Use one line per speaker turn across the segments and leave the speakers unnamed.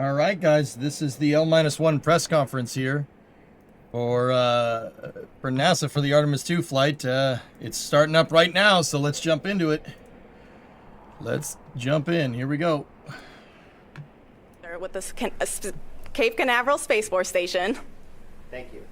All right, guys, this is the L-1 press conference here for NASA for the Artemis 2 flight. It's starting up right now, so let's jump into it. Let's jump in. Here we go.
With the Cape Canaveral Space Force Station.
Thank you.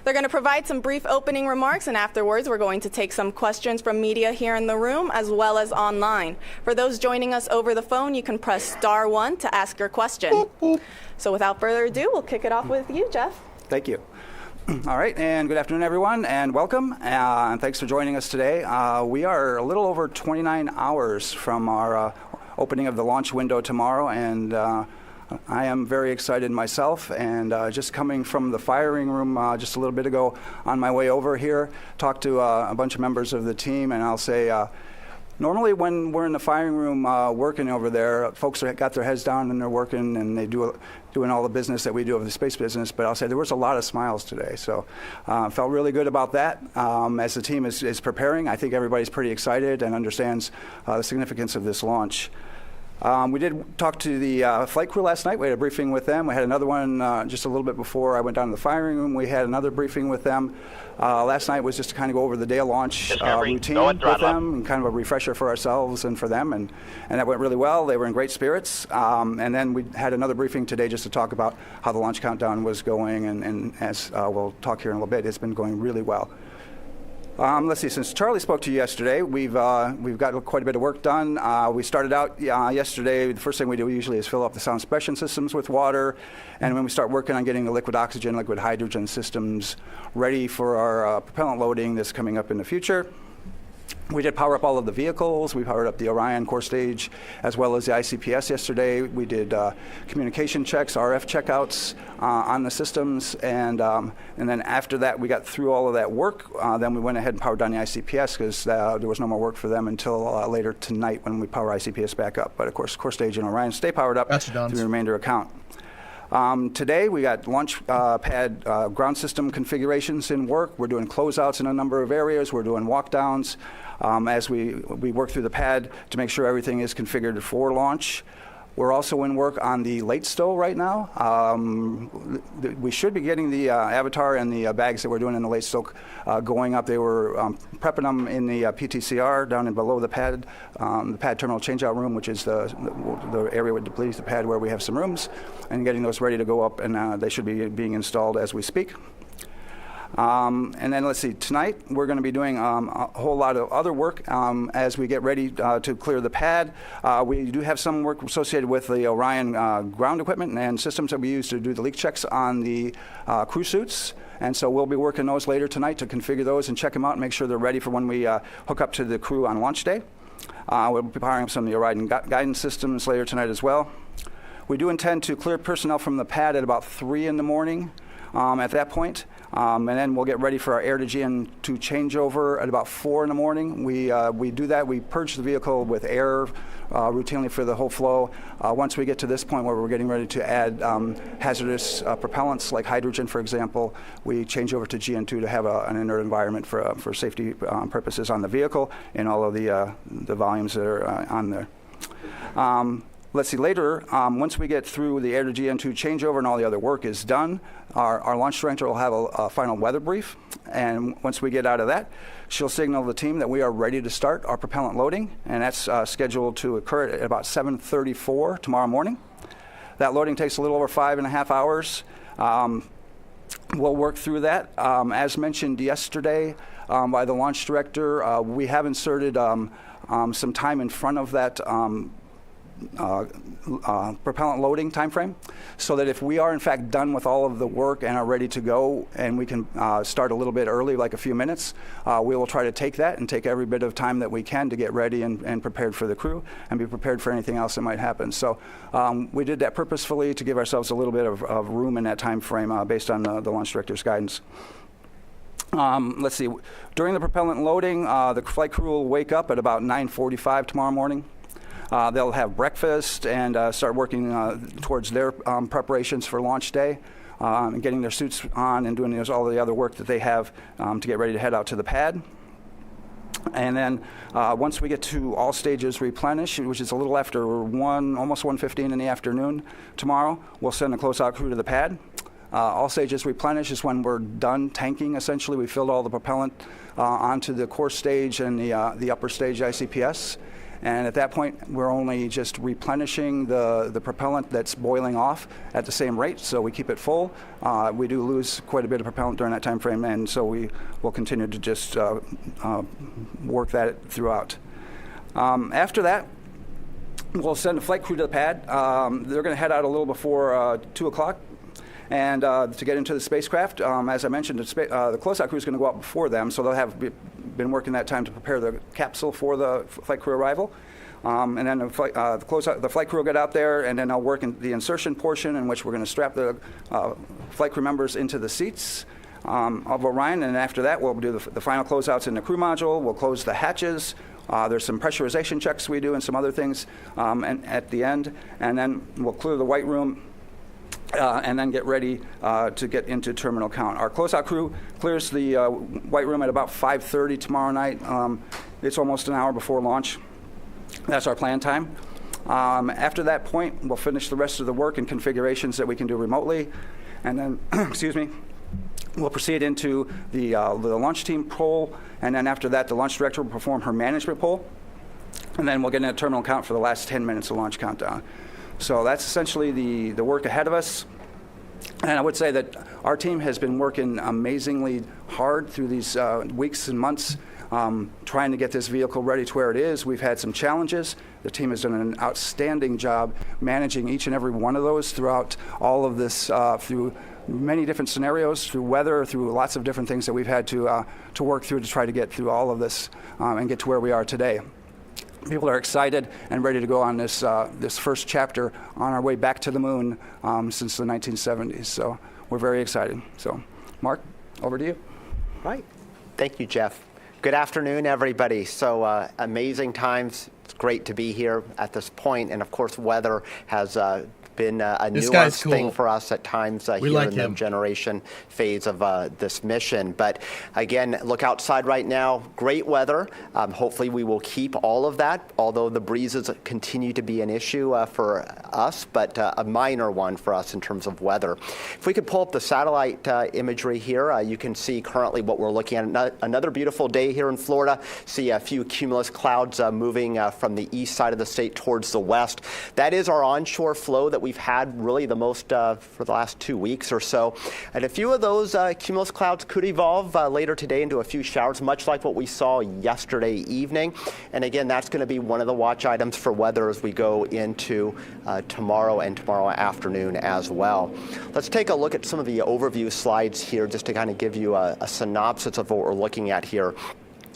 They're going to provide some brief opening remarks, and afterwards we're going to take some questions from media here in the room as well as online. For those joining us over the phone, you can press star 1 to ask your question.
Boop, boop.
So without further ado, we'll kick it off with you, Jeff.
Thank you. All right, and good afternoon, everyone, and welcome, and thanks for joining us today. We are a little over 29 hours from our opening of the launch window tomorrow, and I am very excited myself, and just coming from the firing room just a little bit ago on my way over here, talked to a bunch of members of the team, and I'll say, normally when we're in the firing room working over there, folks have got their heads down and they're working and they doing all the business that we do of the space business, but I'll say there was a lot of smiles today, so felt really good about that. As the team is preparing, I think everybody's pretty excited and understands the significance of this launch. We did talk to the flight crew last night. We had a briefing with them. We had another one just a little bit before I went down to the firing room. We had another briefing with them. Last night was just to kind of go over the day of launch routine with them and kind of a refresher for ourselves and for them, and that went really well. They were in great spirits. And then we had another briefing today just to talk about how the launch countdown was going, and as we'll talk here in a little bit, it's been going really well. Let's see, since Charlie spoke to you yesterday, we've got quite a bit of work done. We started out yesterday, the first thing we do usually is fill up the sound suppression systems with water, and when we start working on getting the liquid oxygen, liquid hydrogen systems ready for our propellant loading that's coming up in the future. We did power up all of the vehicles. We powered up the Orion core stage as well as the ICPS yesterday. We did communication checks, RF checkouts on the systems, and then after that we got through all of that work. Then we went ahead and powered down the ICPS because there was no more work for them until later tonight when we power ICPS back up. But of course, core stage and Orion stay powered up through the remainder account. Today we got launch pad ground system configurations in work. We're doing closeouts in a number of areas. We're doing walkdowns as we work through the pad to make sure everything is configured for launch. We're also in work on the late stow right now. We should be getting the Avatar and the bags that we're doing in the late stow going up. They were prepping them in the PTCR down in below the pad terminal changeout room, which is the area with beneath the pad where we have some rooms, and getting those ready to go up, and they should be being installed as we speak. And then let's see, tonight we're going to be doing a whole lot of other work as we get ready to clear the pad. We do have some work associated with the Orion ground equipment and systems that we use to do the leak checks on the crew suits. And so we'll be working those later tonight to configure those and check them out and make sure they're ready for when we hook up to the crew on launch day. We'll be powering up some of the Orion guidance systems later tonight as well. We do intend to clear personnel from the pad at about 3 in the morning at that point. And then we'll get ready for our air-to-GN2 changeover at about 4 in the morning. We do that. We purge the vehicle with air routinely for the whole flow. Once we get to this point where we're getting ready to add hazardous propellants like hydrogen, for example, we change over to GN2 to have an inert environment for safety purposes on the vehicle and all of the volumes that are on there. Let's see, later, once we get through the air-to-GN2 changeover and all the other work is done, our launch director will have a final weather brief. And once we get out of that, she'll signal the team that we are ready to start our propellant loading. And that's scheduled to occur at about 7:34 tomorrow morning. That loading takes a little over 5.5 hours. We'll work through that. As mentioned yesterday by the launch director, we have inserted some time in front of that propellant loading time frame, so that if we are in fact done with all of the work and are ready to go and we can start a little bit early, like a few minutes, we will try to take that and take every bit of time that we can to get ready and prepared for the crew and be prepared for anything else that might happen. So we did that purposefully to give ourselves a little bit of room in that time frame based on the launch director's guidance. Let's see, during the propellant loading, the flight crew will wake up at about 9:45 tomorrow morning. They'll have breakfast and start working towards their preparations for launch day, and getting their suits on and doing all the other work that they have to get ready to head out to the pad. And then once we get to all stages replenished, which is a little after almost 1:15 in the afternoon tomorrow, we'll send a closeout crew to the pad. All stages replenished is when we're done tanking, essentially. We filled all the propellant onto the core stage and the upper stage ICPS. And at that point, we're only just replenishing the propellant that's boiling off at the same rate, so we keep it full. We do lose quite a bit of propellant during that time frame, and so we will continue to just work that throughout. After that, we'll send a flight crew to the pad. They're going to head out a little before 2 o'clock. And to get into the spacecraft, as I mentioned, the closeout crew is going to go out before them, so they'll have been working that time to prepare the capsule for the flight crew arrival. And then the flight crew will get out there, and then I'll work in the insertion portion, in which we're going to strap the flight crew members into the seats of Orion. And after that, we'll do the final closeouts in the crew module. We'll close the hatches. There's some pressurization checks we do and some other things and at the end. And then we'll clear the white room. And then get ready to get into terminal count. Our closeout crew clears the white room at about 5:30 tomorrow night. It's almost an hour before launch. That's our plan time. After that point, we'll finish the rest of the work and configurations that we can do remotely. And then, excuse me, we'll proceed into the launch team poll. And then after that, the launch director will perform her management poll. And then we'll get in a terminal count for the last 10 minutes of launch countdown. So that's essentially the work ahead of us. And I would say that our team has been working amazingly hard through these weeks and months trying to get this vehicle ready to where it is. We've had some challenges. The team has done an outstanding job managing each and every one of those throughout all of this, through many different scenarios, through weather, through lots of different things that we've had to work through to try to get through all of this and get to where we are today. People are excited and ready to go on this first chapter on our way back to the moon since the 1970s. So we're very excited. So, Mark, over to you.
Right. Thank you, Jeff. Good afternoon, everybody. So amazing times. It's great to be here at this point. And of course, weather has been a nuanced thing for us at times here in the generation phase of this mission. But again, look outside right now, great weather. Hopefully we will keep all of that, although the breezes continue to be an issue for us, but a minor one for us in terms of weather. If we could pull up the satellite imagery here, you can see currently what we're looking at. Another beautiful day here in Florida. See a few cumulus clouds moving from the east side of the state towards the west. That is our onshore flow that we've had really the most for the last 2 weeks or so. And a few of those cumulus clouds could evolve later today into a few showers, much like what we saw yesterday evening. And again, that's going to be one of the watch items for weather as we go into tomorrow and tomorrow afternoon as well. Let's take a look at some of the overview slides here just to kind of give you a synopsis of what we're looking at here.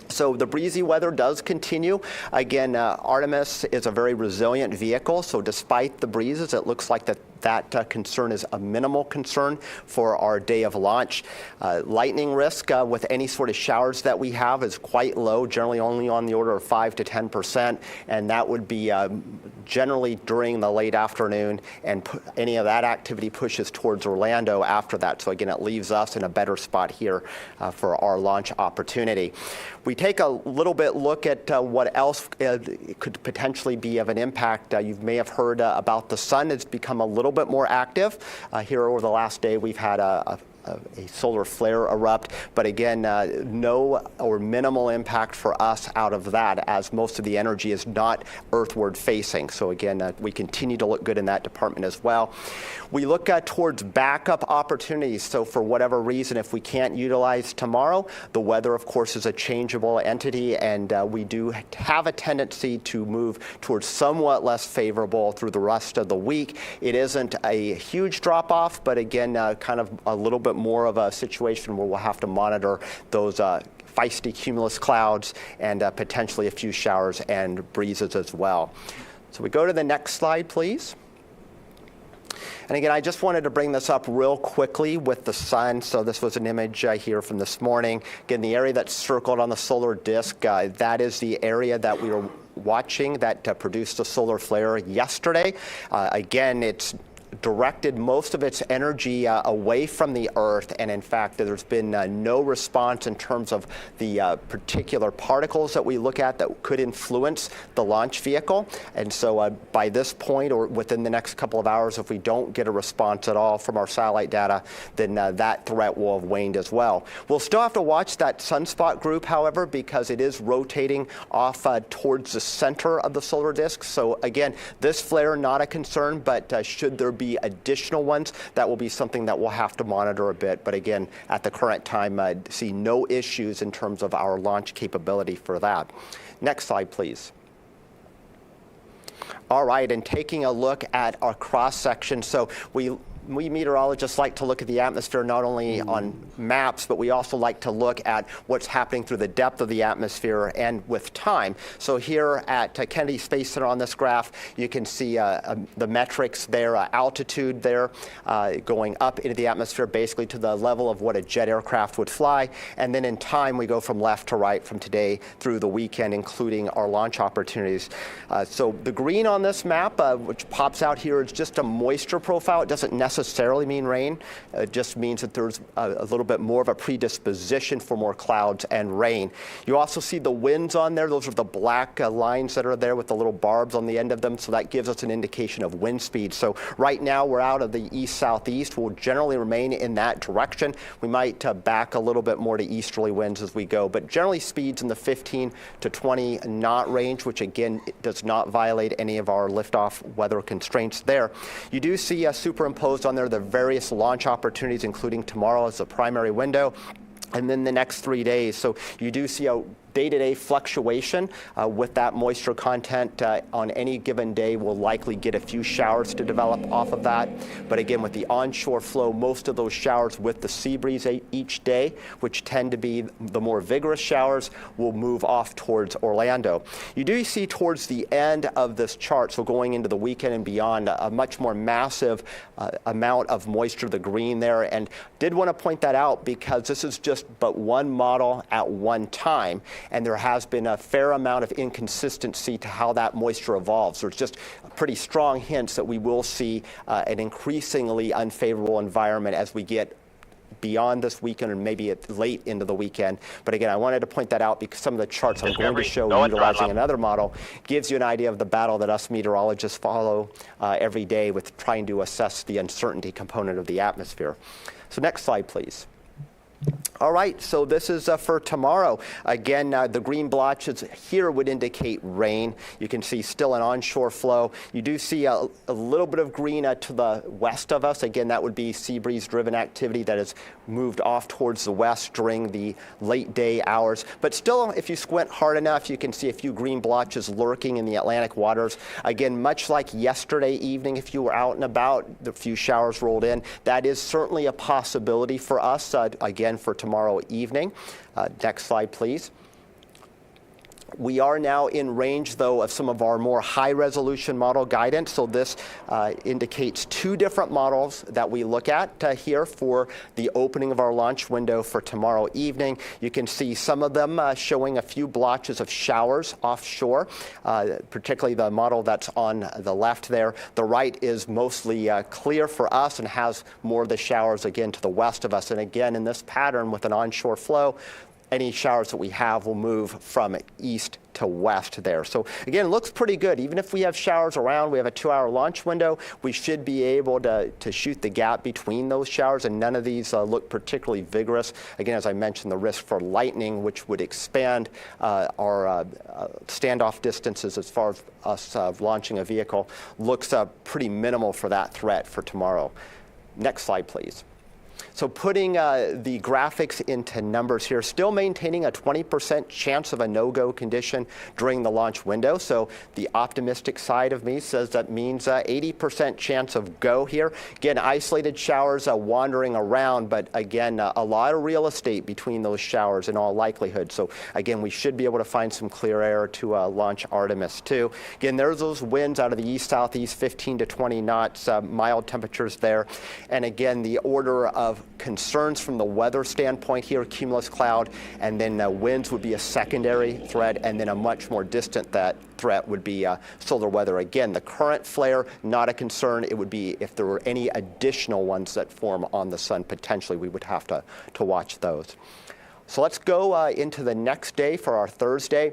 So the breezy weather does continue. Again, Artemis is a very resilient vehicle, so despite the breezes, it looks like that concern is a minimal concern for our day of launch. Lightning risk with any sort of showers that we have is quite low, generally only on the order of 5 to 10%, and that would be generally during the late afternoon, and any of that activity pushes towards Orlando after that. So again, it leaves us in a better spot here for our launch opportunity. We take a little bit look at what else could potentially be of an impact. You may have heard about the sun. It's become a little bit more active. Here over the last day, we've had a solar flare erupt, but again, no or minimal impact for us out of that, as most of the energy is not earthward facing. So again, we continue to look good in that department as well. We look towards backup opportunities. So for whatever reason, if we can't utilize tomorrow, the weather, of course, is a changeable entity, and we do have a tendency to move towards somewhat less favorable through the rest of the week. It isn't a huge drop off, but again, kind of a little bit more of a situation where we'll have to monitor those feisty cumulus clouds and potentially a few showers and breezes as well. So we go to the next slide, please. And again, I just wanted to bring this up real quickly with the sun. So this was an image here from this morning. Again, the area that's circled on the solar disk, that is the area that we were watching that produced a solar flare yesterday. Again, it's directed most of its energy away from the Earth, and in fact, there's been no response in terms of the particular particles that we look at that could influence the launch vehicle. And so by this point, or within the next couple of hours, if we don't get a response at all from our satellite data, then that threat will have waned as well. We'll still have to watch that sunspot group, however, because it is rotating off towards the center of the solar disk. So again, this flare not a concern, but should there be additional ones, that will be something that we'll have to monitor a bit. But again, at the current time, I see no issues in terms of our launch capability for that. Next slide, please. All right, and taking a look at our cross-section. So we meteorologists like to look at the atmosphere not only on maps, but we also like to look at what's happening through the depth of the atmosphere and with time. So here at Kennedy Space Center on this graph, you can see the metrics there, altitude there, going up into the atmosphere basically to the level of what a jet aircraft would fly. And then in time, we go from left to right from today through the weekend, including our launch opportunities. So the green on this map, which pops out here, is just a moisture profile. It doesn't necessarily mean rain. It just means that there's a little bit more of a predisposition for more clouds and rain. You also see the winds on there. Those are the black lines that are there with the little barbs on the end of them. So that gives us an indication of wind speed. So right now we're out of the east-southeast. We'll generally remain in that direction. We might back a little bit more to easterly winds as we go, but generally speeds in the 15 to 20 knot range, which again, it does not violate any of our liftoff weather constraints there. You do see superimposed on there the various launch opportunities, including tomorrow as the primary window, and then the next 3 days. So you do see a day-to-day fluctuation with that moisture content on any given day. We'll likely get a few showers to develop off of that. But again, with the onshore flow, most of those showers with the sea breeze each day, which tend to be the more vigorous showers, will move off towards Orlando. You do see towards the end of this chart, so going into the weekend and beyond, a much more massive amount of moisture, the green there. And did want to point that out because this is just but one model at one time. And there has been a fair amount of inconsistency to how that moisture evolves. There's just pretty strong hints that we will see an increasingly unfavorable environment as we get beyond this weekend and maybe late into the weekend. But again, I wanted to point that out because some of the charts I'm going to show utilizing another model gives you an idea of the battle that us meteorologists follow every day with trying to assess the uncertainty component of the atmosphere. So next slide, please. All right, so this is for tomorrow. Again, the green blotches here would indicate rain. You can see still an onshore flow. You do see a little bit of green to the west of us. Again, that would be sea breeze driven activity that has moved off towards the west during the late day hours. But still, if you squint hard enough, you can see a few green blotches lurking in the Atlantic waters. Again, much like yesterday evening, if you were out and about, the few showers rolled in. That is certainly a possibility for us, again, for tomorrow evening. Next slide, please. We are now in range, though, of some of our more high-resolution model guidance. So this indicates two different models that we look at here for the opening of our launch window for tomorrow evening. You can see some of them showing a few blotches of showers offshore, particularly the model that's on the left there. The right is mostly clear for us and has more of the showers, again, to the west of us. And again, in this pattern with an onshore flow, any showers that we have will move from east to west there. So again, it looks pretty good. Even if we have showers around, we have a 2-hour launch window, we should be able to shoot the gap between those showers, and none of these look particularly vigorous. Again, as I mentioned, the risk for lightning, which would expand our standoff distances as far as us launching a vehicle, looks pretty minimal for that threat for tomorrow. Next slide, please. So putting the graphics into numbers here, still maintaining a 20% chance of a no-go condition during the launch window. So the optimistic side of me says that means 80% chance of go here. Again, isolated showers wandering around, but again, a lot of real estate between those showers in all likelihood. So again, we should be able to find some clear air to launch Artemis too. Again, there's those winds out of the east-southeast, 15 to 20 knots, mild temperatures there. And again, the order of concerns from the weather standpoint here, cumulus cloud, and then winds would be a secondary threat, and then a much more distant threat would be solar weather. Again, the current flare, not a concern. It would be if there were any additional ones that form on the sun, potentially we would have to watch those. So let's go into the next day for our Thursday.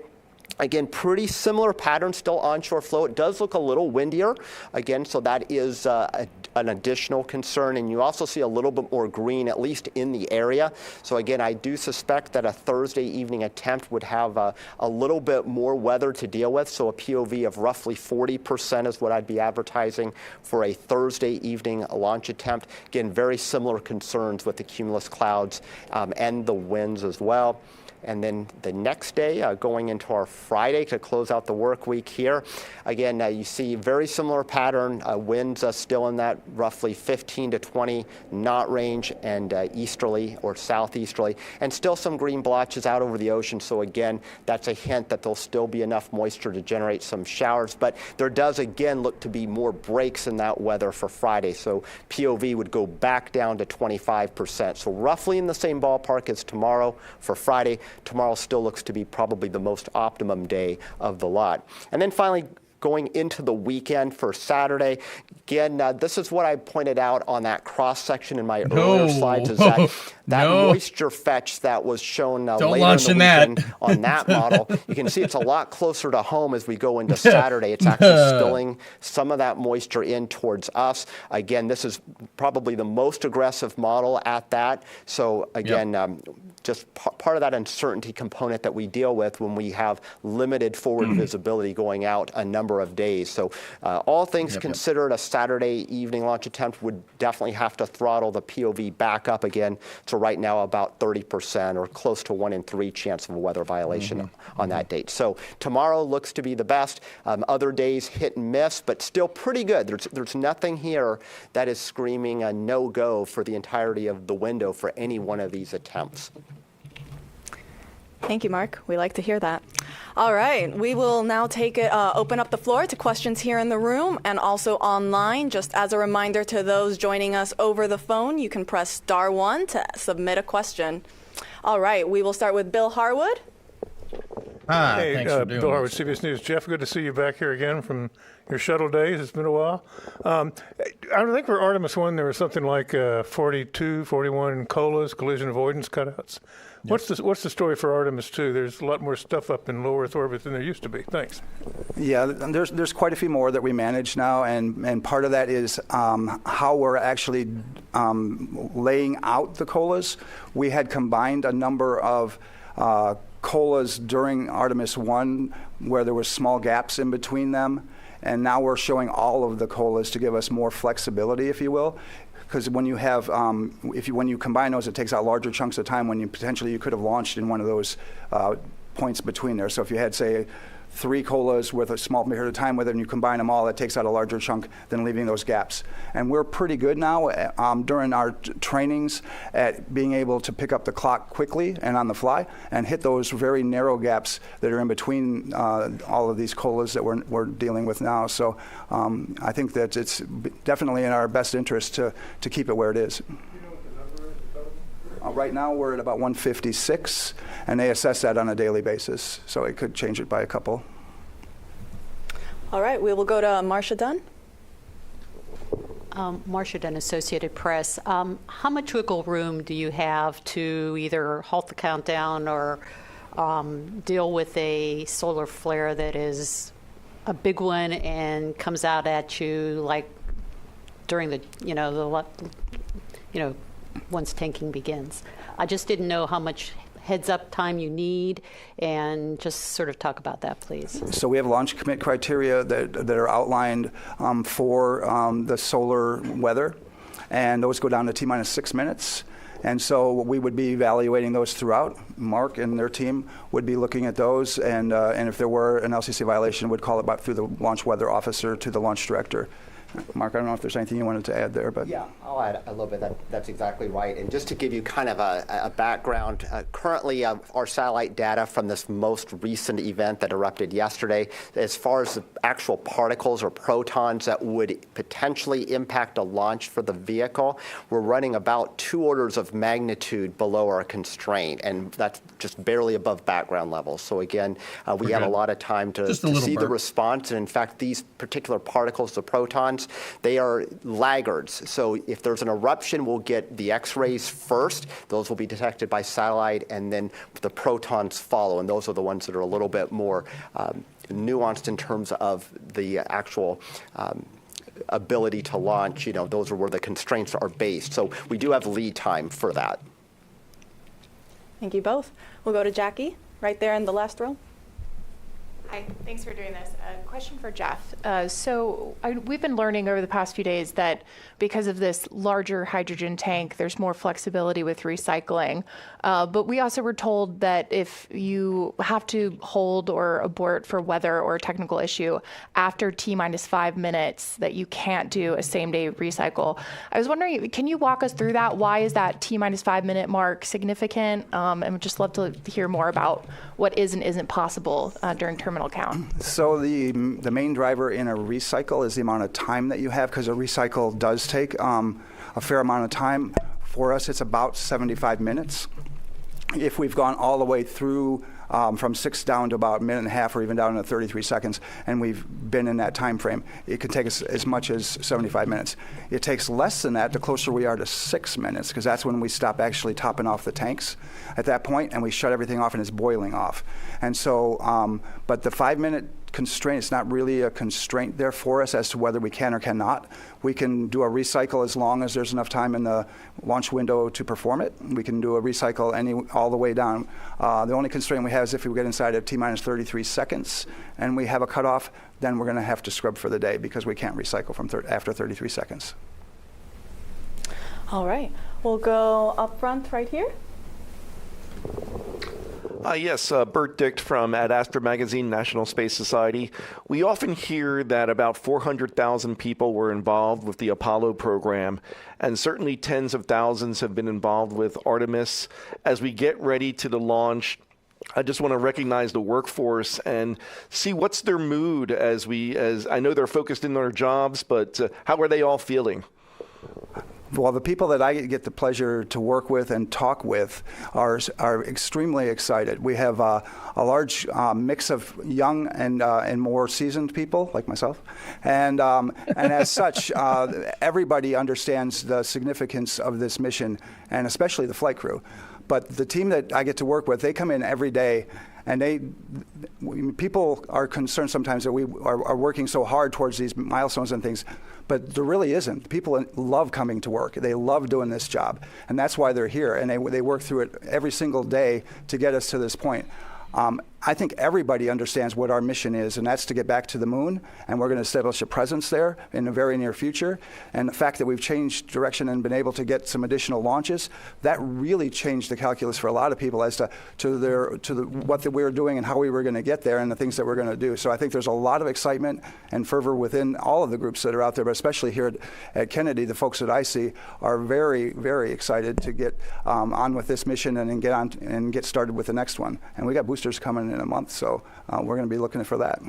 Again, pretty similar pattern, still onshore flow. It does look a little windier, again, so that is an additional concern. And you also see a little bit more green, at least in the area. So again, I do suspect that a Thursday evening attempt would have a little bit more weather to deal with. So a POV of roughly 40% is what I'd be advertising for a Thursday evening launch attempt. Again, very similar concerns with the cumulus clouds and the winds as well. And then the next day, going into our Friday to close out the work week here, again, you see very similar pattern. Winds still in that roughly 15 to 20 knot range, and easterly or southeasterly, and still some green blotches out over the ocean. So again, that's a hint that there'll still be enough moisture to generate some showers. But there does again look to be more breaks in that weather for Friday. So POV would go back down to 25%. So roughly in the same ballpark as tomorrow for Friday. Tomorrow still looks to be probably the most optimum day of the lot. And then finally, going into the weekend for Saturday, again, this is what I pointed out on that cross section in my earlier slides, is that moisture fetch that was shown later in the weekend on that model. You can see it's a lot closer to home as we go into Saturday. It's actually spilling some of that moisture in towards us. Again, this is probably the most aggressive model at that. So again, just part of that uncertainty component that we deal with when we have limited forward visibility going out a number of days. So all things considered, a Saturday evening launch attempt would definitely have to throttle the POV back up again. So right now about 30% or close to 1 in 3 chance of a weather violation on that date. So tomorrow looks to be the best. Other days hit and miss, but still pretty good. There's nothing here that is screaming a no-go for the entirety of the window for any one of these attempts.
Thank you, Mark. We like to hear that. All right, we will now open up the floor to questions here in the room and also online. Just as a reminder to those joining us over the phone, you can press *1 to submit a question. All right, we will start with Bill Harwood.
Hey,
thanks for doing
Bill Harwood,
this.
CBS News. Jeff, good to see you back here again from your shuttle days. It's been a while. I think for Artemis 1, there was something like 42, 41 COLAs, collision avoidance cutouts. What's the story for Artemis 2? There's a lot more stuff up in low Earth orbit than there used to be. Thanks.
Yeah, there's quite a few more that we manage now, and part of that is how we're actually laying out the COLAs. We had combined a number of COLAs during Artemis 1 where there were small gaps in between them, and now we're showing all of the COLAs to give us more flexibility, if you will. Because when you have, when you combine those, it takes out larger chunks of time when you could have launched in one of those points between there. So if you had, say, 3 COLAs with a small period of time with it, and you combine them all, it takes out a larger chunk than leaving those gaps. And we're pretty good now during our trainings at being able to pick up the clock quickly and on the fly and hit those very narrow gaps that are in between all of these COLAs that we're dealing with now. So I think that it's definitely in our best interest to keep it where it is. Right now, we're at about 156, and they assess that on a daily basis, so it could change it by a couple.
All right, we will go to Marcia Dunn.
Marcia Dunn, Associated Press. How much wiggle room do you have to either halt the countdown or deal with a solar flare that is a big one and comes out at you like during the once tanking begins? I just didn't know how much heads-up time you need, and just sort of talk about that, please.
So we have launch commit criteria that are outlined for the solar weather, and those go down to T-minus 6 minutes. And so we would be evaluating those throughout. Mark and their team would be looking at those, and if there were an LCC violation, would call it back through the launch weather officer to the launch director. Mark, I don't know if there's anything you wanted to add there, but
yeah, I'll add a little bit. That's exactly right. And just to give you kind of a background, currently our satellite data from this most recent event that erupted yesterday, as far as the actual particles or protons that would potentially impact a launch for the vehicle, we're running about 2 orders of magnitude below our constraint, and that's just barely above background levels. So again, we have a lot of time to see the response. And in fact, these particular particles, the protons, they are laggards. So if there's an eruption, we'll get the X-rays first. Those will be detected by satellite, and then the protons follow. And those are the ones that are a little bit more nuanced in terms of the actual ability to launch. Those are where the constraints are based. So we do have lead time for that.
Thank you both. We'll go to Jackie, right there in the last row.
Hi, thanks for doing this. A question for Jeff. We've been learning over the past few days that because of this larger hydrogen tank, there's more flexibility with recycling. But we also were told that if you have to hold or abort for weather or technical issue after T-5 minutes, that you can't do a same-day recycle. I was wondering, can you walk us through that? Why is that T-5 minute mark significant? And we'd just love to hear more about what is and isn't possible during terminal count.
So the main driver in a recycle is the amount of time that you have, because a recycle does take a fair amount of time. For us, it's about 75 minutes. If we've gone all the way through from 6 down to about a minute and a half, or even down to 33 seconds, and we've been in that time frame, it could take us as much as 75 minutes. It takes less than that the closer we are to 6 minutes, because that's when we stop actually topping off the tanks at that point, and we shut everything off and it's boiling off. And so, but the 5-minute constraint, it's not really a constraint there for us as to whether we can or cannot. We can do a recycle as long as there's enough time in the launch window to perform it. We can do a recycle all the way down. The only constraint we have is if we get inside of T-33 seconds and we have a cutoff, then we're going to have to scrub for the day, because we can't recycle from after 33 seconds.
All right. We'll go up front right here.
Yes, Bert Dicht from Ad Astra Magazine, National Space Society. We often hear that about 400,000 people were involved with the Apollo program, and certainly tens of thousands have been involved with Artemis. As we get ready to the launch, I just want to recognize the workforce and see what's their mood as I know they're focused in their jobs, but how are they all feeling?
Well, the people that I get the pleasure to work with and talk with are extremely excited. We have a large mix of young and more seasoned people, like myself, and as such, everybody understands the significance of this mission, and especially the flight crew. But the team that I get to work with, they come in every day, and people are concerned sometimes that we are working so hard towards these milestones and things, but there really isn't. People love coming to work. They love doing this job, and that's why they're here, and they work through it every single day to get us to this point. I think everybody understands what our mission is, and that's to get back to the moon, and we're going to establish a presence there in the very near future. And the fact that we've changed direction and been able to get some additional launches, that really changed the calculus for a lot of people as to what we were doing and how we were going to get there and the things that we're going to do. So I think there's a lot of excitement and fervor within all of the groups that are out there, but especially here at Kennedy, the folks that I see are very, very excited to get on with this mission and get started with the next one. And we got boosters coming in a month, so we're going to be looking for that.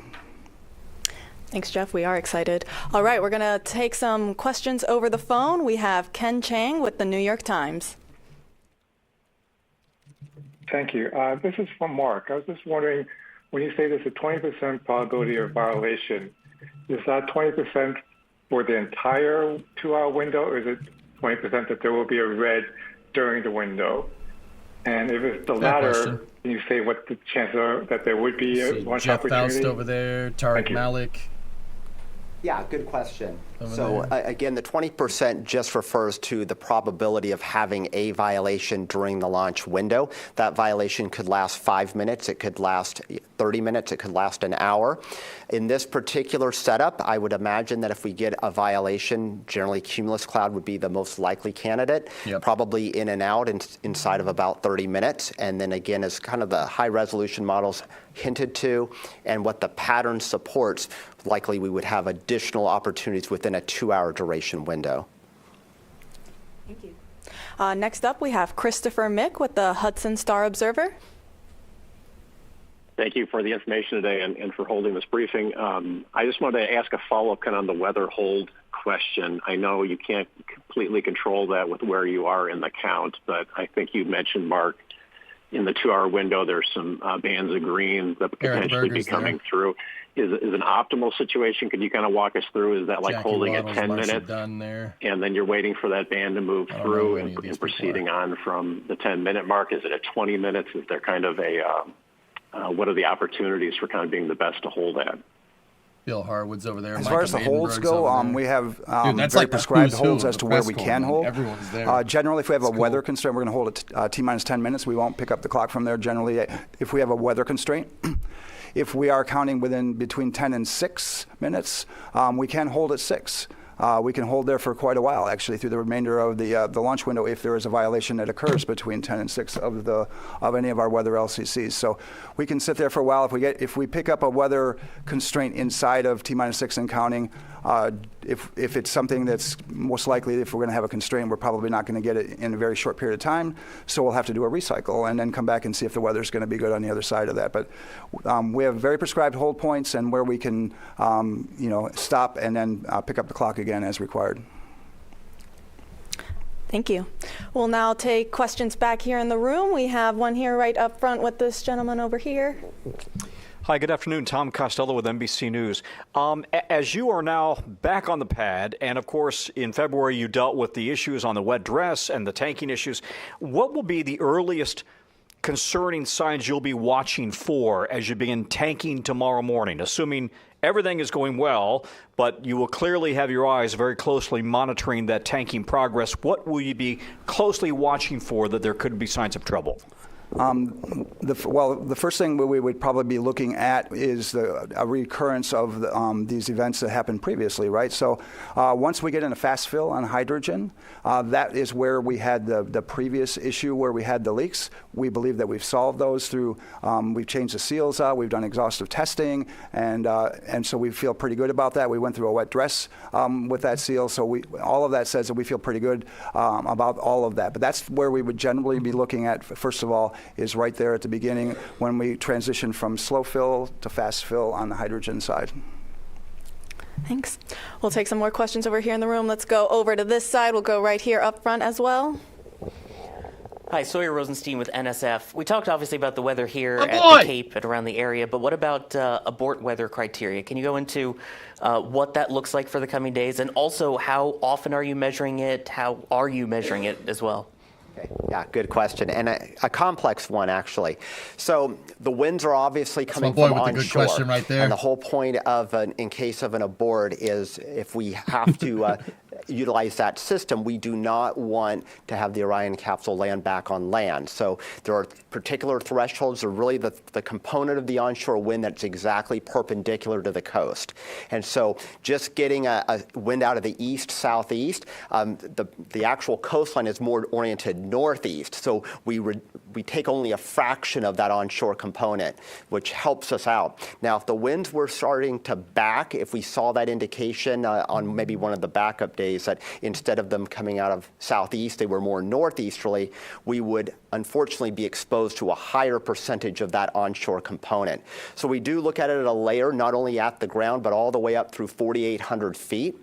Thanks, Jeff. We are excited. All right, we're going to take some questions over the phone. We have Ken Chang with the New York Times.
Thank you. This is from Mark. I was just wondering, when you say there's a 20% probability of violation, is that 20% for the entire 2-hour window, or is it 20% that there will be a red during the window? And if it's the latter, can you say what the chances are that there would be a launch
Jeff
opportunity?
Faust over there, Tariq Malik.
Yeah, good question. So again, the 20% just refers to the probability of having a violation during the launch window. That violation could last 5 minutes, it could last 30 minutes, it could last an hour. In this particular setup, I would imagine that if we get a violation, generally Cumulus Cloud would be the most likely candidate, probably in and out inside of about 30 minutes. And then again, as kind of the high resolution models hinted to and what the pattern supports, likely we would have additional opportunities within a 2-hour duration window.
Thank you. Next up, we have Christopher Mick with the Hudson Star Observer.
Thank you for the information today and for holding this briefing. I just wanted to ask a follow-up kind of on the weather hold question. I know you can't completely control that with where you are in the count, but I think you mentioned, Mark, in the 2-hour window, there's some bands of green that could potentially be coming through. Is an optimal situation? Could you kind of walk us through? Is that like
Jackie
holding
Waddle's
at 10
Marcia
minutes
Dunn there.
and then you're waiting for that band to move through and proceeding on from the 10-minute mark? Is it at 20 minutes? Is there kind of a, what are the opportunities for kind of being the best to hold at?
Bill Harwood's over there.
As
Micah
far as the holds go, we have
that's
very
like the
prescribed
who's who
holds
of
as
the
to where
press
we
corps,
can
man.
hold.
Everyone's there.
Generally, if we have a weather constraint, we're going to hold it T minus 10 minutes. We won't pick up the clock from there generally if we have a weather constraint. If we are counting between 10 and 6 minutes, we can hold at 6. We can hold there for quite a while, actually, through the remainder of the launch window if there is a violation that occurs between 10 and 6 of any of our weather LCCs. So we can sit there for a while. If we pick up a weather constraint inside of T minus 6 and counting, if it's something that's most likely, if we're going to have a constraint, we're probably not going to get it in a very short period of time. So we'll have to do a recycle and then come back and see if the weather's going to be good on the other side of that. But we have very prescribed hold points and where we can, stop and then pick up the clock again as required.
Thank you. We'll now take questions back here in the room. We have one here right up front with this gentleman over here.
Hi, good afternoon. Tom Costello with NBC News. As you are now back on the pad, and of course in February you dealt with the issues on the wet dress and the tanking issues, what will be the earliest concerning signs you'll be watching for as you begin tanking tomorrow morning, assuming everything is going well, but you will clearly have your eyes very closely monitoring that tanking progress? What will you be closely watching for that there could be signs of trouble?
The first thing we would probably be looking at is a recurrence of these events that happened previously, right? So once we get in a fast fill on hydrogen, that is where we had the previous issue where we had the leaks. We believe that we've solved those through, we've changed the seals out, we've done exhaustive testing, and so we feel pretty good about that. We went through a wet dress with that seal, so all of that says that we feel pretty good about all of that. But that's where we would generally be looking at, first of all, is right there at the beginning when we transition from slow fill to fast fill on the hydrogen side.
Thanks. We'll take some more questions over here in the room. Let's go over to this side. We'll go right here up front as well.
Hi, Sawyer Rosenstein with NSF. We talked obviously about the weather here at the Cape and around the area, but what about abort weather criteria? Can you go into what that looks like for the coming days, and also how often are you measuring it? How are you measuring it as well?
Okay. Yeah, good question, and a complex one, actually. So the winds are obviously coming from onshore.
Good question right there.
And the whole point of in case of an abort is if we have to utilize that system, we do not want to have the Orion capsule land back on land. So there are particular thresholds, or really the component of the onshore wind that's exactly perpendicular to the coast. And so just getting a wind out of the east, southeast, the actual coastline is more oriented northeast. So we take only a fraction of that onshore component, which helps us out. Now, if the winds were starting to back, if we saw that indication on maybe one of the backup days that instead of them coming out of southeast, they were more northeasterly, we would unfortunately be exposed to a higher percentage of that onshore component. So we do look at it at a layer, not only at the ground, but all the way up through 4,800 feet.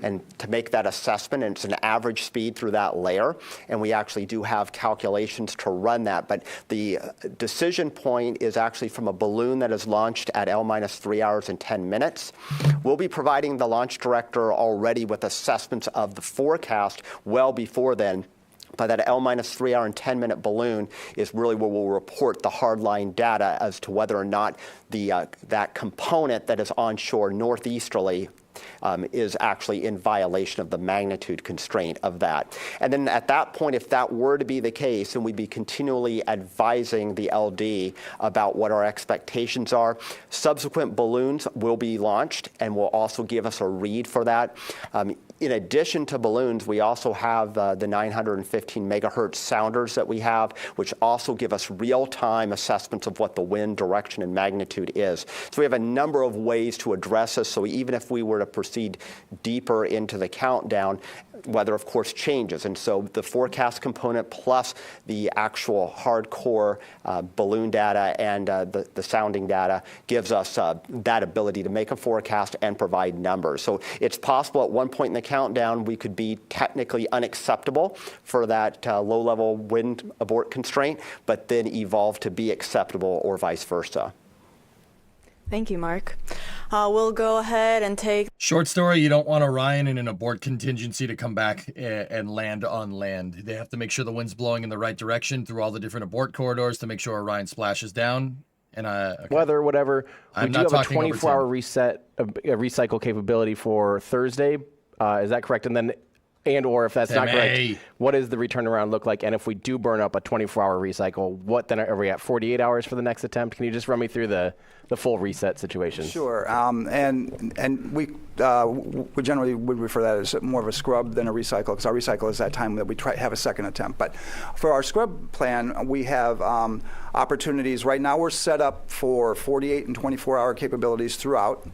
And to make that assessment, and it's an average speed through that layer, and we actually do have calculations to run that. But the decision point is actually from a balloon that is launched at L-minus 3 hours and 10 minutes. We'll be providing the launch director already with assessments of the forecast well before then. But that L-minus 3 hour and 10-minute balloon is really where we'll report the hardline data as to whether or not that component that is onshore northeasterly is actually in violation of the magnitude constraint of that. And then at that point, if that were to be the case, then we'd be continually advising the LD about what our expectations are. Subsequent balloons will be launched and will also give us a read for that. In addition to balloons, we also have the 915 megahertz sounders that we have, which also give us real-time assessments of what the wind direction and magnitude is. So we have a number of ways to address this. So even if we were to proceed deeper into the countdown, weather, of course, changes. And so the forecast component plus the actual hardcore balloon data and the sounding data gives us that ability to make a forecast and provide numbers. So it's possible at one point in the countdown we could be technically unacceptable for that low-level wind abort constraint, but then evolve to be acceptable or vice versa.
Thank you, Mark. We'll go ahead and take...
Short story, you don't want Orion in an abort contingency to come back and land on land. They have to make sure the wind's blowing in the right direction through all the different abort corridors to make sure Orion splashes down. And okay.
Weather, whatever. We
I'm
do
not
have a
talking over
24-hour
time.
reset, recycle capability for Thursday. Is that correct? And then, or if that's not correct, what does the return around look like? And if we do burn up a 24-hour recycle, what then are we at 48 hours for the next attempt? Can you just run me through the full reset situation?
Sure. And we generally would refer that as more of a scrub than a recycle, because our recycle is that time that we have a second attempt. But for our scrub plan, we have opportunities. Right now we're set up for 48 and 24-hour capabilities throughout.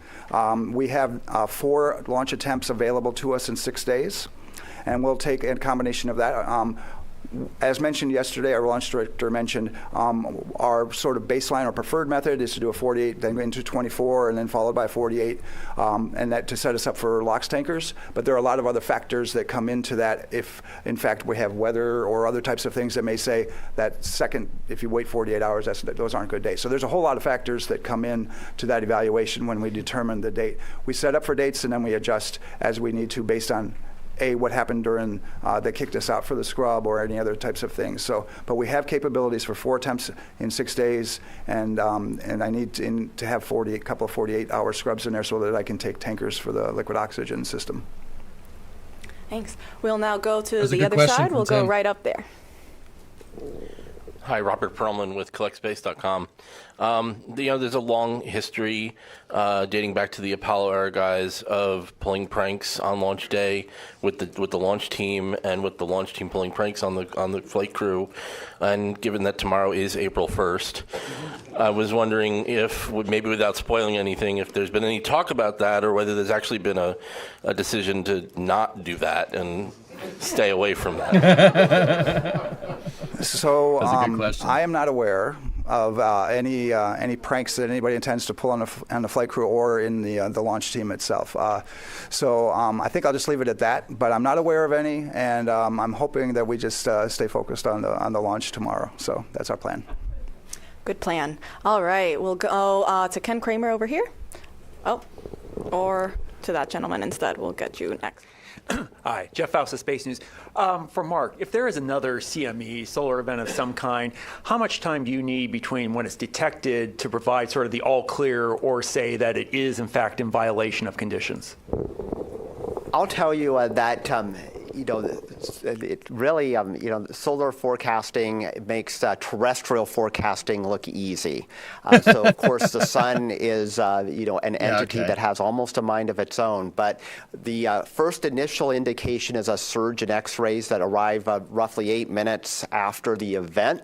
We have 4 launch attempts available to us in 6 days. And we'll take a combination of that. As mentioned yesterday, our launch director mentioned our sort of baseline or preferred method is to do a 48, then into 24, and then followed by 48, and that to set us up for LOX tankers. But there are a lot of other factors that come into that if, in fact, we have weather or other types of things that may say that second, if you wait 48 hours, those aren't good days. So there's a whole lot of factors that come in to that evaluation when we determine the date. We set up for dates, and then we adjust as we need to based on what happened during that kicked us out for the scrub or any other types of things. So, but we have capabilities for 4 attempts in 6 days, and I need to have a couple of 48-hour scrubs in there so that I can take tankers for the liquid oxygen system.
Thanks. We'll now go to the other side. We'll go right up there.
Hi, Robert Perlman with CollectSpace.com. There's a long history dating back to the Apollo era guys of pulling pranks on launch day with the launch team and with the launch team pulling pranks on the flight crew. And given that tomorrow is April 1st, I was wondering if, maybe without spoiling anything, if there's been any talk about that or whether there's actually been a decision to not do that and stay away from that.
So I am not aware of any pranks that anybody intends to pull on the flight crew or in the launch team itself. So I think I'll just leave it at that. But I'm not aware of any, and I'm hoping that we just stay focused on the launch tomorrow. So that's our plan.
Good plan. All right, we'll go to Ken Kramer over here. Oh, or to that gentleman instead. We'll get you next.
Hi, Jeff Faust of Space News. For Mark, if there is another CME, solar event of some kind, how much time do you need between when it's detected to provide sort of the all clear or say that it is in fact in violation of conditions?
I'll tell you that it really, solar forecasting makes terrestrial forecasting look easy. So, of course, the sun is, an entity that has almost a mind of its own. But the first initial indication is a surge in X-rays that arrive roughly 8 minutes after the event.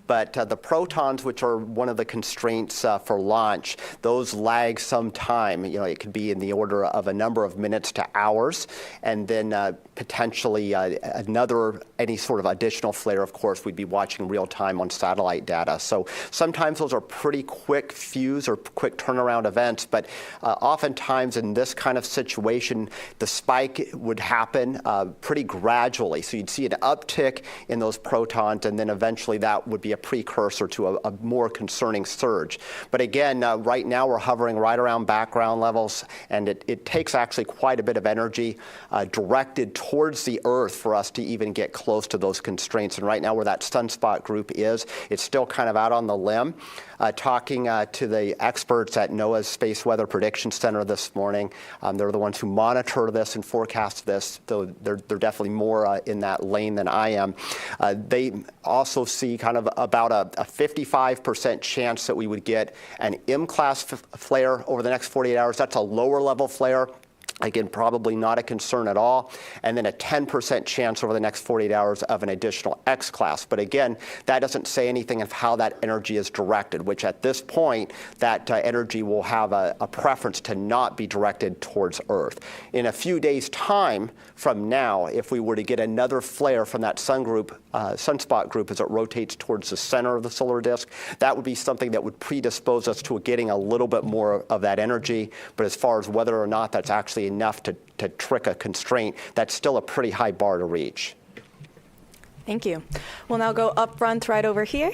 But the protons, which are one of the constraints for launch, those lag some time. It could be in the order of a number of minutes to hours, and then potentially any sort of additional flare. Of course, we'd be watching real time on satellite data. So sometimes those are pretty quick fuse or quick turnaround events. But oftentimes in this kind of situation, the spike would happen pretty gradually. So you'd see an uptick in those protons, and then eventually that would be a precursor to a more concerning surge. But again, right now we're hovering right around background levels, and it takes actually quite a bit of energy directed towards the Earth for us to even get close to those constraints. And right now where that sunspot group is, it's still kind of out on the limb. Talking to the experts at NOAA's Space Weather Prediction Center this morning, they're the ones who monitor this and forecast this, though they're definitely more in that lane than I am. They also see kind of about a 55% chance that we would get an M-class flare over the next 48 hours. That's a lower level flare. Again, probably not a concern at all. And then a 10% chance over the next 48 hours of an additional X class. But again, that doesn't say anything of how that energy is directed, which at this point, that energy will have a preference to not be directed towards Earth. In a few days' time from now, if we were to get another flare from that sunspot group as it rotates towards the center of the solar disk, that would be something that would predispose us to getting a little bit more of that energy. But as far as whether or not that's actually enough to trick a constraint, that's still a pretty high bar to reach.
Thank you. We'll now go up front right over here.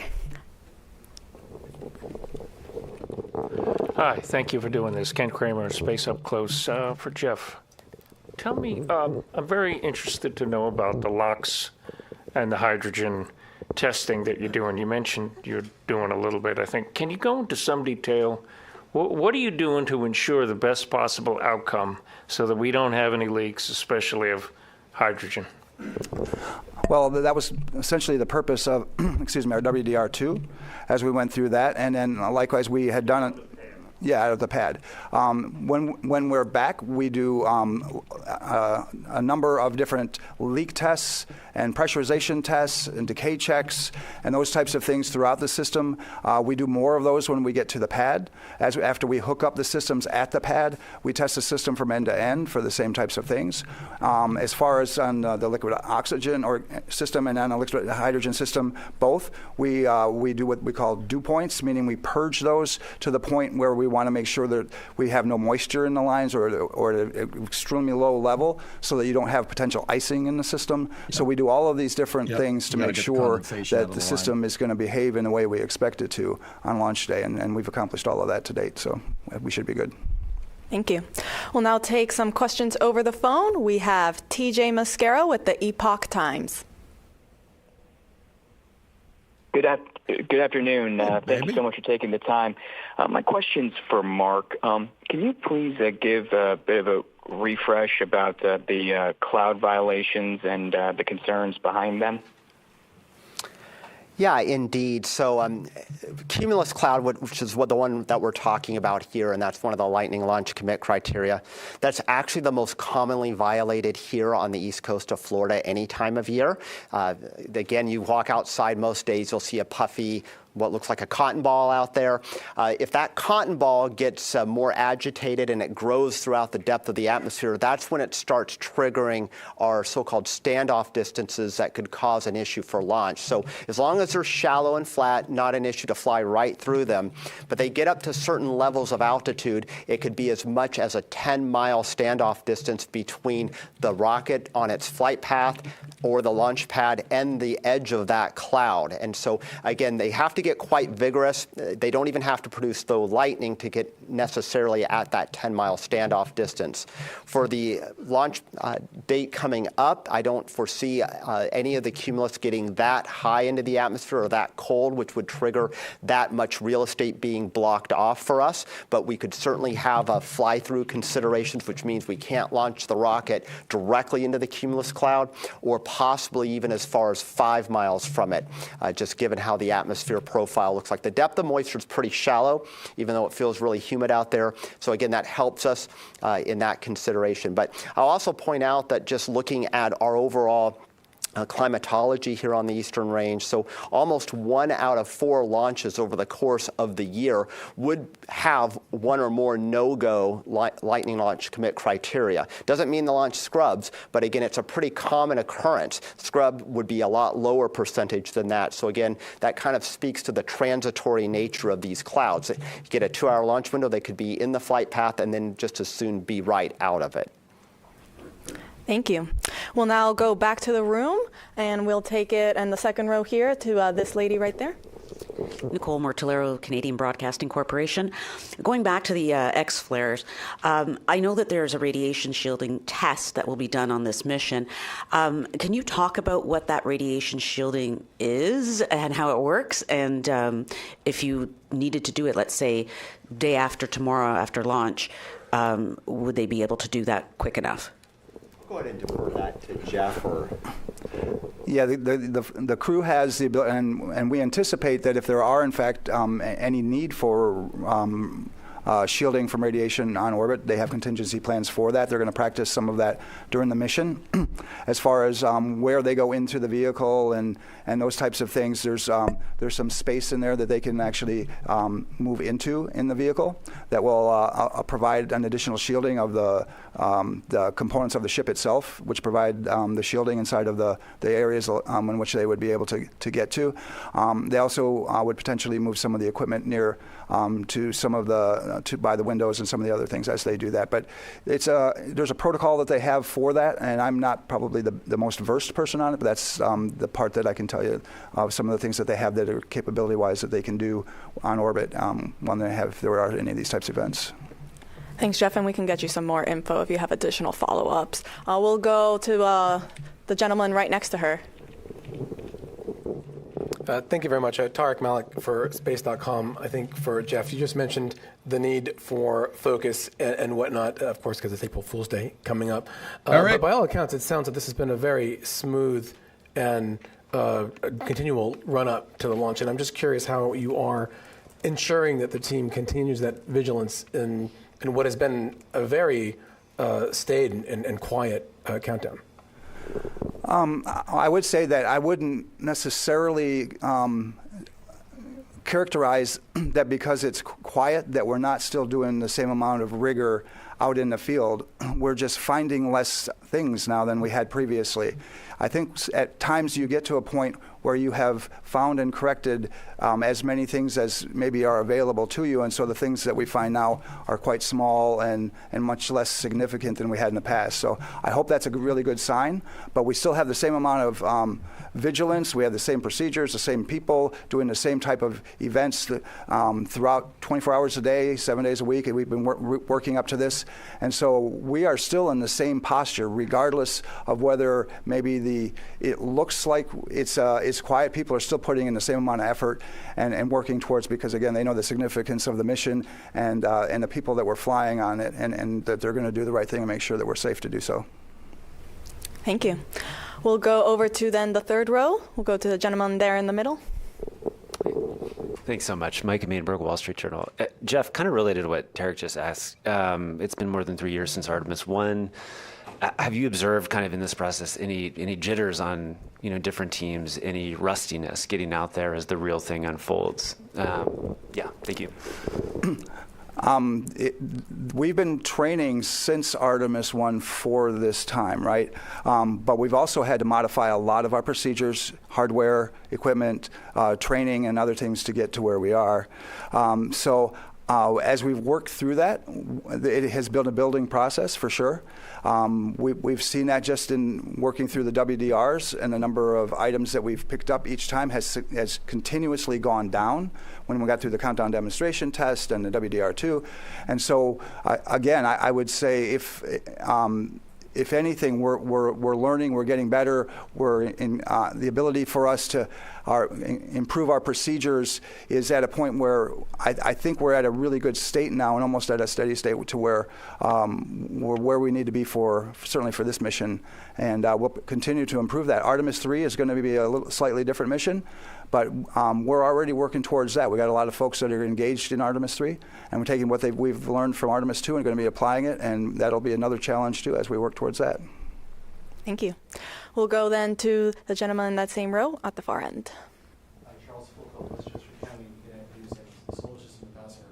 Hi, thank you for doing this. Ken Kramer, Space Up Close. For Jeff, tell me, I'm very interested to know about the LOX and the hydrogen testing that you're doing. You mentioned you're doing a little bit, I think. Can you go into some detail? What are you doing to ensure the best possible outcome so that we don't have any leaks, especially of hydrogen?
Well, that was essentially the purpose of, our WDR2 as we went through that. And then likewise, we had done it. Yeah, out of the pad. When we're back, we do a number of different leak tests and pressurization tests and decay checks and those types of things throughout the system. We do more of those when we get to the pad. After we hook up the systems at the pad, we test the system from end to end for the same types of things. As far as on the liquid oxygen or system and on a liquid hydrogen system, both, we do what we call dew points, meaning we purge those to the point where we want to make sure that we have no moisture in the lines or at an extremely low level so that you don't have potential icing in the system. Yep. So we do all of these different things to make sure that the system is going to behave in the way we expect it to on launch day, and we've accomplished all of that to date, so we should be good.
Thank you. We'll now take some questions over the phone. We have TJ Mascara with the Epoch Times.
Good afternoon. Thank you so much for taking the time. My question's for Mark. Can you please give a bit of a refresh about the cloud violations and the concerns behind them?
Yeah, indeed. So Cumulus Cloud, which is the one that we're talking about here, and that's one of the Lightning Launch Commit criteria, that's actually the most commonly violated here on the east coast of Florida any time of year. Again, you walk outside most days, you'll see a puffy, what looks like a cotton ball out there. If that cotton ball gets more agitated and it grows throughout the depth of the atmosphere, that's when it starts triggering our so-called standoff distances that could cause an issue for launch. So as long as they're shallow and flat, not an issue to fly right through them. But they get up to certain levels of altitude, it could be as much as a 10-mile standoff distance between the rocket on its flight path or the launch pad and the edge of that cloud. And so again, they have to get quite vigorous. They don't even have to produce the lightning to get necessarily at that 10-mile standoff distance. For the launch date coming up, I don't foresee any of the cumulus getting that high into the atmosphere or that cold, which would trigger that much real estate being blocked off for us. But we could certainly have fly-through considerations, which means we can't launch the rocket directly into the cumulus cloud or possibly even as far as 5 miles from it, just given how the atmosphere profile looks like. The depth of moisture is pretty shallow, even though it feels really humid out there. So again, that helps us in that consideration. But I'll also point out that just looking at our overall climatology here on the Eastern Range. So almost 1 out of 4 launches over the course of the year would have one or more no-go lightning launch commit criteria. Doesn't mean the launch scrubs, but again, it's a pretty common occurrence. Scrub would be a lot lower percentage than that. So again, that kind of speaks to the transitory nature of these clouds. You get a 2-hour launch window, they could be in the flight path and then just as soon be right out of it.
Thank you. We'll now go back to the room, and we'll take it in the second row here to this lady right there.
Nicole Mortillero, Canadian Broadcasting Corporation. Going back to the X flares, I know that there's a radiation shielding test that will be done on this mission. Can you talk about what that radiation shielding is and how it works? And if you needed to do it, let's say, day after tomorrow after launch, would they be able to do that quick enough?
Go ahead and defer that to Jeff.
Yeah, the crew has the ability, and we anticipate that if there are, in fact, any need for shielding from radiation on orbit. They have contingency plans for that. They're going to practice some of that during the mission. As far as where they go into the vehicle and those types of things, there's some space in there that they can actually move into in the vehicle that will provide an additional shielding of the components of the ship itself, which provide the shielding inside of the areas in which they would be able to get to. They also would potentially move some of the equipment near to some of by the windows and some of the other things as they do that. But there's a protocol that they have for that, and I'm not probably the most versed person on it, but that's the part that I can tell you of some of the things that they have that are capability-wise that they can do on orbit when there are any of these types of events.
Thanks, Jeff, and we can get you some more info if you have additional follow-ups. We'll go to the gentleman right next to her.
Thank you very much. Tarek Malik for Space.com. I think for Jeff, you just mentioned the need for focus and whatnot, of course, because it's April Fool's Day coming up. But by all accounts, it sounds that this has been a very smooth and continual run-up to the launch. And I'm just curious how you are ensuring that the team continues that vigilance in what has been a very staid and quiet countdown.
I would say that I wouldn't necessarily characterize that because it's quiet that we're not still doing the same amount of rigor out in the field. We're just finding less things now than we had previously. I think at times you get to a point where you have found and corrected as many things as maybe are available to you, and so the things that we find now are quite small and much less significant than we had in the past. So I hope that's a really good sign, but we still have the same amount of vigilance. We have the same procedures, the same people doing the same type of events throughout 24 hours a day, 7 days a week, and we've been working up to this. And so we are still in the same posture, regardless of whether maybe it looks like it's quiet. People are still putting in the same amount of effort and working towards, because again, they know the significance of the mission and the people that we're flying on it, and that they're going to do the right thing and make sure that we're safe to do so.
Thank you. We'll go over to then the third row. We'll go to the gentleman there in the middle.
Thanks so much. Mike Mainberg, Wall Street Journal. Jeff, kind of related to what Tarek just asked, it's been more than 3 years since Artemis 1. Have you observed kind of in this process any jitters on different teams, any rustiness getting out there as the real thing unfolds? Yeah, thank you.
We've been training since Artemis 1 for this time, right? But we've also had to modify a lot of our procedures, hardware, equipment, training, and other things to get to where we are. As we've worked through that, it has been a building process for sure. We've seen that just in working through the WDRs, and the number of items that we've picked up each time has continuously gone down when we got through the countdown demonstration test and the WDR2. And so, again, I would say if anything, we're learning, we're getting better. We're in the ability for us to improve our procedures is at a point where I think we're at a really good state now, and almost at a steady state to where we're where we need to be certainly for this mission, and we'll continue to improve that. Artemis 3 is going to be a slightly different mission, but we're already working towards that. We got a lot of folks that are engaged in Artemis 3, and we're taking what we've learned from Artemis 2 and going to be applying it, and that'll be another challenge too as we work towards that.
Thank you. We'll go then to the gentleman in that same row at the far end.
Charles Fulco, Westchester County Solar System Ambassador.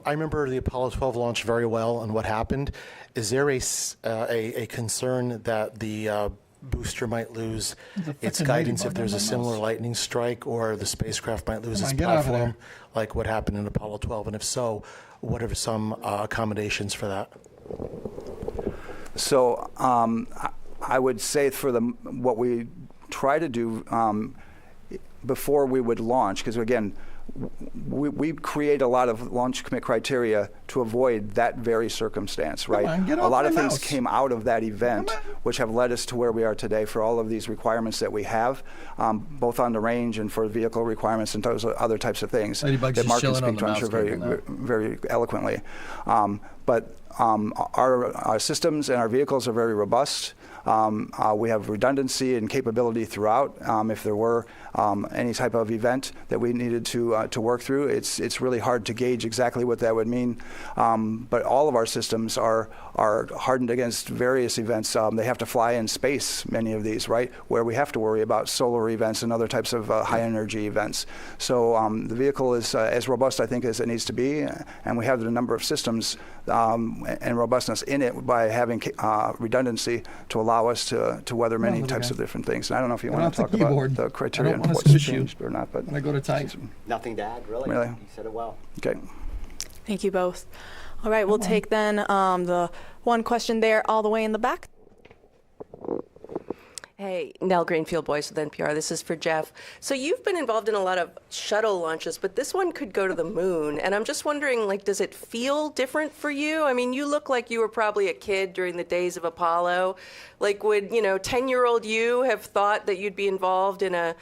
I remember the Apollo 12 launch very well and what happened. Is there a concern that the booster might lose its guidance if there's a similar lightning strike, or the spacecraft might lose its platform, like what happened in Apollo 12? And if so, what are some accommodations for that?
So I would say for what we try to do before we would launch, because again, we create a lot of launch commit criteria to avoid that very circumstance, right? A lot of things came out of that event, which have led us to where we are today for all of these requirements that we have, both on the range and for vehicle requirements and those other types of things that Mark can speak to, I'm sure, very eloquently. but our systems and our vehicles are very robust. We have redundancy and capability throughout. If there were any type of event that we needed to work through, it's really hard to gauge exactly what that would mean. But all of our systems are hardened against various events. They have to fly in space, many of these, right, where we have to worry about solar events and other types of high energy events. So the vehicle is as robust, I think, as it needs to be, and we have the number of systems and robustness in it by having redundancy to allow us to weather many types of different things. And I don't know if you want to talk about the criteria and what's changed or not. But
when I go to type,
nothing to add, really.
Really,
you said it well.
Okay.
Thank you both. All right, we'll take then the one question there all the way in the back.
Hey, Nell Greenfield, Voice with NPR. This is for Jeff. So you've been involved in a lot of shuttle launches, but this one could go to the moon. And I'm just wondering, like, does it feel different for you? I mean, you look like you were probably a kid during the days of Apollo. Like, would, 10-year-old you have thought that you'd be involved in a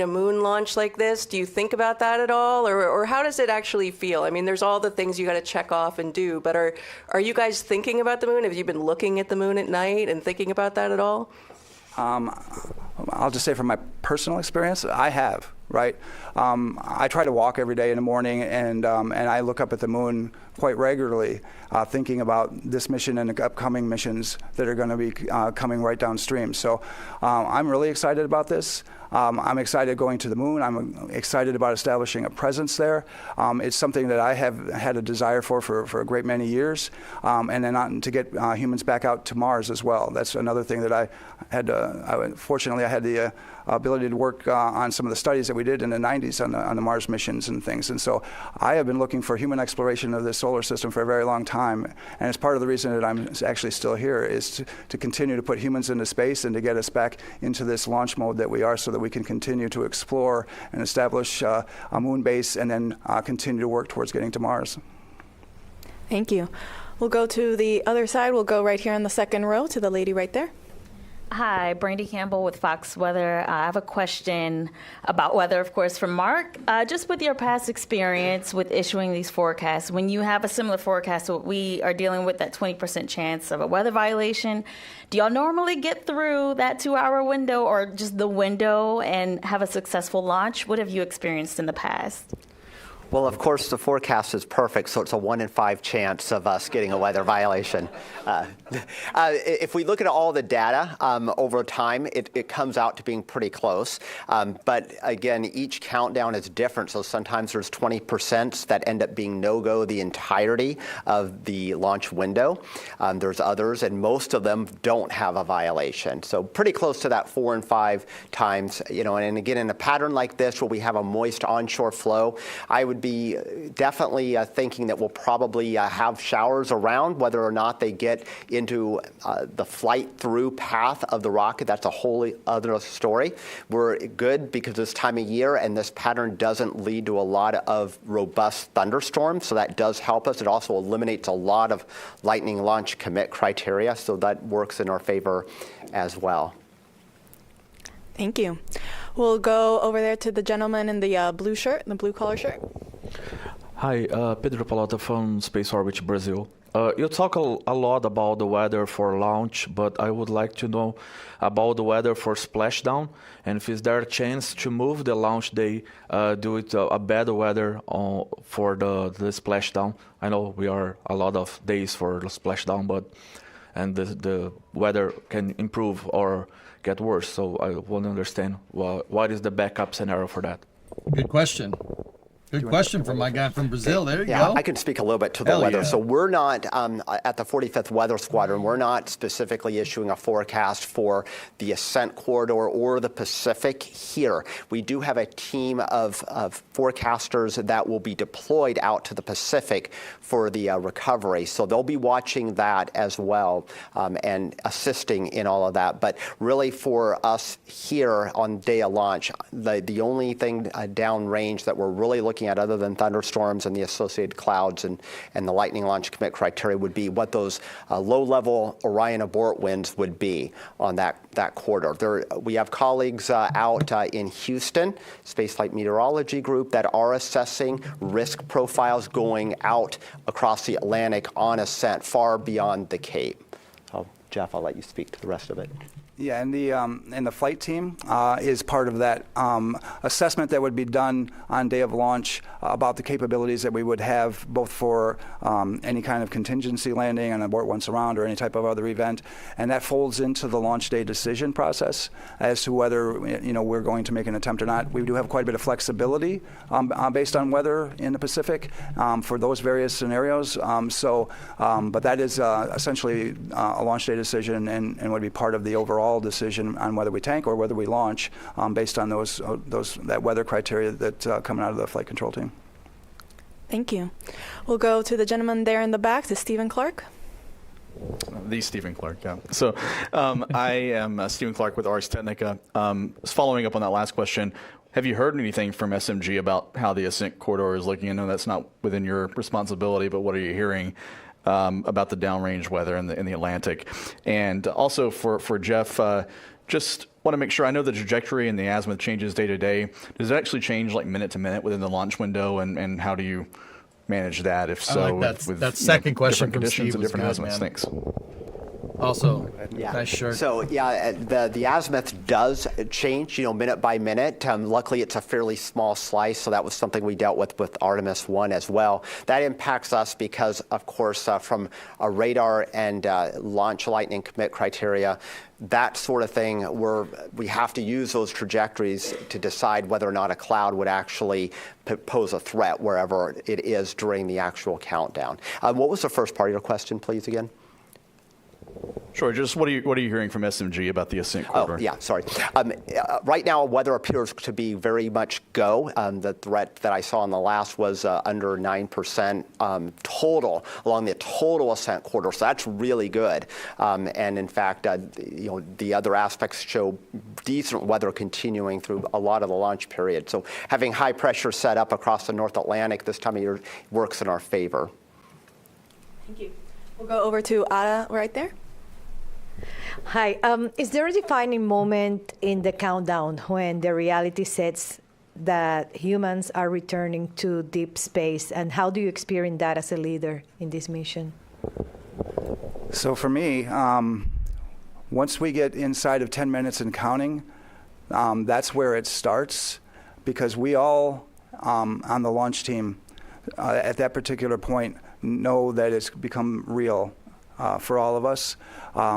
moon launch like this? Do you think about that at all? Or how does it actually feel? I mean, there's all the things you got to check off and do, but are you guys thinking about the moon? Have you been looking at the moon at night and thinking about that at all?
I'll just say from my personal experience, I have, right? I try to walk every day in the morning, and I look up at the moon quite regularly, thinking about this mission and the upcoming missions that are going to be coming right downstream. So I'm really excited about this. I'm excited going to the moon. I'm excited about establishing a presence there. It's something that I have had a desire for a great many years, and then to get humans back out to Mars as well. That's another thing that I had. Fortunately, I had the ability to work on some of the studies that we did in the 90s on the Mars missions and things. And so I have been looking for human exploration of the solar system for a very long time. And it's part of the reason that I'm actually still here is to continue to put humans into space and to get us back into this launch mode that we are, so that we can continue to explore and establish a moon base and then continue to work towards getting to Mars.
Thank you. We'll go to the other side. We'll go right here in the second row to the lady right there.
Hi, Brandy Campbell with Fox Weather. I have a question about weather, of course, from Mark. Just with your past experience with issuing these forecasts, when you have a similar forecast to what we are dealing with, that 20% chance of a weather violation, do y'all normally get through that 2-hour window or just the window and have a successful launch? What have you experienced in the past?
Well, of course, the forecast is perfect, so it's a 1 in 5 chance of us getting a weather violation. If we look at all the data over time, it comes out to being pretty close. But again, each countdown is different, so sometimes there's 20% that end up being no-go the entirety of the launch window. There's others, and most of them don't have a violation. So pretty close to that 4 in 5 times. And again, in a pattern like this where we have a moist onshore flow, I would be definitely thinking that we'll probably have showers around. Whether or not they get into the flight through path of the rocket, that's a whole other story. We're good because this time of year and this pattern doesn't lead to a lot of robust thunderstorms, so that does help us. It also eliminates a lot of lightning launch commit criteria, so that works in our favor as well.
Thank you. We'll go over there to the gentleman in the blue shirt, the blue collar shirt.
Hi, Pedro Palota from Space Orbit Brazil. You talk a lot about the weather for launch, but I would like to know about the weather for splashdown, and if is there a chance to move the launch day due to a better weather for the splashdown. I know we are a lot of days for the splashdown, and the weather can improve or get worse. So I want to understand what is the backup scenario for that.
Good question. Good question from my guy from Brazil. There you go.
I can speak a little bit to the weather. Yeah. So we're not, at the 45th Weather Squadron, we're not specifically issuing a forecast for the Ascent Corridor or the Pacific here. We do have a team of forecasters that will be deployed out to the Pacific for the recovery. So they'll be watching that as well and assisting in all of that. But really for us here on day of launch, the only thing downrange that we're really looking looking at other than thunderstorms and the associated clouds and the lightning launch commit criteria would be what those low-level Orion abort winds would be on that corridor. We have colleagues out in Houston, Spaceflight Meteorology Group, that are assessing risk profiles going out across the Atlantic on ascent far beyond the Cape. Jeff, I'll let you speak to the rest of it.
Yeah, and the flight team is part of that assessment that would be done on day of launch about the capabilities that we would have both for any kind of contingency landing on abort once around or any type of other event, and that folds into the launch day decision process as to whether we're going to make an attempt or not. We do have quite a bit of flexibility based on weather in the Pacific for those various scenarios. But that is essentially a launch day decision and would be part of the overall decision on whether we tank or whether we launch based on that weather criteria that coming out of the flight control team.
Thank you. We'll go to the gentleman there in the back, to Stephen Clark.
The Stephen Clark, yeah. So I am Stephen Clark with Ars Technica. Following up on that last question, have you heard anything from SMG about how the ascent corridor is looking? I know that's not within your responsibility, but what are you hearing about the downrange weather in the Atlantic? And also for Jeff, just want to make sure, I know the trajectory and the azimuth changes day to day. Does it actually change like minute to minute within the launch window, and how do you manage that if so?
I like that second question from Steve
and different
was good,
azimuths?
man.
Thanks.
Also,
yeah.
nice shirt.
So yeah, the azimuth does change, minute by minute. Luckily, it's a fairly small slice, so that was something we dealt with Artemis 1 as well. That impacts us because, of course, from a radar and launch lightning commit criteria, that sort of thing, we have to use those trajectories to decide whether or not a cloud would actually pose a threat wherever it is during the actual countdown. What was the first part of your question, please, again?
Sure. Just what are you hearing from SMG about the ascent corridor?
Oh, yeah, sorry. Right now, weather appears to be very much go. The threat that I saw on the last was under 9% total along the total ascent corridor. So that's really good. And in fact, the other aspects show decent weather continuing through a lot of the launch period. So having high pressure set up across the North Atlantic this time of year works in our favor.
Thank you. We'll go over to Ada right there.
Hi. Is there a defining moment in the countdown when the reality sets that humans are returning to deep space, and how do you experience that as a leader in this mission?
So for me, once we get inside of 10 minutes and counting, that's where it starts, because we all on the launch team at that particular point know that it's become real for all of us.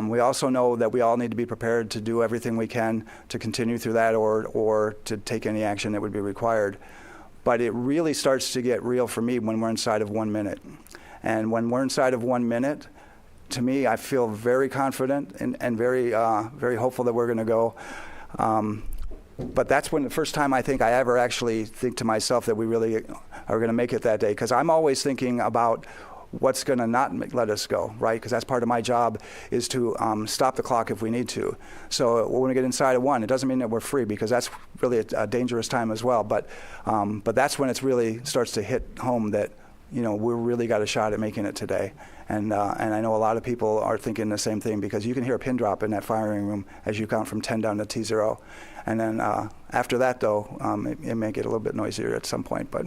We also know that we all need to be prepared to do everything we can to continue through that or to take any action that would be required. But it really starts to get real for me when we're inside of 1 minute. And when we're inside of 1 minute, to me, I feel very confident and very, very hopeful that we're going to go. But that's when the first time I think I ever actually think to myself that we really are going to make it that day. Because I'm always thinking about what's going to not let us go, right? Because that's part of my job is to stop the clock if we need to. So when we get inside of 1, it doesn't mean that we're free, because that's really a dangerous time as well. But that's when it's really starts to hit home that we really got a shot at making it today. And I know a lot of people are thinking the same thing, because you can hear a pin drop in that firing room as you count from 10 down to T0. And then after that, though, it may get a little bit noisier at some point, but.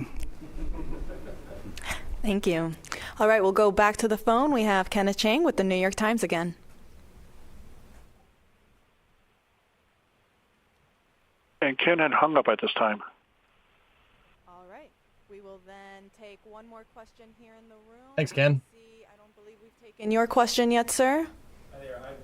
Thank you. All right, we'll go back to the phone. We have Kenneth Chang with the New York Times again.
And Ken had hung up at this time.
All right. We will then take one more question here in the room.
Thanks, Ken.
I don't believe we've taken your question yet, sir.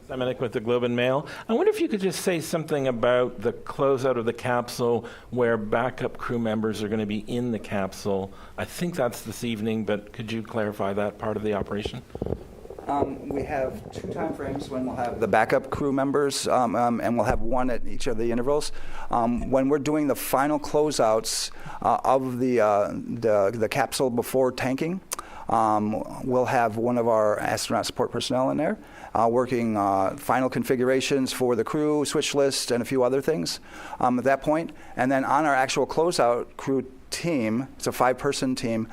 Dominic with the Globe and Mail. I wonder if you could just say something about the closeout of the capsule, where backup crew members are going to be in the capsule. I think that's this evening, but could you clarify that part of the operation?
We have 2 time frames when we'll have the backup crew members, and we'll have 1 at each of the intervals. When we're doing the final closeouts of the capsule before tanking, we'll have one of our astronaut support personnel in there working final configurations for the crew, switch list, and a few other things at that point. And then on our actual closeout crew team. It's a 5-person team.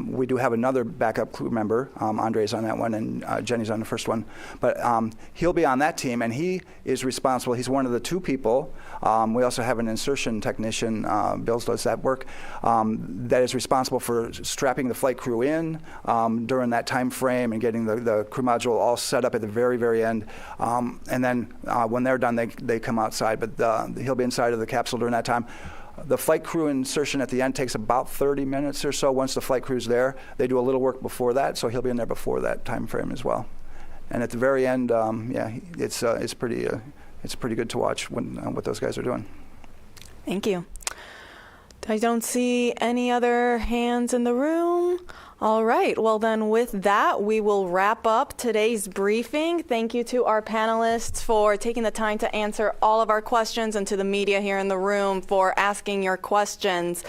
We do have another backup crew member. Andre's on that one, and Jenny's on the first one. But he'll be on that team, and he is responsible. He's one of the 2 people. We also have an insertion technician, Bill does that work, that is responsible for strapping the flight crew in during that time frame and getting the crew module all set up at the very, very end. And then when they're done, they come outside. But he'll be inside of the capsule during that time. The flight crew insertion at the end takes about 30 minutes or so. Once the flight crew's there, they do a little work before that, so he'll be in there before that time frame as well. And at the very end, it's pretty good to watch what those guys are doing.
Thank you. I don't see any other hands in the room. All right. Well, then with that, we will wrap up today's briefing. Thank you to our panelists for taking the time to answer all of our questions, and to the media here in the room for asking your questions.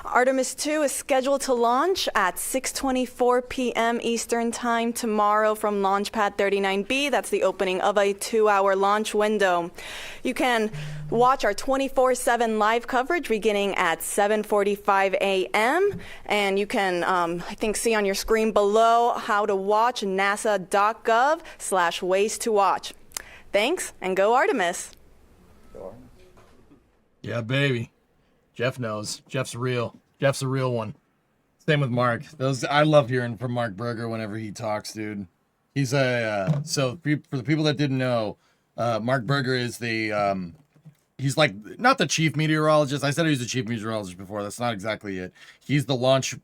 Artemis 2 is scheduled to launch at 6:24 p.m. Eastern Time tomorrow from Launch Pad 39B. That's the opening of a 2-hour launch window. You can watch our 24/7 live coverage beginning at 7:45 a.m. And you can, I think, see on your screen below how to watch nasa.gov/ways to watch. Thanks, and go Artemis.
Yeah, baby. Jeff knows. Jeff's real. Jeff's a real one. Same with Mark. I love hearing from Mark Berger whenever he talks, dude. He's for the people that didn't know, Mark Berger is the he's like not the chief meteorologist. I said he was the chief meteorologist before. That's not exactly it. He's the launch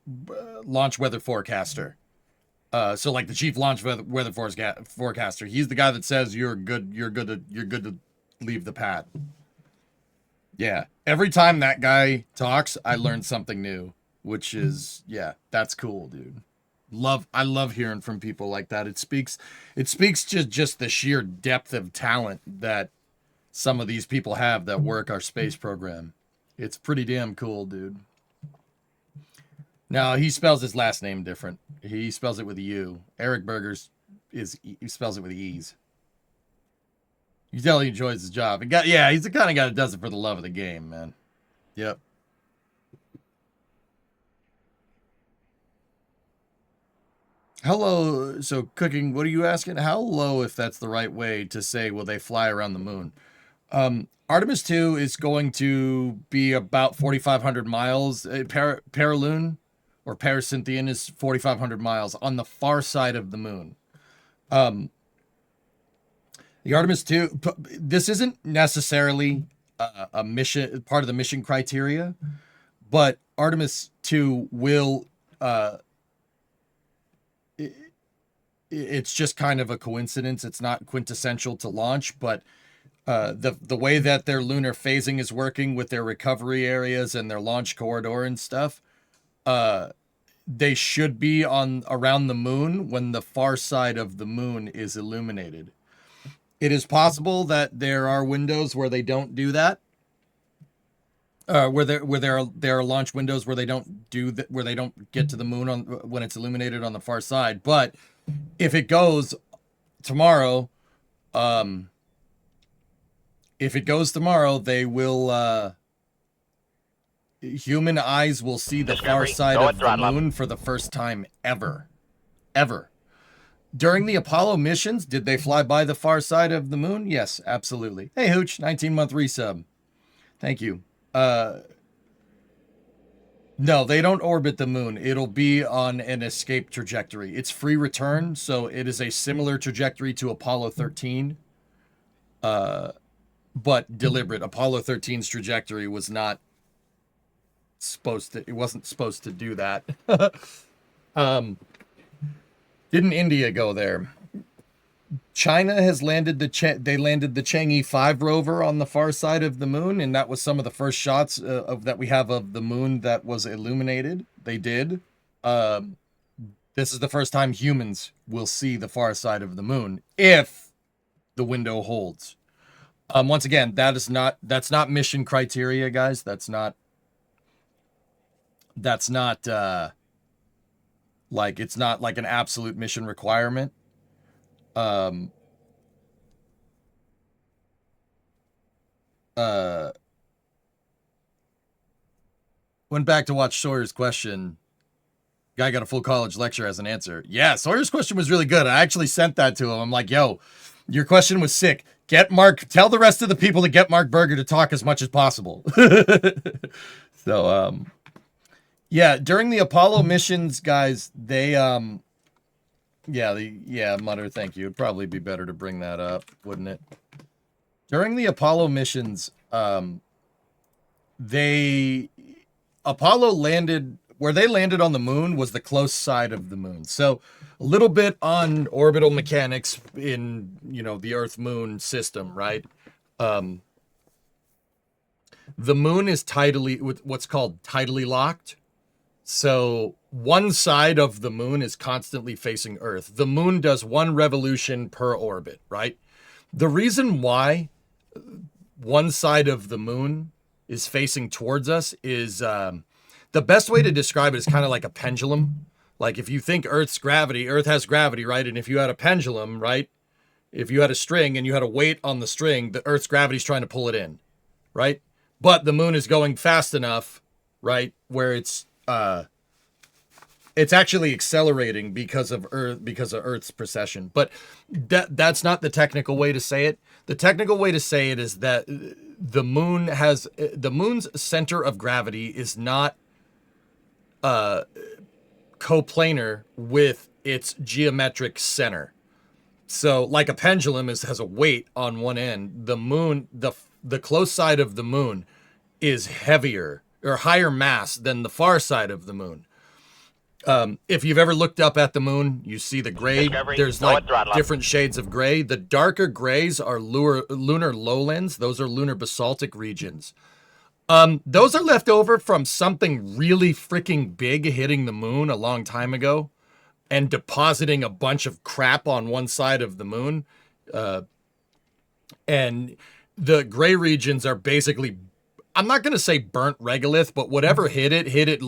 weather forecaster. So like the chief launch weather forecaster. He's the guy that says you're good to leave the pad. Yeah. Every time that guy talks, I learn something new, which is that's cool, dude. I love hearing from people like that. It speaks to just the sheer depth of talent that some of these people have that work our space program. It's pretty damn cool, dude. Now, he spells his last name different. He spells it with a U. Eric Berger's he spells it with E's. You can tell he enjoys his job. He's the kind of guy that does it for the love of the game, man. Yep. How low, so Cooking, what are you asking? How low, if that's the right way to say, will they fly around the moon? Artemis 2 is going to be about 4,500 miles. Paraloon or Paracynthian is 4,500 miles on the far side of the moon. The Artemis 2, this isn't necessarily a mission, part of the mission criteria, but Artemis 2 will, it's just kind of a coincidence. It's not quintessential to launch, but the way that their lunar phasing is working with their recovery areas and their launch corridor and stuff, they should be around the moon when the far side of the moon is illuminated. It is possible that there are windows where they don't do that. Where there are launch windows where they don't do that, where they don't get to the moon when it's illuminated on the far side. But if it goes tomorrow, they will. Human eyes will see the far side of the moon for the first time ever. During the Apollo missions, did they fly by the far side of the moon? Yes, absolutely. Hey, Hooch, 19-month resub. Thank you. No, they don't orbit the moon. It'll be on an escape trajectory. It's free return, so it is a similar trajectory to Apollo 13, but deliberate. Apollo 13's trajectory was not it wasn't supposed to do that. Didn't India go there? China has landed they landed the Chang'e 5 rover on the far side of the moon, and that was some of the first shots that we have of the moon that was illuminated. They did. This is the first time humans will see the far side of the moon if the window holds. Once again, that's not mission criteria, guys. That's not like, it's not like an absolute mission requirement. What went back to watch Sawyer's question. Guy got a full college lecture as an answer. Yeah, Sawyer's question was really good. I actually sent that to him. I'm like, yo, your question was sick. Get Mark, tell the rest of the people to get Mark Berger to talk as much as possible. So, yeah, during the Apollo missions, guys, they, Mutter, thank you. It'd probably be better to bring that up, wouldn't it? During the Apollo missions, Apollo landed, where they landed on the moon was the close side of the moon. So a little bit on orbital mechanics in, the Earth-Moon system, right? The moon is what's called tidally locked. So one side of the moon is constantly facing Earth. The moon does 1 revolution per orbit, right? The reason why one side of the moon is facing towards us is the best way to describe it is kind of like a pendulum. Like if you think Earth has gravity, right? And if you had a pendulum, right? If you had a string and you had a weight on the string, the Earth's gravity is trying to pull it in, right? But the moon is going fast enough, right? Where it's actually accelerating because of Earth's precession. But that's not the technical way to say it. The technical way to say it is that the moon's center of gravity is not coplanar with its geometric center. So like a pendulum has a weight on one end, the moon, the close side of the moon is heavier or higher mass than the far side of the moon. If you've ever looked up at the moon, you see the gray. There's like different shades of gray. The darker grays are lunar lowlands. Those are lunar basaltic regions. Those are left over from something really freaking big hitting the moon a long time ago and depositing a bunch of crap on one side of the moon. And the gray regions are basically, I'm not going to say burnt regolith, but whatever hit it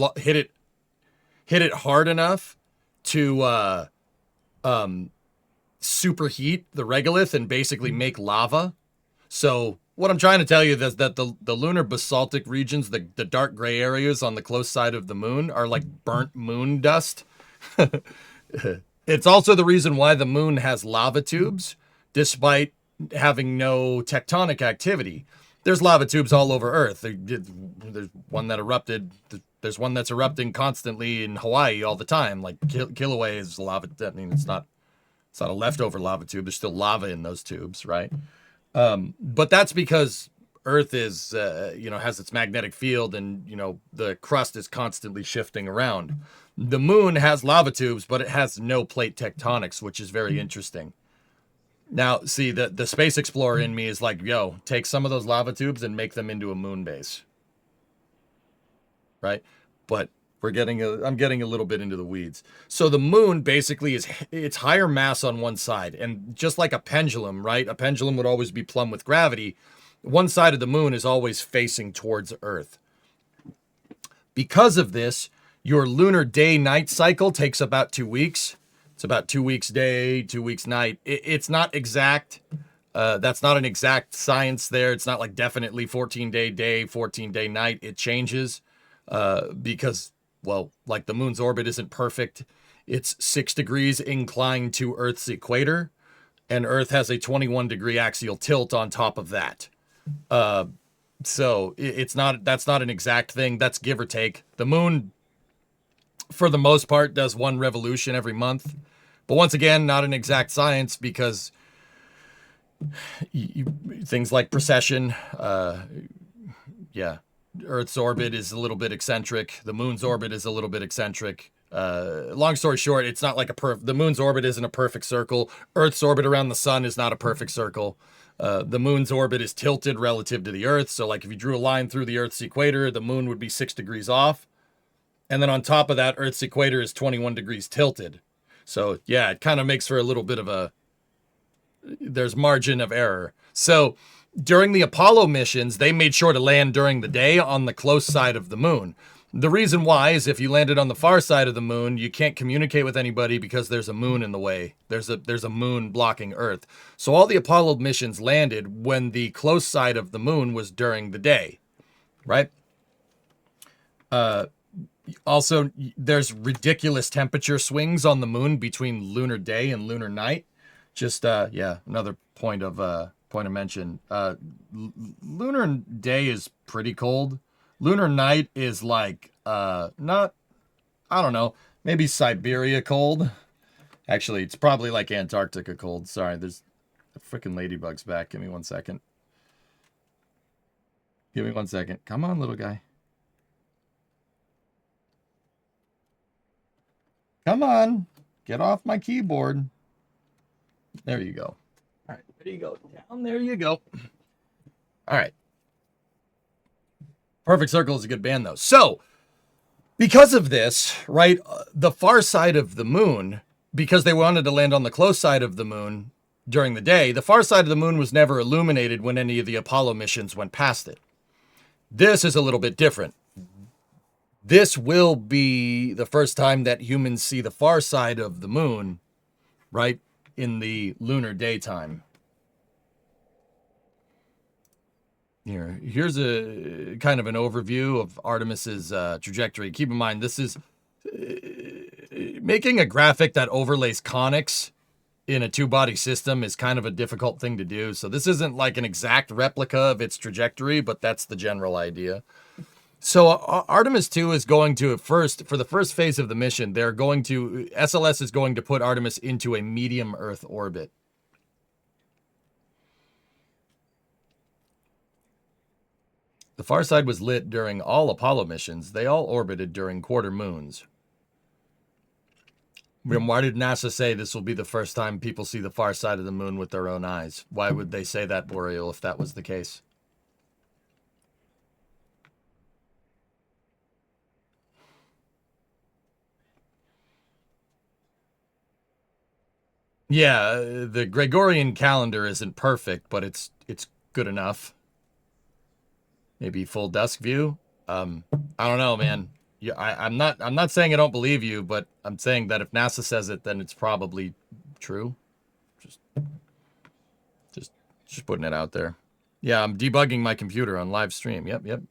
hard enough to superheat the regolith and basically make lava. So what I'm trying to tell you is that the lunar basaltic regions, the dark gray areas on the close side of the moon are like burnt moon dust. It's also the reason why the moon has lava tubes, despite having no tectonic activity. There's lava tubes all over Earth. There's one that erupted. There's one that's erupting constantly in Hawaii all the time. Like Kilauea is lava. I mean, it's not a leftover lava tube. There's still lava in those tubes, right? But that's because Earth is, has its magnetic field, and the crust is constantly shifting around. The moon has lava tubes, but it has no plate tectonics, which is very interesting. Now, see, the space explorer in me is like, yo, take some of those lava tubes and make them into a moon base. Right? But I'm getting a little bit into the weeds. So the moon basically it's higher mass on one side. And just like a pendulum, right? A pendulum would always be plumb with gravity. One side of the moon is always facing towards Earth. Because of this, your lunar day-night cycle takes about 2 weeks. It's about 2 weeks day, 2 weeks night. It's not exact. That's not an exact science there. It's not like definitely 14-day day, 14-day night. It changes because, well, like the moon's orbit isn't perfect. It's 6 degrees inclined to Earth's equator, and Earth has a 21-degree axial tilt on top of that. So that's not an exact thing. That's give or take. The moon, for the most part, does 1 revolution every month. But once again, not an exact science because things like precession, Earth's orbit is a little bit eccentric. The moon's orbit is a little bit eccentric. Long story short, it's not like the moon's orbit isn't a perfect circle. Earth's orbit around the sun is not a perfect circle. The moon's orbit is tilted relative to the Earth. So like if you drew a line through the Earth's equator, the moon would be 6 degrees off. And then on top of that, Earth's equator is 21 degrees tilted. So yeah, it kind of makes for a little bit of there's margin of error. So during the Apollo missions, they made sure to land during the day on the close side of the moon. The reason why is if you landed on the far side of the moon, you can't communicate with anybody because there's a moon in the way. There's a moon blocking Earth. So all the Apollo missions landed when the close side of the moon was during the day, right? Also, there's ridiculous temperature swings on the moon between lunar day and lunar night. Just another point of mention. Lunar day is pretty cold. Lunar night is like not, I don't know, maybe Siberia cold. Actually, it's probably like Antarctica cold. Sorry, there's a freaking ladybug's back. Give me 1 second. Give me 1 second. Come on, little guy. Come on. Get off my keyboard. There you go. All right, there you go. Down there you go. All right. Perfect Circle is a good band, though. So, because of this, right, the far side of the moon, because they wanted to land on the close side of the moon during the day, the far side of the moon was never illuminated when any of the Apollo missions went past it. This is a little bit different. This will be the first time that humans see the far side of the moon, right, in the lunar daytime. Here's a kind of an overview of Artemis's trajectory. Keep in mind, this is making a graphic that overlays conics in a two-body system is kind of a difficult thing to do. So this isn't like an exact replica of its trajectory, but that's the general idea. So Artemis 2 is going to, for the first phase of the mission, SLS is going to put Artemis into a medium Earth orbit. The far side was lit during all Apollo missions. They all orbited during quarter moons. Then why did NASA say this will be the first time people see the far side of the moon with their own eyes? Why would they say that, Boreal, if that was the case? Yeah, the Gregorian calendar isn't perfect, but it's good enough. Maybe full dusk view. I don't know, man. Yeah, I'm not saying I don't believe you, but I'm saying that if NASA says it, then it's probably true. Just putting it out there. Yeah, I'm debugging my computer on live stream. Yep.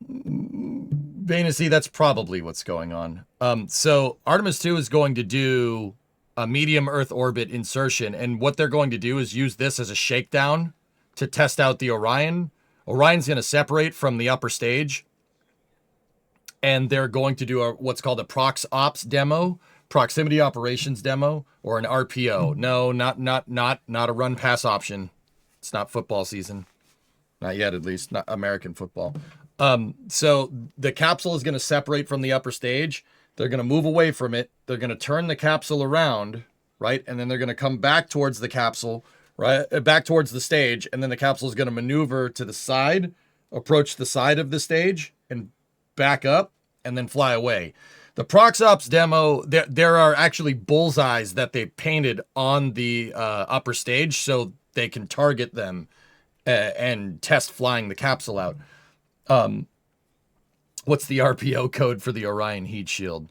Vanity, that's probably what's going on. So Artemis 2 is going to do a medium Earth orbit insertion, and what they're going to do is use this as a shakedown to test out the Orion. Orion's going to separate from the upper stage, and they're going to do what's called a prox ops demo, proximity operations demo, or an RPO. No, not a run pass option. It's not football season. Not yet, at least. Not American football. So the capsule is going to separate from the upper stage. They're going to move away from it. They're going to turn the capsule around, right? And then they're going to come back towards the capsule, right? Back towards the stage. And then the capsule is going to maneuver to the side, approach the side of the stage, and back up, and then fly away. The ProxOps demo, there are actually bullseyes that they painted on the upper stage so they can target them and test flying the capsule out. What's the RPO code for the Orion heat shield?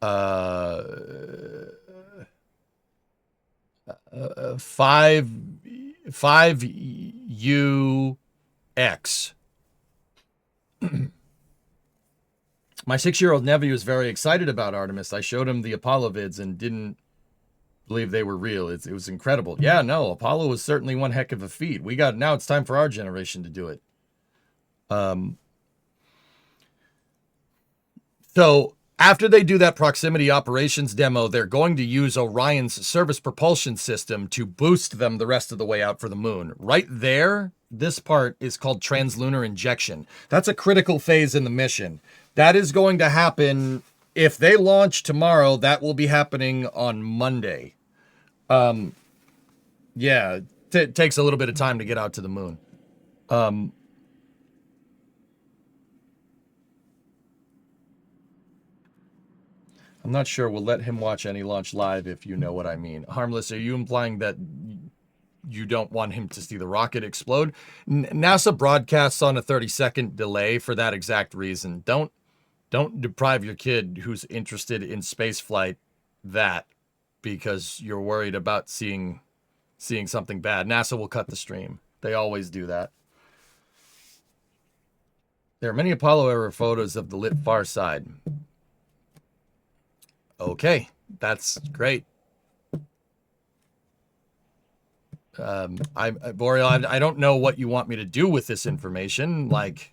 5UX. My 6-year-old nephew is very excited about Artemis. I showed him the Apollo vids and didn't believe they were real. It was incredible. Yeah, no, Apollo was certainly one heck of a feat. Now it's time for our generation to do it. So after they do that proximity operations demo, they're going to use Orion's service propulsion system to boost them the rest of the way out for the moon. Right there, this part is called translunar injection. That's a critical phase in the mission. That is going to happen if they launch tomorrow. That will be happening on Monday. Yeah, it takes a little bit of time to get out to the moon. I'm not sure we'll let him watch any launch live, if you know what I mean. Harmless, are you implying that you don't want him to see the rocket explode? NASA broadcasts on a 30-second delay for that exact reason. Don't deprive your kid who's interested in space flight that because you're worried about seeing something bad. NASA will cut the stream. They always do that. There are many Apollo era photos of the lit far side. Okay, that's great. Boreal, I don't know what you want me to do with this information. Like,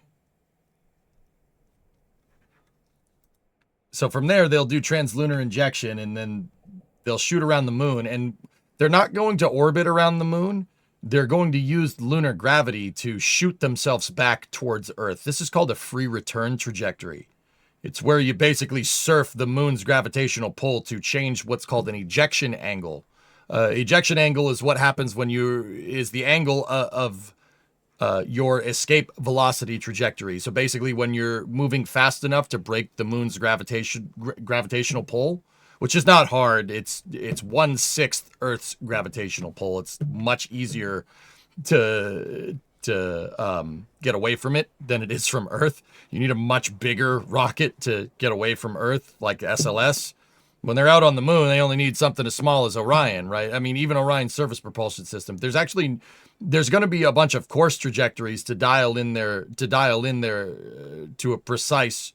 so from there, they'll do translunar injection, and then they'll shoot around the moon. And they're not going to orbit around the moon. They're going to use lunar gravity to shoot themselves back towards Earth. This is called a free return trajectory. It's where you basically surf the moon's gravitational pull to change what's called an ejection angle. Ejection angle is what happens when is the angle of your escape velocity trajectory. So basically when you're moving fast enough to break the moon's gravitational pull, which is not hard. It's 1/6 Earth's gravitational pull. It's much easier to get away from it than it is from Earth. You need a much bigger rocket to get away from Earth, like SLS. When they're out on the moon, they only need something as small as Orion, right? I mean, even Orion's surface propulsion system. There's going to be a bunch of course trajectories to dial in there to a precise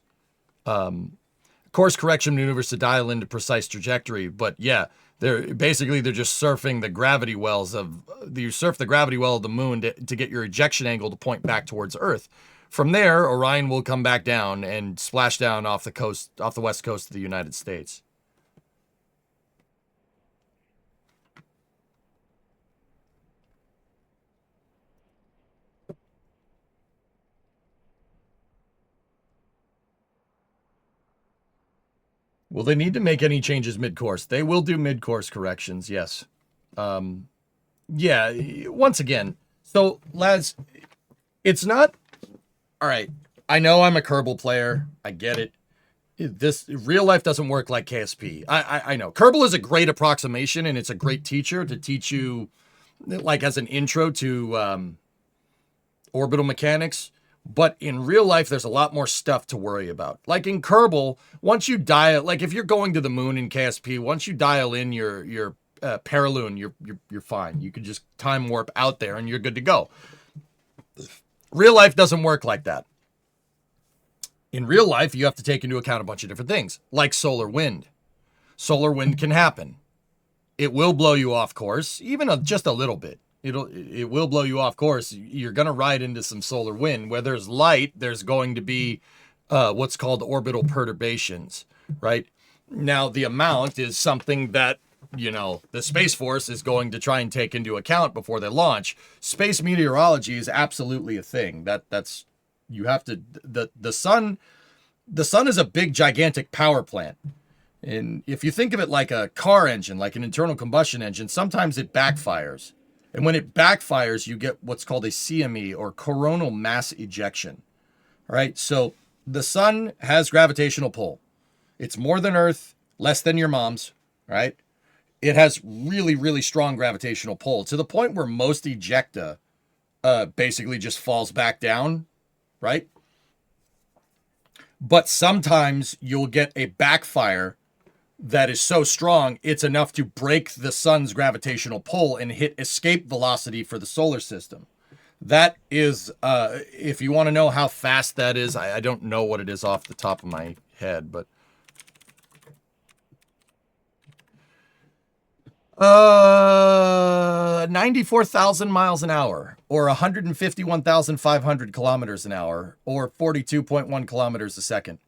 course correction maneuvers to dial into precise trajectory. But yeah, they're just surfing the gravity wells you surf the gravity well of the moon to get your ejection angle to point back towards Earth. From there, Orion will come back down and splash down off the west coast of the United States. Will they need to make any changes mid-course? They will do mid-course corrections, yes. Yeah, once again. So, lads, it's not... All right, I know I'm a Kerbal player. I get it. Real life doesn't work like KSP. I know. Kerbal is a great approximation, and it's a great teacher to teach you, like, as an intro to orbital mechanics. But in real life, there's a lot more stuff to worry about. Like in Kerbal, once you dial, like if you're going to the moon in KSP, once you dial in your paraloon, you're fine. You can just time warp out there and you're good to go. Real life doesn't work like that. In real life, you have to take into account a bunch of different things, like solar wind. Solar wind can happen. It will blow you off course, even just a little bit. It will blow you off course. You're going to ride into some solar wind. Where there's light, there's going to be what's called orbital perturbations, right? Now, the amount is something that, the Space Force is going to try and take into account before they launch. Space meteorology is absolutely a thing. That's you have to... The sun is a big, gigantic power plant. And if you think of it like a car engine, like an internal combustion engine, sometimes it backfires. And when it backfires, you get what's called a CME, or coronal mass ejection. All right, so the sun has gravitational pull. It's more than Earth, less than your mom's, right? It has really, really strong gravitational pull, to the point where most ejecta basically just falls back down, right? But sometimes you'll get a backfire that is so strong, it's enough to break the sun's gravitational pull and hit escape velocity for the solar system. That is, if you want to know how fast that is, I don't know what it is off the top of my head, but... 94,000 miles an hour, or 151,500 kilometers an hour, or 42.1 kilometers a second.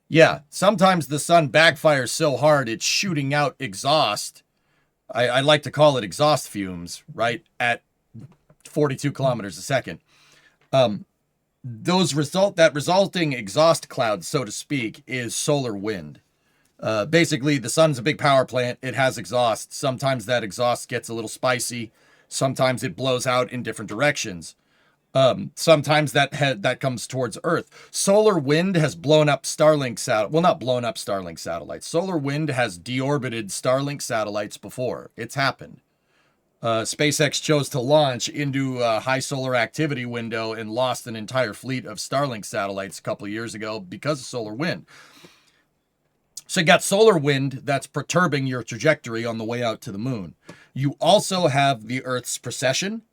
Yeah, sometimes the sun backfires so hard it's shooting out exhaust. I like to call it exhaust fumes, right? At 42 kilometers a second. That resulting exhaust cloud, so to speak, is solar wind. Basically, the sun's a big power plant. It has exhaust. Sometimes that exhaust gets a little spicy. Sometimes it blows out in different directions. Sometimes that comes towards Earth. Solar wind has blown up Starlink satellites. Well, not blown up Starlink satellites. Solar wind has deorbited Starlink satellites before. It's happened. SpaceX chose to launch into a high solar activity window and lost an entire fleet of Starlink satellites a couple of years ago because of solar wind. So you got solar wind that's perturbing your trajectory on the way out to the moon. You also have the Earth's precession.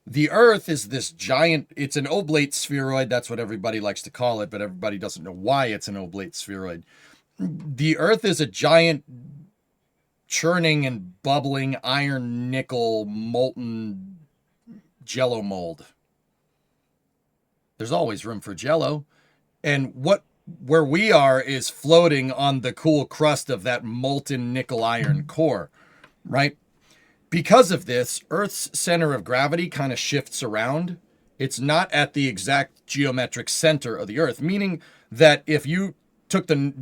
The Earth is this giant, it's an oblate spheroid. That's what everybody likes to call it, but everybody doesn't know why it's an oblate spheroid. The Earth is a giant churning and bubbling iron nickel molten jello mold. There's always room for jello. And where we are is floating on the cool crust of that molten nickel iron core, right? Because of this, Earth's center of gravity kind of shifts around. It's not at the exact geometric center of the Earth, meaning that if you took the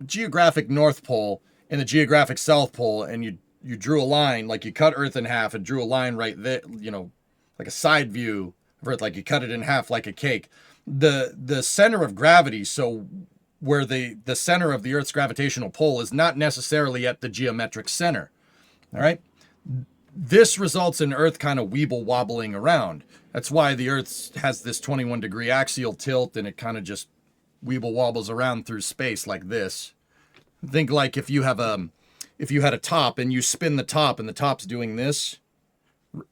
geographic North Pole and the geographic South Pole and you drew a line, like you cut Earth in half and drew a line right there, like a side view of Earth, like you cut it in half like a cake. The center of gravity, so where the center of the Earth's gravitational pull is not necessarily at the geometric center, all right? This results in Earth kind of weeble wobbling around. That's why the Earth has this 21-degree axial tilt, and it kind of just weeble wobbles around through space like this. Think like if you had a top and you spin the top and the top's doing this,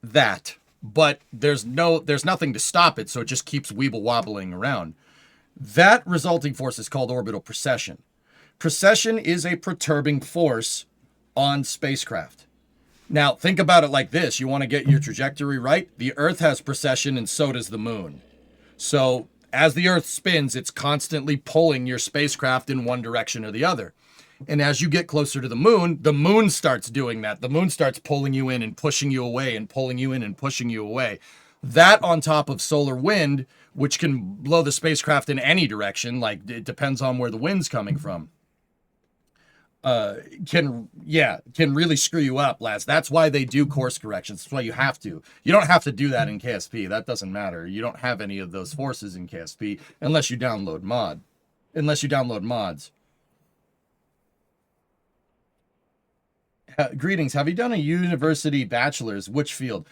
that. But there's nothing to stop it, so it just keeps weeble wobbling around. That resulting force is called orbital precession. Precession is a perturbing force on spacecraft. Now, think about it like this. You want to get your trajectory right? The Earth has precession, and so does the Moon. So as the Earth spins, it's constantly pulling your spacecraft in one direction or the other. And as you get closer to the Moon starts doing that. The Moon starts pulling you in and pushing you away and pulling you in and pushing you away. That on top of solar wind, which can blow the spacecraft in any direction, like it depends on where the wind's coming from, can really screw you up, lads. That's why they do course corrections. That's why you have to. You don't have to do that in KSP. That doesn't matter. You don't have any of those forces in KSP unless you download mods. Greetings. Have you done a university bachelor's? Which field?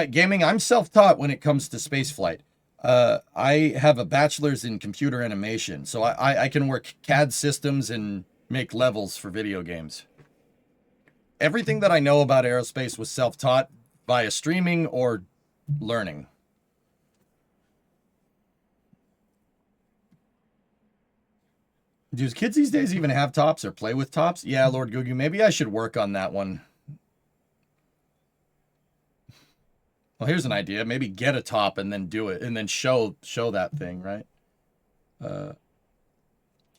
Gaming. I'm self-taught when it comes to spaceflight. I have a bachelor's in computer animation, so I can work CAD systems and make levels for video games. Everything that I know about aerospace was self-taught via streaming or learning. Do kids these days even have tops or play with tops? Yeah, Lord Gugu, maybe I should work on that one. Well, here's an idea. Maybe get a top and then do it and then show that thing, right?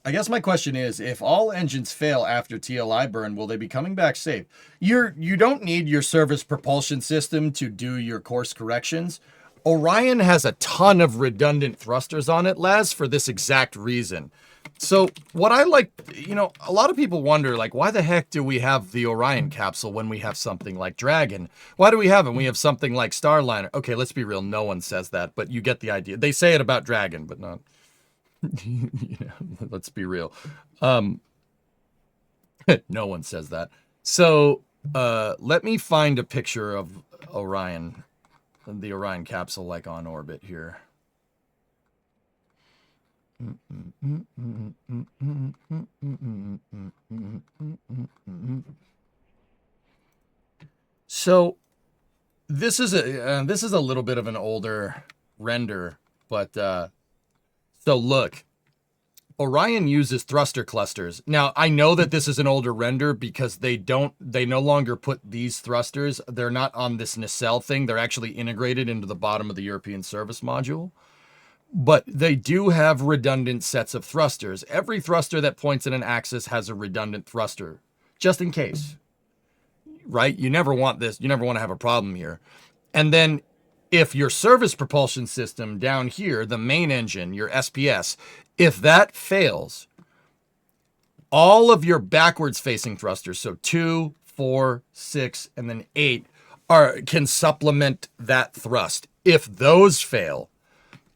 I guess my question is, if all engines fail after TLI burn, will they be coming back safe? You don't need your service propulsion system to do your course corrections. Orion has a ton of redundant thrusters on it, Laz, for this exact reason. So what I like, a lot of people wonder, like, why the heck do we have the Orion capsule when we have something like Dragon? Why do we have it when we have something like Starliner? Okay, let's be real. No one says that, but you get the idea. They say it about Dragon, but not... let's be real. No one says that. So let me find a picture of Orion, the Orion capsule, like on orbit here. So this is a little bit of an older render, but so look, Orion uses thruster clusters. Now, I know that this is an older render because they no longer put these thrusters. They're not on this nacelle thing. They're actually integrated into the bottom of the European service module. But they do have redundant sets of thrusters. Every thruster that points at an axis has a redundant thruster, just in case, right? You never want this. You never want to have a problem here. And then if your service propulsion system down here, the main engine, your SPS, if that fails, all of your backwards facing thrusters, so 2, 4, 6, and then 8, can supplement that thrust. If those fail,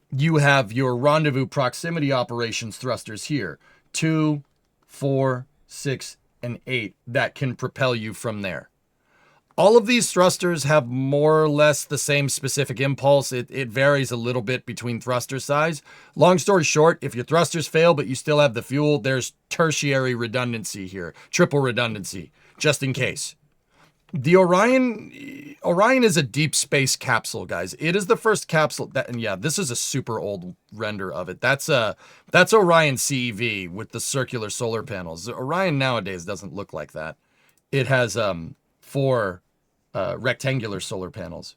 you have your rendezvous proximity operations thrusters here, 2, 4, 6, and 8, that can propel you from there. All of these thrusters have more or less the same specific impulse. It varies a little bit between thruster size. Long story short, if your thrusters fail but you still have the fuel, there's tertiary redundancy here, triple redundancy, just in case. The Orion is a deep space capsule, guys. It is the first capsule that, and yeah, this is a super old render of it. That's Orion CEV with the circular solar panels. Orion nowadays doesn't look like that. It has 4 rectangular solar panels.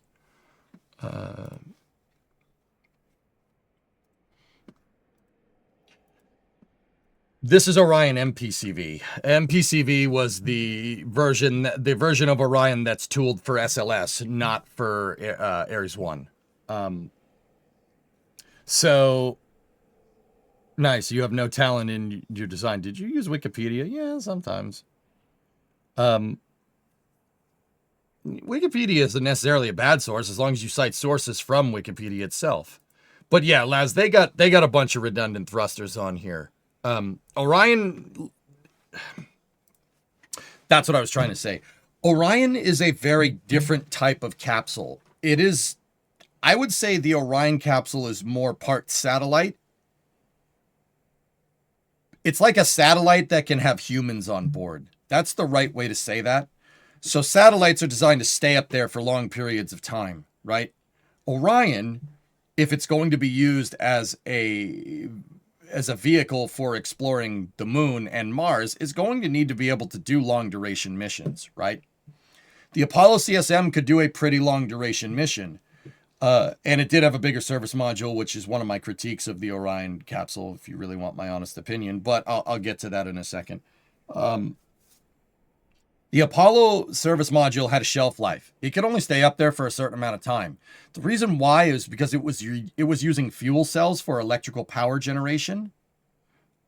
This is Orion MPCV. MPCV was the version of Orion that's tooled for SLS, not for Ares 1. So nice. You have no talent in your design. Did you use Wikipedia? Yeah, sometimes. Wikipedia isn't necessarily a bad source as long as you cite sources from Wikipedia itself. But yeah, Laz, they got a bunch of redundant thrusters on here. Orion, that's what I was trying to say. Orion is a very different type of capsule. It is, I would say the Orion capsule is more part satellite. It's like a satellite that can have humans on board. That's the right way to say that. So satellites are designed to stay up there for long periods of time, right? Orion, if it's going to be used as a vehicle for exploring the moon and Mars, is going to need to be able to do long duration missions, right? The Apollo CSM could do a pretty long duration mission. And it did have a bigger service module, which is one of my critiques of the Orion capsule, if you really want my honest opinion, but I'll get to that in a second. The Apollo service module had a shelf life. It could only stay up there for a certain amount of time. The reason why is because it was using fuel cells for electrical power generation.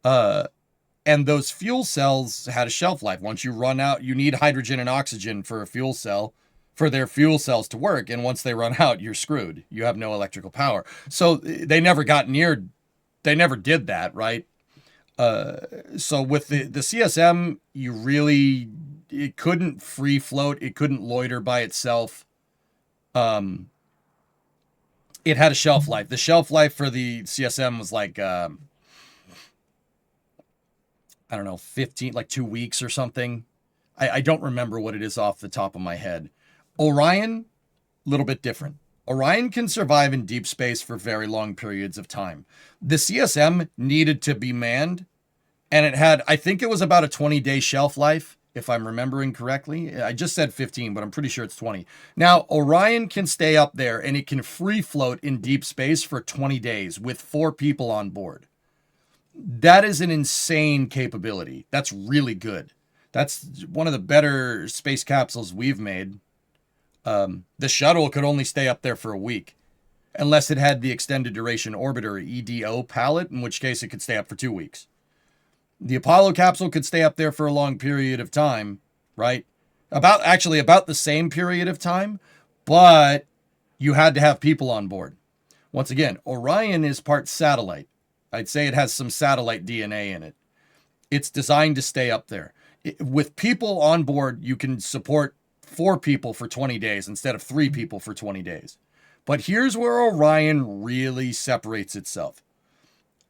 And those fuel cells had a shelf life. Once you run out, you need hydrogen and oxygen for a fuel cell, for their fuel cells to work. And once they run out, you're screwed. You have no electrical power. So they never did that, right? So with the CSM, it couldn't free float. It couldn't loiter by itself. It had a shelf life. The shelf life for the CSM was like, I don't know, 2 weeks or something. I don't remember what it is off the top of my head. Orion, a little bit different. Orion can survive in deep space for very long periods of time. The CSM needed to be manned, and it had, I think it was about a 20-day shelf life, if I'm remembering correctly. I just said 15, but I'm pretty sure it's 20. Now, Orion can stay up there, and it can free float in deep space for 20 days with 4 people on board. That is an insane capability. That's really good. That's one of the better space capsules we've made. The shuttle could only stay up there for a week, unless it had the extended duration orbiter EDO pallet, in which case it could stay up for 2 weeks. The Apollo capsule could stay up there for a long period of time, right? About the same period of time, but you had to have people on board. Once again, Orion is part satellite. I'd say it has some satellite DNA in it. It's designed to stay up there. With people on board, you can support 4 people for 20 days instead of 3 people for 20 days. But here's where Orion really separates itself.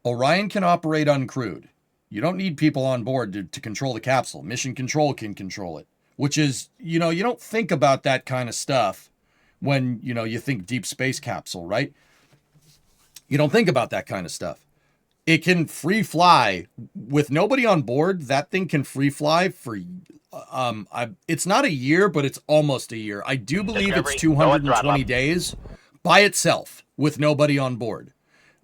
Orion can operate uncrewed. You don't need people on board to control the capsule. Mission control can control it, which is, you don't think about that kind of stuff when, you think deep space capsule, right? You don't think about that kind of stuff. It can free fly with nobody on board. That thing can free fly for, it's not a year, but it's almost a year. I do believe it's 220 days by itself with nobody on board.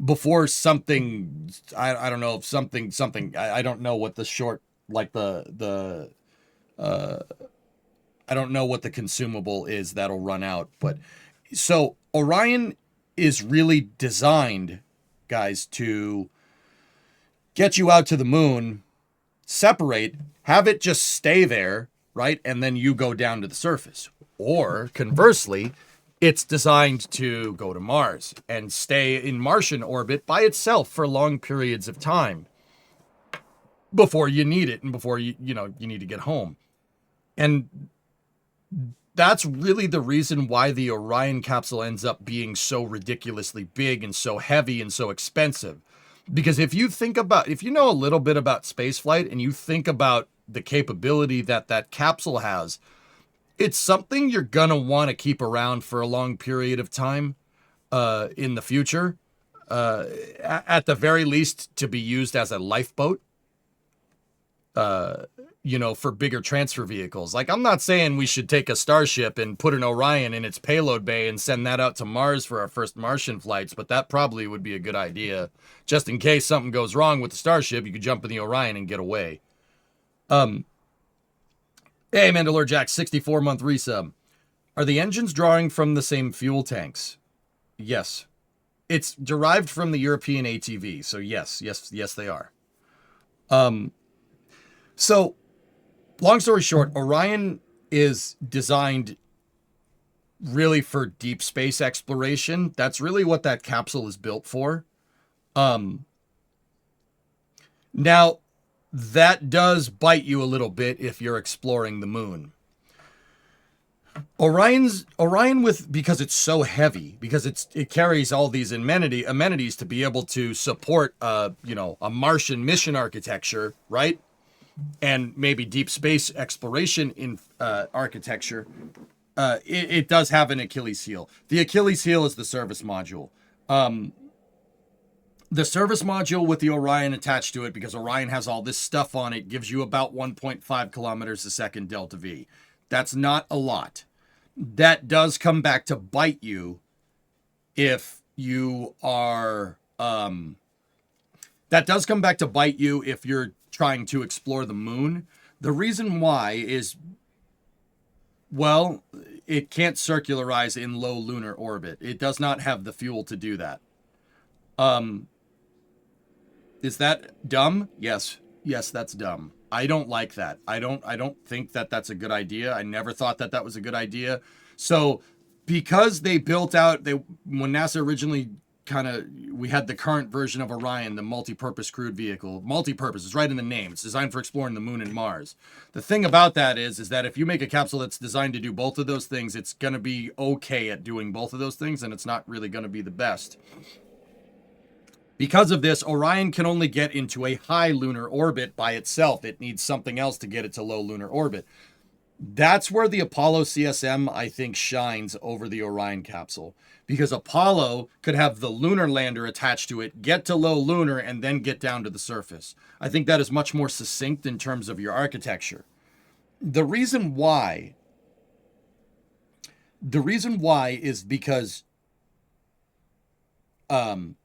Before something, I don't know if something, I don't know what the short, like I don't know what the consumable is that'll run out. But so Orion is really designed, guys, to get you out to the moon, separate, have it just stay there, right? And then you go down to the surface. Or conversely, it's designed to go to Mars and stay in Martian orbit by itself for long periods of time before you need it and before you need to get home. And that's really the reason why the Orion capsule ends up being so ridiculously big and so heavy and so expensive. Because if you know a little bit about spaceflight and you think about the capability that capsule has, it's something you're going to want to keep around for a long period of time in the future. At the very least, to be used as a lifeboat, for bigger transfer vehicles. Like, I'm not saying we should take a Starship and put an Orion in its payload bay and send that out to Mars for our first Martian flights, but that probably would be a good idea. Just in case something goes wrong with the Starship, you could jump in the Orion and get away. Hey, Mandalore Jack, 64-month resub. Are the engines drawing from the same fuel tanks? Yes. It's derived from the European ATV, so yes, they are. So, long story short, Orion is designed really for deep space exploration. That's really what that capsule is built for. Now, that does bite you a little bit if you're exploring the moon. Orion because it's so heavy, because it carries all these amenities to be able to support a Martian mission architecture, right? And maybe deep space exploration in architecture. It does have an Achilles heel. The Achilles heel is the service module. The service module with the Orion attached to it, because Orion has all this stuff on it, gives you about 1.5 kilometers a second delta V. That's not a lot. That does come back to bite you if you are... that does come back to bite you if you're trying to explore the moon. The reason why is, well, it can't circularize in low lunar orbit. It does not have the fuel to do that. Is that dumb? Yes, that's dumb. I don't like that. I don't think that that's a good idea. I never thought that that was a good idea. So because they built out, when NASA originally we had the current version of Orion, the multi-purpose crewed vehicle. Multi-purpose is right in the name. It's designed for exploring the moon and Mars. The thing about that is that if you make a capsule that's designed to do both of those things, it's going to be okay at doing both of those things, and it's not really going to be the best. Because of this, Orion can only get into a high lunar orbit by itself. It needs something else to get it to low lunar orbit. That's where the Apollo CSM, I think, shines over the Orion capsule. Because Apollo could have the lunar lander attached to it, get to low lunar, and then get down to the surface. I think that is much more succinct in terms of your architecture. The reason why is because Orion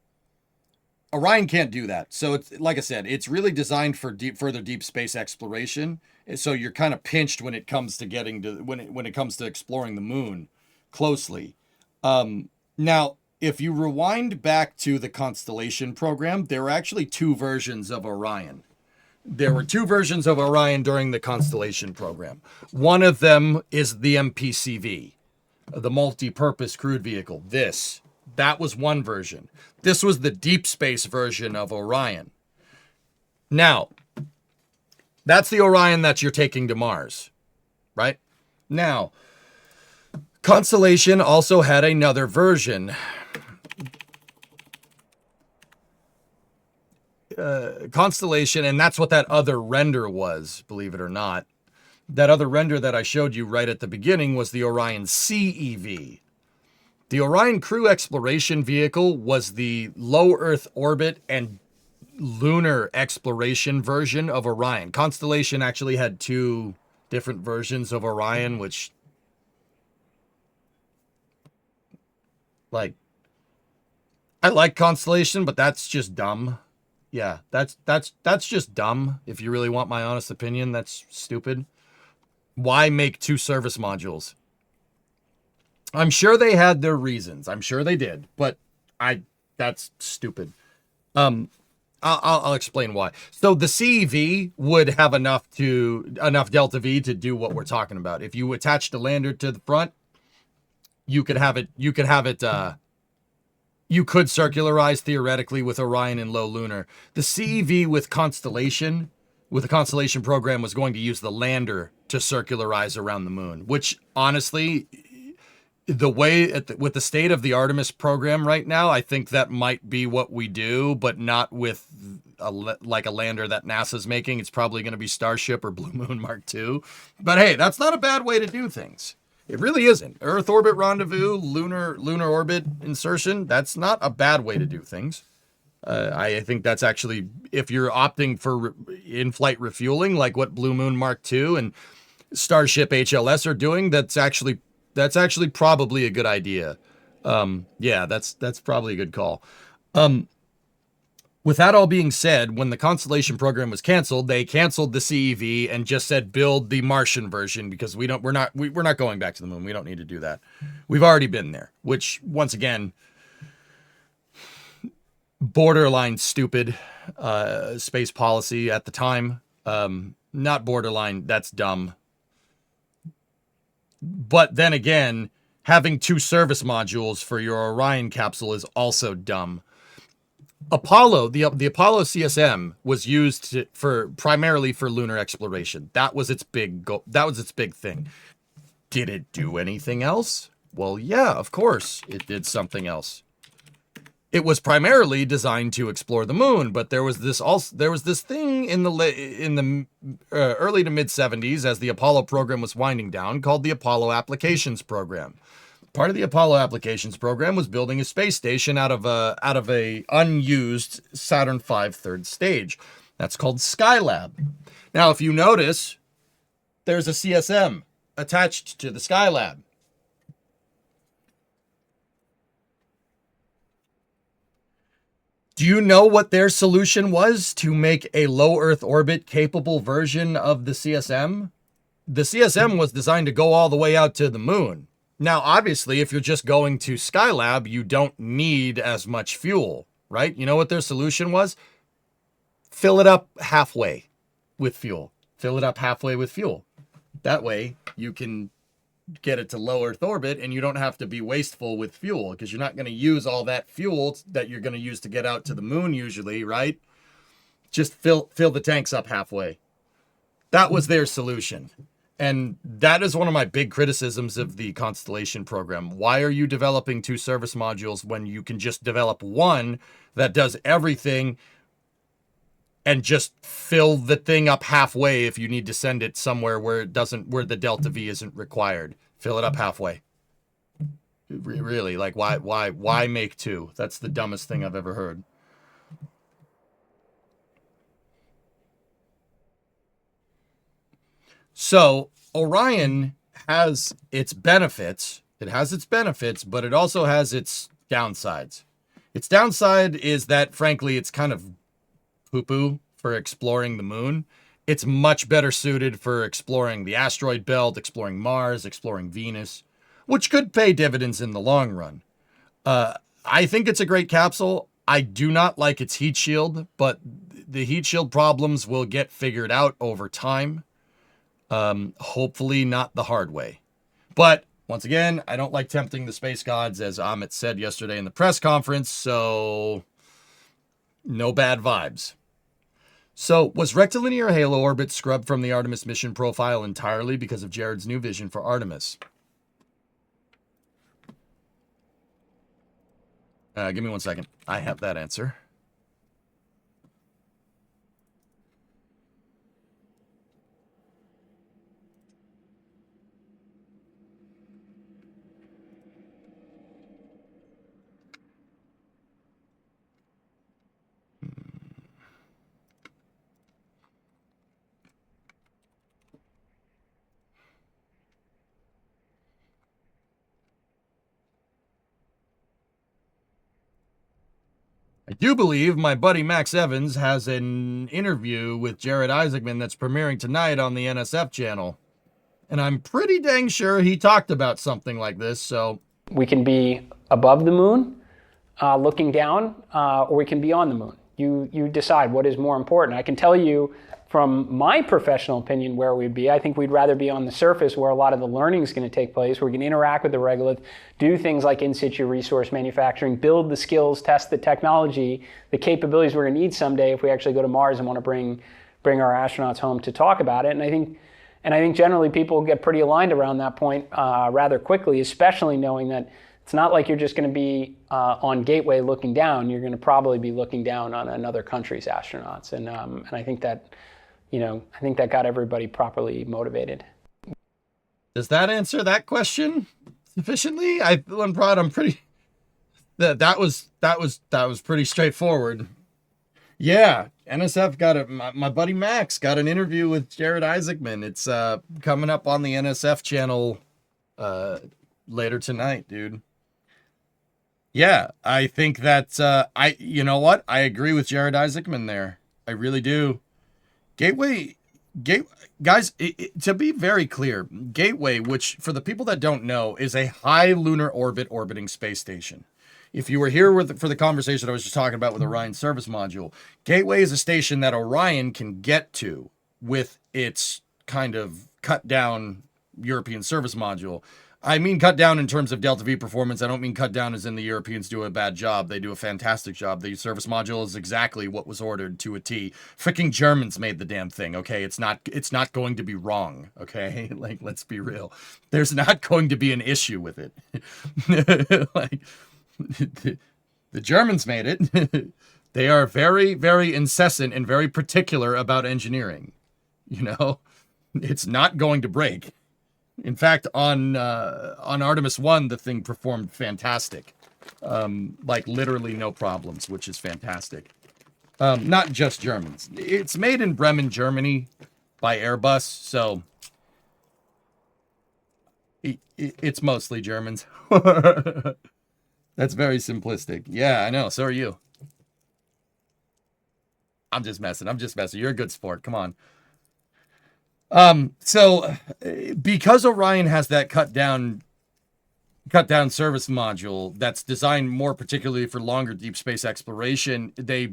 can't do that. So it's, like I said, it's really designed for further deep space exploration. So you're kind of pinched when it comes to getting to when it comes to exploring the moon closely. Now, if you rewind back to the Constellation program, there were actually two versions of Orion. There were two versions of Orion during the Constellation program. One of them is the MPCV, the multi-purpose crewed vehicle. That was one version. This was the deep space version of Orion. Now, that's the Orion that you're taking to Mars, right? Now, Constellation also had another version. Constellation, and that's what that other render was, believe it or not. That other render that I showed you right at the beginning was the Orion CEV. The Orion Crew Exploration Vehicle was the low Earth orbit and lunar exploration version of Orion. Constellation actually had two different versions of Orion, which, like, I like Constellation, but that's just dumb. Yeah, that's just dumb. If you really want my honest opinion, that's stupid. Why make two service modules? I'm sure they had their reasons. I'm sure they did, but that's stupid. I'll explain why. So the CEV would have enough delta V to do what we're talking about. If you attached a lander to the front, you could circularize theoretically with Orion and low lunar. The CEV with the Constellation program was going to use the lander to circularize around the moon, which honestly, with the state of the Artemis program right now, I think that might be what we do, but not with like a lander that NASA's making. It's probably going to be Starship or Blue Moon Mark II. But hey, that's not a bad way to do things. It really isn't. Earth orbit rendezvous, lunar orbit insertion, that's not a bad way to do things. I think that's actually, if you're opting for in-flight refueling, like what Blue Moon Mark II and Starship HLS are doing, that's actually probably a good idea. Yeah, that's probably a good call. With that all being said, when the Constellation program was canceled, they canceled the CEV and just said build the Martian version because we're not going back to the moon. We don't need to do that. We've already been there, which once again, borderline stupid space policy at the time. Not borderline, that's dumb. But then again, having 2 service modules for your Orion capsule is also dumb. Apollo, the Apollo CSM was used primarily for lunar exploration. That was its big that was its big thing. Did it do anything else? Well, yeah, of course, it did something else. It was primarily designed to explore the moon, but there was this thing in the early to mid 70s as the Apollo program was winding down called the Apollo Applications Program. Part of the Apollo Applications Program was building a space station out of a unused Saturn V third stage. That's called Skylab. Now, if you notice, there's a CSM attached to the Skylab. Do you know what their solution was to make a low Earth orbit capable version of the CSM? The CSM was designed to go all the way out to the moon. Now, obviously, if you're just going to Skylab, you don't need as much fuel, right? You know what their solution was? Fill it up halfway with fuel. Fill it up halfway with fuel. That way, you can get it to low Earth orbit and you don't have to be wasteful with fuel because you're not going to use all that fuel that you're going to use to get out to the moon usually, right? Just fill the tanks up halfway. That was their solution. And that is one of my big criticisms of the Constellation program. Why are you developing 2 service modules when you can just develop one that does everything and just fill the thing up halfway if you need to send it somewhere where the delta V isn't required? Fill it up halfway. Really, like why make 2? That's the dumbest thing I've ever heard. So Orion has its benefits. It has its benefits, but it also has its downsides. Its downside is that, frankly, it's kind of poo-poo for exploring the moon. It's much better suited for exploring the asteroid belt, exploring Mars, exploring Venus, which could pay dividends in the long run. I think it's a great capsule. I do not like its heat shield, but the heat shield problems will get figured out over time. Hopefully not the hard way. But once again, I don't like tempting the space gods, as Amit said yesterday in the press conference, so no bad vibes. So was rectilinear halo orbit scrubbed from the Artemis mission profile entirely because of Jared's new vision for Artemis? Give me 1 second. I have that answer. I do believe my buddy Max Evans has an interview with Jared Isaacman that's premiering tonight on the NSF channel. And I'm pretty dang sure he talked about something like this, so...
We can be above the moon, looking down, or we can be on the moon. You decide what is more important. I can tell you from my professional opinion where we'd be. I think we'd rather be on the surface where a lot of the learning is going to take place, where we can interact with the regolith, do things like in situ resource manufacturing, build the skills, test the technology, the capabilities we're going to need someday if we actually go to Mars and want to bring our astronauts home to talk about it. And I think generally people get pretty aligned around that point rather quickly, especially knowing that It's not like you're just going to be on Gateway looking down. You're going to probably be looking down on another country's astronauts, and I think that, I think that got everybody properly motivated.
Does that answer that question sufficiently? I'm pretty. That was pretty straightforward. Yeah, NSF got it. My buddy Max got an interview with Jared Isaacman. It's coming up on the NSF channel later tonight, dude. Yeah, I think that you know what? I agree with Jared Isaacman there. I really do. Gateway, guys, to be very clear, Gateway, which for the people that don't know, is a high lunar orbit orbiting space station. If you were here for the conversation I was just talking about with Orion's service module, Gateway is a station that Orion can get to with its kind of cut down European service module. I mean cut down in terms of Delta V performance. I don't mean cut down as in the Europeans do a bad job. They do a fantastic job. The service module is exactly what was ordered to a T. Freaking Germans made the damn thing, okay? It's not going to be wrong, okay? Like, let's be real. There's not going to be an issue with it. Like, the Germans made it. They are very, very incessant and very particular about engineering. It's not going to break. In fact, on Artemis 1, the thing performed fantastic. Like literally no problems, which is fantastic. Not just Germans. It's made in Bremen, Germany by Airbus, so it's mostly Germans. That's very simplistic. Yeah, I know. So are you. I'm just messing. You're a good sport. Come on. So because Orion has that cut down service module that's designed more particularly for longer deep space exploration, they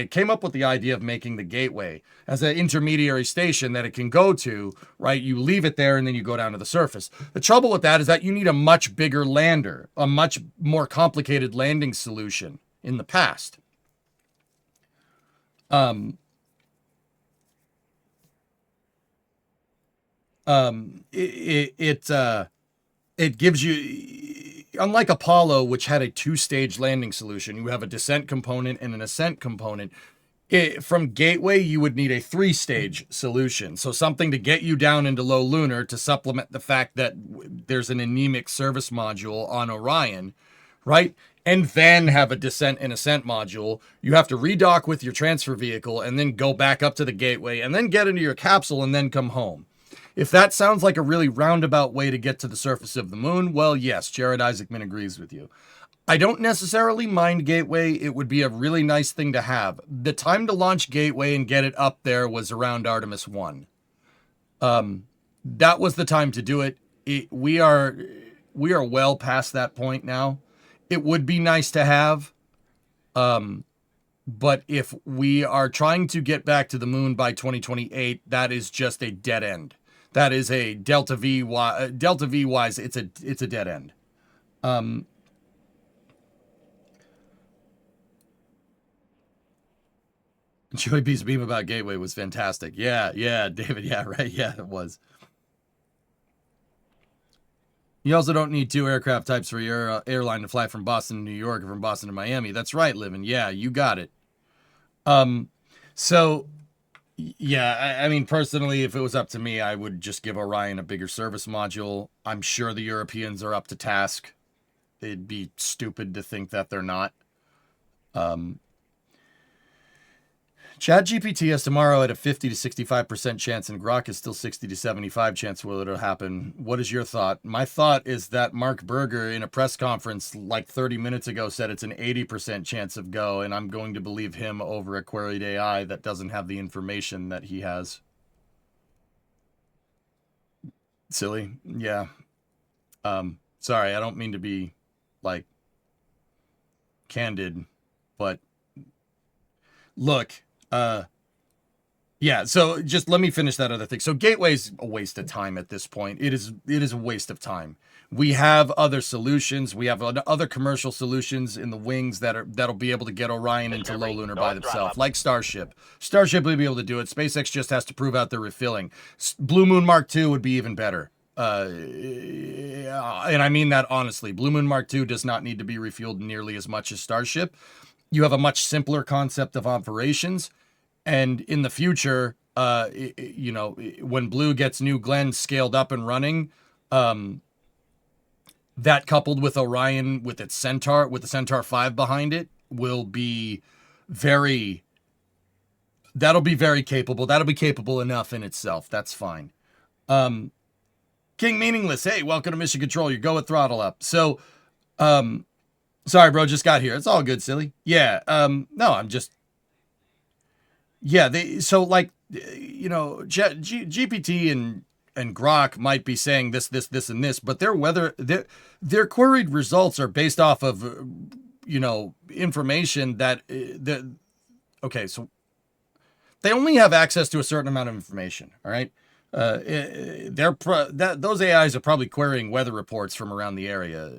came up with the idea of making the Gateway as an intermediary station that it can go to, right? You leave it there and then you go down to the surface. The trouble with that is that you need a much bigger lander, a much more complicated landing solution in the past. It gives you, unlike Apollo, which had a 2-stage landing solution, you have a descent component and an ascent component. From Gateway, you would need a 3-stage solution. So something to get you down into low lunar to supplement the fact that there's an anemic service module on Orion, right? And then have a descent and ascent module. You have to redock with your transfer vehicle and then go back up to the Gateway and then get into your capsule and then come home. If that sounds like a really roundabout way to get to the surface of the moon, well, yes, Jared Isaacman agrees with you. I don't necessarily mind Gateway. It would be a really nice thing to have. The time to launch Gateway and get it up there was around Artemis 1. That was the time to do it. We are well past that point now. It would be nice to have. But if we are trying to get back to the moon by 2028, that is just a dead end. That is a Delta V wise, it's a dead end. Joey B's beam about Gateway was fantastic. Yeah, David, yeah, right, yeah, it was. You also don't need 2 aircraft types for your airline to fly from Boston to New York or from Boston to Miami. That's right, Livin. Yeah, you got it. So, yeah, I mean, personally, if it was up to me, I would just give Orion a bigger service module. I'm sure the Europeans are up to task. It'd be stupid to think that they're not. ChatGPT has tomorrow at a 50 to 65% chance, and Grok is still 60 to 75 chance will it'll happen. What is your thought? My thought is that Mark Berger in a press conference like 30 minutes ago said it's an 80% chance of go, and I'm going to believe him over a queried AI that doesn't have the information that he has. Silly. Yeah. Sorry, I don't mean to be like candid, but look, yeah, so just let me finish that other thing. So Gateway's a waste of time at this point. It is a waste of time. We have other solutions. We have other commercial solutions in the wings that'll be able to get Orion into low lunar by themselves, like Starship. Starship will be able to do it. SpaceX just has to prove out their refilling. Blue Moon Mark II would be even better. and I mean that honestly. Blue Moon Mark II does not need to be refueled nearly as much as Starship. You have a much simpler concept of operations, and in the future, you know, when Blue gets New Glenn scaled up and running, that coupled with Orion with its Centaur, with the Centaur 5 behind it, will be very. That'll be very capable. That'll be capable enough in itself. That's fine. King Meaningless, hey, welcome to Mission Control. Your go with throttle up. So, sorry, bro, just got here. It's all good, silly. Yeah, no, I'm just, yeah, so like, you know, GPT and Grok might be saying this, and this, but their queried results are based off of, you know, information that, okay, so they only have access to a certain amount of information, all right? Those AIs are probably querying weather reports from around the area,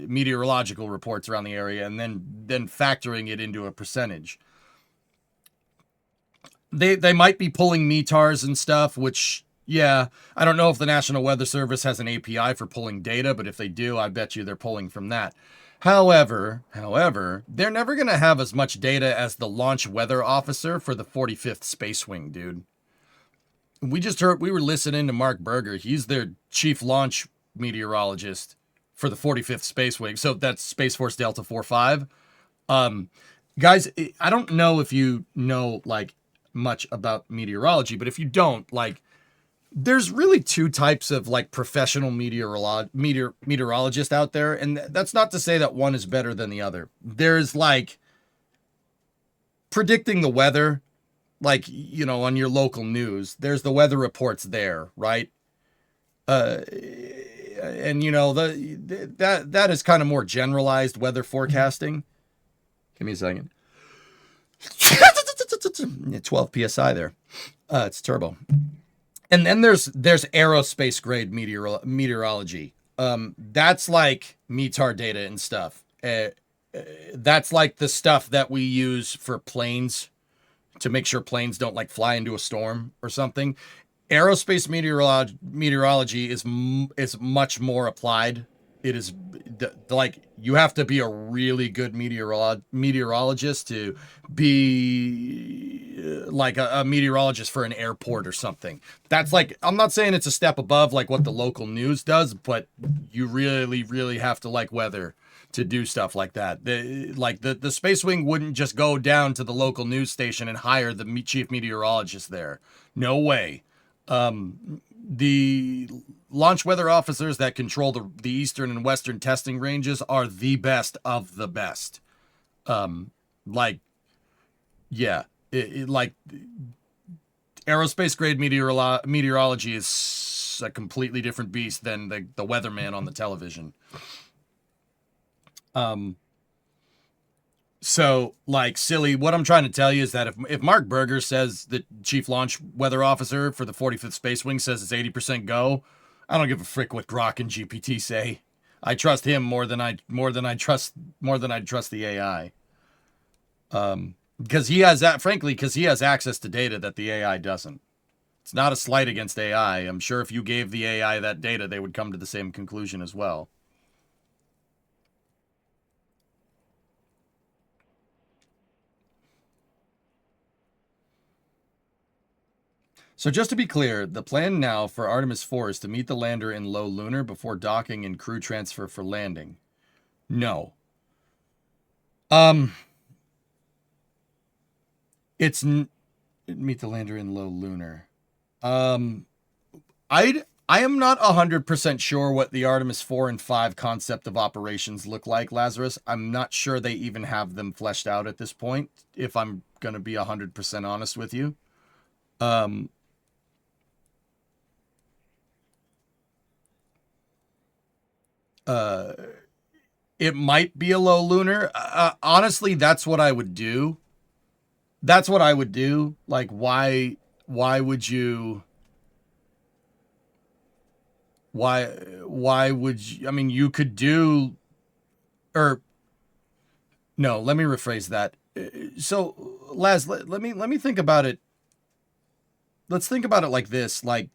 meteorological reports around the area, and then factoring it into a percentage. They might be pulling METARs and stuff, which, yeah, I don't know if the National Weather Service has an API for pulling data, but if they do, I bet you they're pulling from that. However, they're never going to have as much data as the launch weather officer for the 45th Space Wing, dude. We were listening to Mark Berger. He's their chief launch meteorologist for the 45th Space Wing. So that's Space Force Delta 45. Guys, I don't know if you know, like, much about meteorology, but if you don't, like, there's really two types of like professional meteorologists out there, and that's not to say that one is better than the other. There's like predicting the weather, like, you know, on your local news. There's the weather reports there, right? And you know, that is kind of more generalized weather forecasting. Give me a second. 12 psi there. It's turbo. And then there's aerospace grade meteorology. That's like METAR data and stuff. That's like the stuff that we use for planes to make sure planes don't like fly into a storm or something. Aerospace meteorology is much more applied. It is like you have to be a really good meteorologist to be like a meteorologist for an airport or something. That's like, I'm not saying it's a step above like what the local news does, but you really, really have to like weather to do stuff like that. The Space Wing wouldn't just go down to the local news station and hire the chief meteorologist there. No way. The launch weather officers that control the eastern and western testing ranges are the best of the best. Like, yeah, like aerospace grade meteorology is a completely different beast than the weatherman on the television. So, like, silly, what I'm trying to tell you is that if Mark Berger says the chief launch weather officer for the 45th Space Wing says it's 80% go, I don't give a frick what Grok and GPT say. I trust him more than I'd trust the AI. Because he has that, frankly, because he has access to data that the AI doesn't. It's not a slight against AI. I'm sure if you gave the AI that data, they would come to the same conclusion as well. So just to be clear, the plan now for Artemis 4 is to meet the lander in low lunar before docking and crew transfer for landing. No. It's meet the lander in low lunar. I am not 100% sure what the Artemis 4 and 5 concept of operations look like, Lazarus. I'm not sure they even have them fleshed out at this point, if I'm going to be 100% honest with you. It might be a low lunar. Honestly, that's what I would do. That's what I would do. Like, why would you? Why would you? I mean, you could do, or no. Let me rephrase that. So, Laz, let me think about it. Let's think about it like this. Like,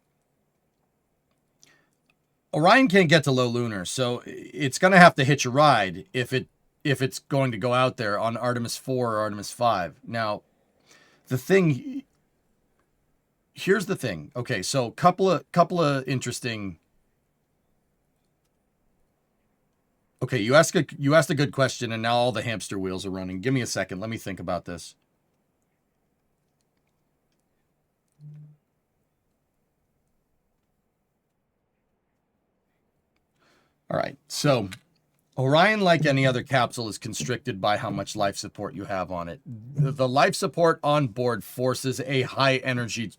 Orion can't get to low lunar, so it's going to have to hitch a ride if it's going to go out there on Artemis 4 or Artemis 5. Now, here's the thing. Okay, so couple of interesting. Okay, you asked a good question, and now all the hamster wheels are running. Give me a second. Let me think about this. All right, so Orion, like any other capsule, is constricted by how much life support you have on it. The life support on board forces a high energy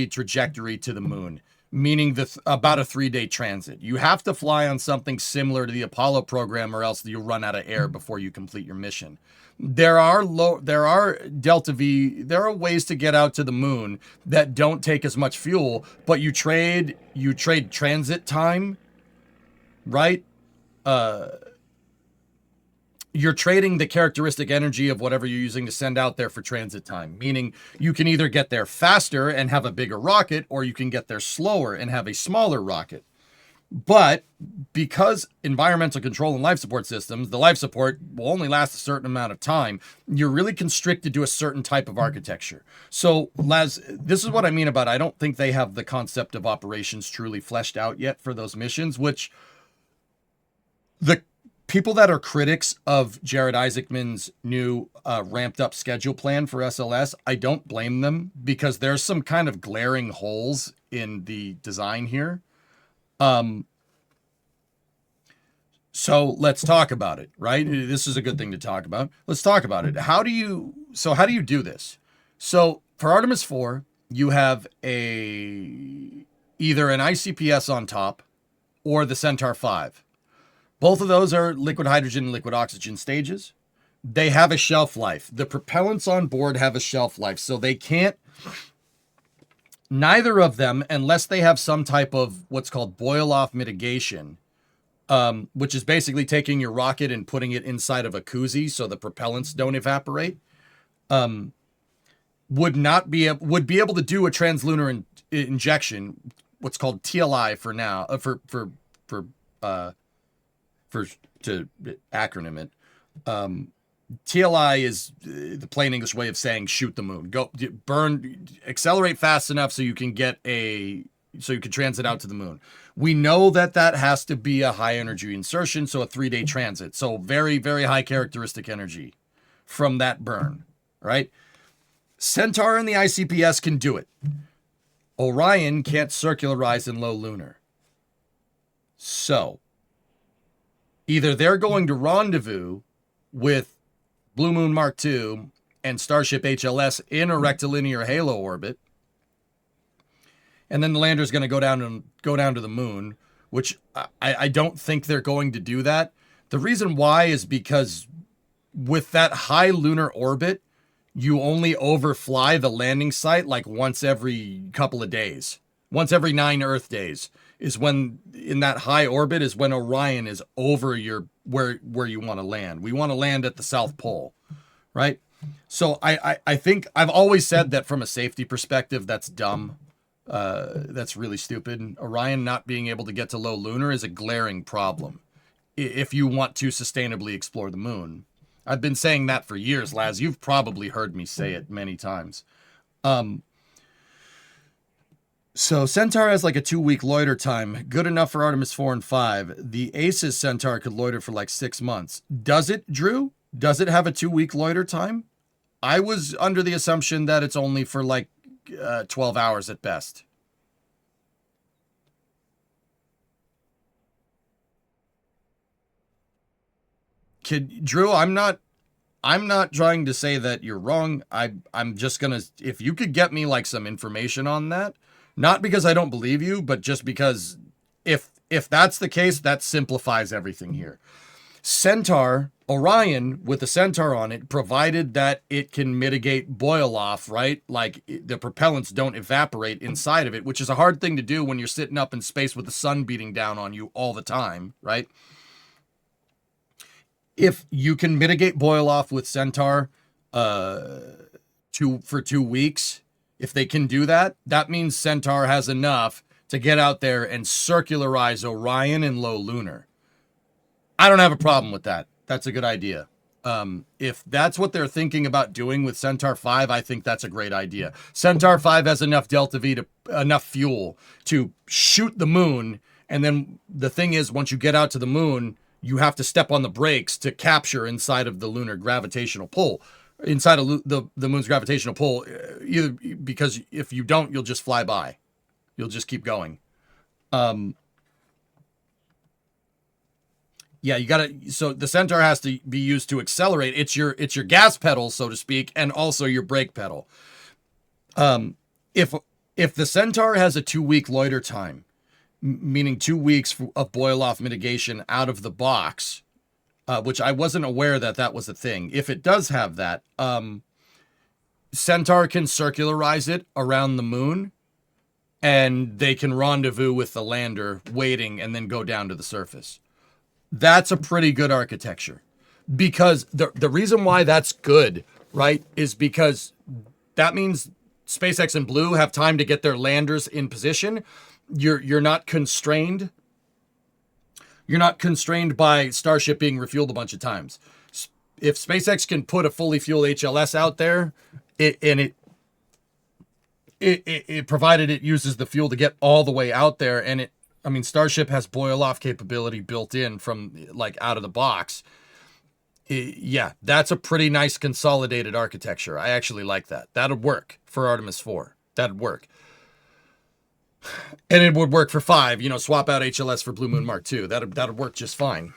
trajectory to the moon, meaning about a 3-day transit. You have to fly on something similar to the Apollo program, or else you'll run out of air before you complete your mission. There are Delta V. There are ways to get out to the moon that don't take as much fuel, but you trade transit time, right? You're trading the characteristic energy of whatever you're using to send out there for transit time, meaning you can either get there faster and have a bigger rocket, or you can get there slower and have a smaller rocket. But because environmental control and life support systems, the life support will only last a certain amount of time, you're really constricted to a certain type of architecture. So, Laz, this is what I mean about I don't think they have the concept of operations truly fleshed out yet for those missions, which the people that are critics of Jared Isaacman's new ramped up schedule plan for SLS, I don't blame them, because there's some kind of glaring holes in the design here. So let's talk about it, right? This is a good thing to talk about. Let's talk about it. How do you do this? So for Artemis 4, you have either an ICPS on top or the Centaur 5. Both of those are liquid hydrogen and liquid oxygen stages. They have a shelf life. The propellants on board have a shelf life, so they can't, neither of them, unless they have some type of what's called boil-off mitigation, which is basically taking your rocket and putting it inside of a koozie so the propellants don't evaporate, would be able to do a translunar injection, what's called TLI for now, to acronym it. TLI is the plain English way of saying shoot the moon. Go accelerate fast enough so you can transit out to the moon. We know that has to be a high energy insertion, so a 3-day transit. So very, very high characteristic energy from that burn, right? Centaur and the ICPS can do it. Orion can't circularize in low lunar. So either they're going to rendezvous with Blue Moon Mark II and Starship HLS in a rectilinear halo orbit, and then the lander's going to go down to the moon, which I don't think they're going to do that. The reason why is because with that high lunar orbit, you only overfly the landing site like once every couple of days. Once every 9 Earth days is when, in that high orbit, is when Orion is over where you want to land. We want to land at the South Pole, right? So I think I've always said that from a safety perspective, that's dumb. That's really stupid. Orion not being able to get to low lunar is a glaring problem if you want to sustainably explore the moon. I've been saying that for years, Laz. You've probably heard me say it many times. So Centaur has like a 2-week loiter time, good enough for Artemis 4 and 5. The ACES Centaur could loiter for like 6 months. Does it, Drew? Does it have a 2-week loiter time? I was under the assumption that it's only for like 12 hours at best. Drew, I'm not trying to say that you're wrong. I'm just gonna, if you could get me like some information on that, not because I don't believe you, but just because if that's the case, that simplifies everything here. Centaur, Orion with the Centaur on it, provided that it can mitigate boil off, right? Like the propellants don't evaporate inside of it, which is a hard thing to do when you're sitting up in space with the sun beating down on you all the time, right? If you can mitigate boil off with Centaur for 2 weeks, if they can do that, that means Centaur has enough to get out there and circularize Orion and low lunar. I don't have a problem with that. That's a good idea. If that's what they're thinking about doing with Centaur 5, I think that's a great idea. Centaur 5 has enough delta V enough fuel to shoot the moon. And then the thing is, once you get out to the moon, you have to step on the brakes to capture inside of the lunar gravitational pull, inside of the moon's gravitational pull, either because if you don't, you'll just fly by. You'll just keep going. Yeah, you gotta. So the Centaur has to be used to accelerate. It's your gas pedal, so to speak, and also your brake pedal. If the Centaur has a 2-week loiter time, meaning 2 weeks of boil-off mitigation out of the box, which I wasn't aware that was a thing. If it does have that, Centaur can circularize it around the moon, and they can rendezvous with the lander waiting and then go down to the surface. That's a pretty good architecture, because the reason why that's good, right, is because that means SpaceX and Blue have time to get their landers in position. You're not constrained. You're not constrained by Starship being refueled a bunch of times. If SpaceX can put a fully fueled HLS out there, it provided it uses the fuel to get all the way out there, and Starship has boil-off capability built in from, like, out of the box. Yeah, that's a pretty nice consolidated architecture. I actually like that. That'd work for Artemis 4. That'd work. And it would work for 5. Swap out HLS for Blue Moon Mark II. That'd work just fine.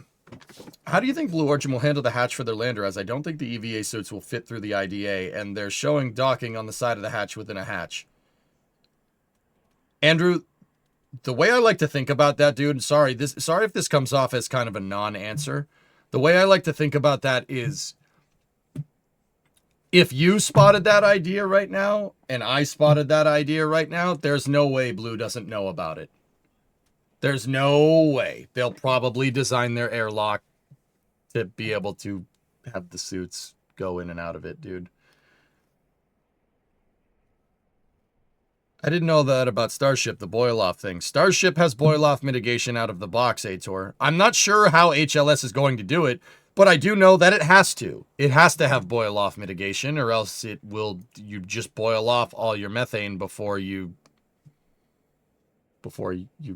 How do you think Blue Origin will handle the hatch for their lander, as I don't think the EVA suits will fit through the IDA, and they're showing docking on the side of the hatch within a hatch? Andrew, the way I like to think about that, dude, sorry if this comes off as kind of a non-answer. The way I like to think about that is, if you spotted that idea right now, and I spotted that idea right now, there's no way Blue doesn't know about it. There's no way. They'll probably design their airlock to be able to have the suits go in and out of it, dude. I didn't know that about Starship, the boil-off thing. Starship has boil-off mitigation out of the box, Ator. I'm not sure how HLS is going to do it, but I do know that it has to. It has to have boil-off mitigation, or else you just boil off all your methane before you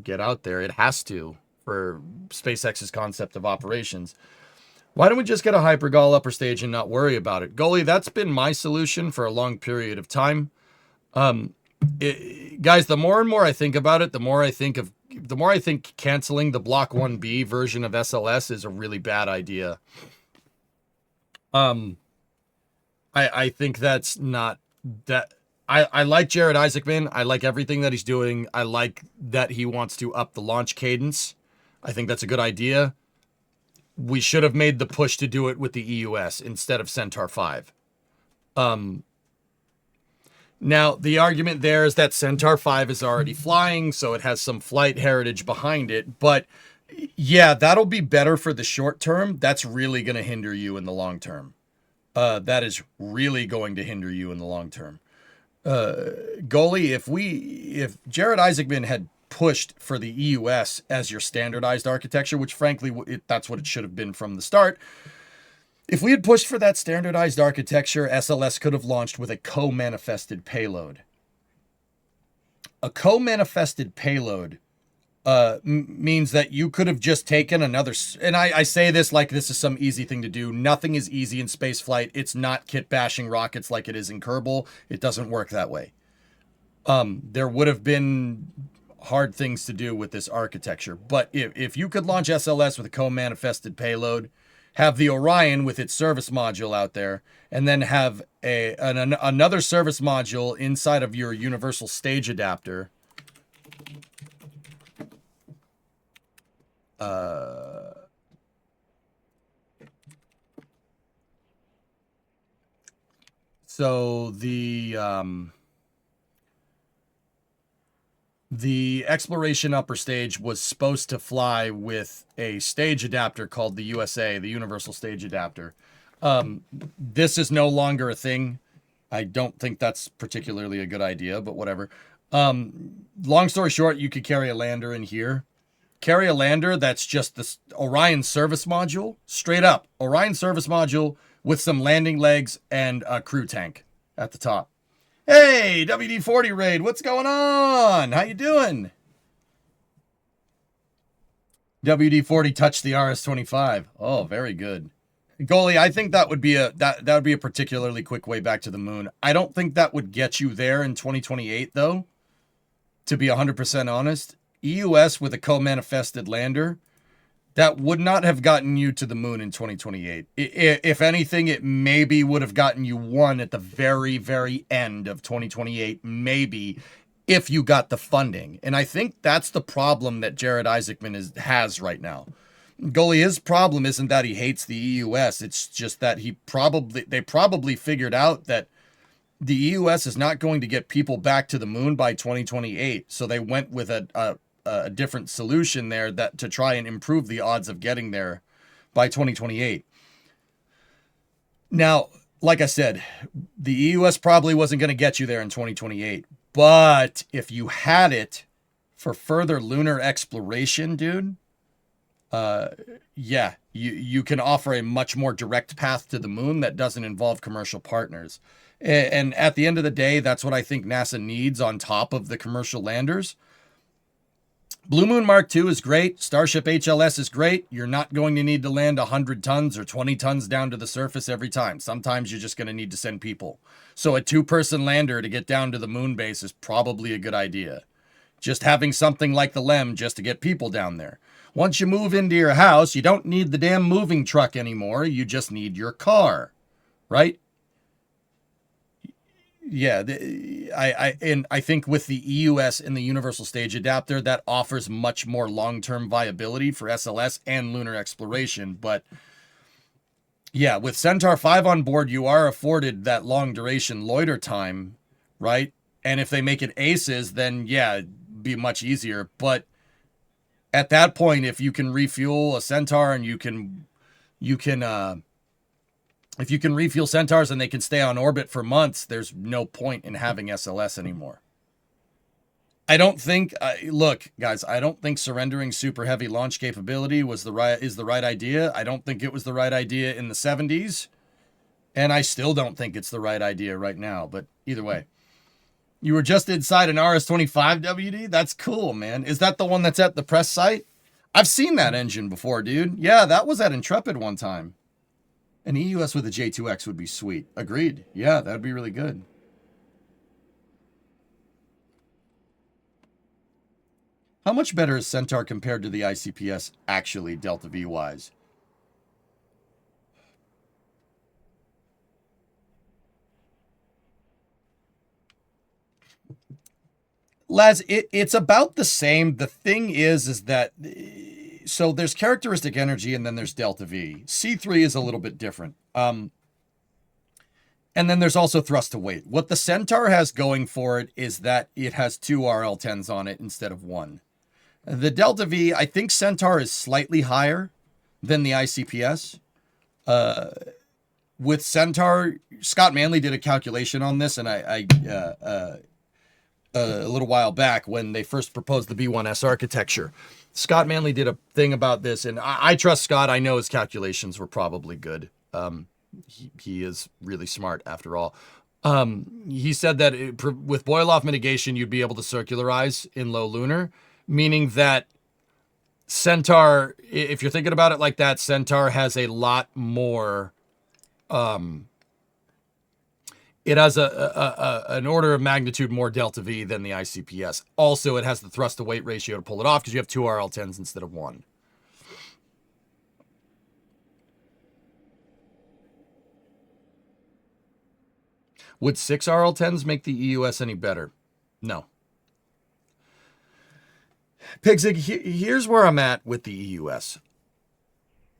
get out there. It has to, for SpaceX's concept of operations. Why don't we just get a hypergol upper stage and not worry about it? Goalie, that's been my solution for a long period of time. Guys, the more and more I think about it, the more I think canceling the Block 1B version of SLS is a really bad idea. I think that's not that. I like Jared Isaacman. I like everything that he's doing. I like that he wants to up the launch cadence. I think that's a good idea. We should have made the push to do it with the EUS instead of Centaur 5. Now, the argument there is that Centaur 5 is already flying, so it has some flight heritage behind it. But, yeah, that'll be better for the short term. That's really going to hinder you in the long term. That is really going to hinder you in the long term. Goalie, if Jared Isaacman had pushed for the EUS as your standardized architecture, which, frankly, that's what it should have been from the start. If we had pushed for that standardized architecture, SLS could have launched with a co-manifested payload. A co-manifested payload means that you could have just taken another... And I say this like this is some easy thing to do. Nothing is easy in spaceflight. It's not kit-bashing rockets like it is in Kerbal. It doesn't work that way. There would have been hard things to do with this architecture. But if you could launch SLS with a co-manifested payload, have the Orion with its service module out there, and then have another service module inside of your universal stage adapter. So the exploration upper stage was supposed to fly with a stage adapter called the USA, the Universal Stage Adapter. This is no longer a thing. I don't think that's particularly a good idea, but whatever. Long story short, you could carry a lander in here. Carry a lander that's just this Orion service module, straight up. Orion service module with some landing legs and a crew tank at the top. Hey, WD-40 Raid, what's going on? How you doing? WD-40 touched the RS-25. Oh, very good. Goalie, I think that would be that would be a particularly quick way back to the moon. I don't think that would get you there in 2028, though. To be 100% honest, EUS with a co-manifested lander, that would not have gotten you to the moon in 2028. If anything, it maybe would have gotten you one at the very, very end of 2028, maybe, if you got the funding. And I think that's the problem that Jared Isaacman has right now. Goalie, his problem isn't that he hates the EUS. It's just that they probably figured out that the EUS is not going to get people back to the moon by 2028. So they went with a different solution there to try and improve the odds of getting there by 2028. Now, like I said, the EUS probably wasn't going to get you there in 2028. But if you had it for further lunar exploration, dude, yeah, you can offer a much more direct path to the moon that doesn't involve commercial partners. And at the end of the day, that's what I think NASA needs on top of the commercial landers. Blue Moon Mark II is great. Starship HLS is great. You're not going to need to land 100 tons or 20 tons down to the surface every time. Sometimes you're just going to need to send people. So a 2-person lander to get down to the moon base is probably a good idea. Just having something like the LEM just to get people down there. Once you move into your house, you don't need the damn moving truck anymore. You just need your car, right? Yeah, I think with the EUS and the Universal Stage Adapter, that offers much more long-term viability for SLS and lunar exploration. But yeah, with Centaur 5 on board, you are afforded that long-duration loiter time, right? And if they make it aces, then yeah, it'd be much easier. But at that point, if you can refuel a Centaur and if you can refuel Centaurs and they can stay on orbit for months, there's no point in having SLS anymore. I don't think, look, guys, I don't think surrendering super heavy launch capability is the right idea. I don't think it was the right idea in the 70s. And I still don't think it's the right idea right now. But either way, you were just inside an RS-25 WD? That's cool, man. Is that the one that's at the press site? I've seen that engine before, dude. Yeah, that was at Intrepid one time. An EUS with a J2X would be sweet. Agreed. Yeah, that'd be really good. How much better is Centaur compared to the ICPS actually, Delta V wise? Lads, it's about the same. The thing is that... So there's characteristic energy and then there's Delta V. C3 is a little bit different. And then there's also thrust to weight. What the Centaur has going for it is that it has 2 RL10s on it instead of 1. The Delta V, I think Centaur is slightly higher than the ICPS. With Centaur, Scott Manley did a calculation on this, and a little while back when they first proposed the B1S architecture. Scott Manley did a thing about this, and I trust Scott. I know his calculations were probably good. He is really smart, after all. He said that with boil-off mitigation, you'd be able to circularize in low lunar, meaning that Centaur, if you're thinking about it like that, Centaur has a lot more... It has an order of magnitude more Delta V than the ICPS. Also, it has the thrust to weight ratio to pull it off because you have 2 RL10s instead of 1. Would 6 RL10s make the EUS any better? No. Pigzig, here's where I'm at with the EUS.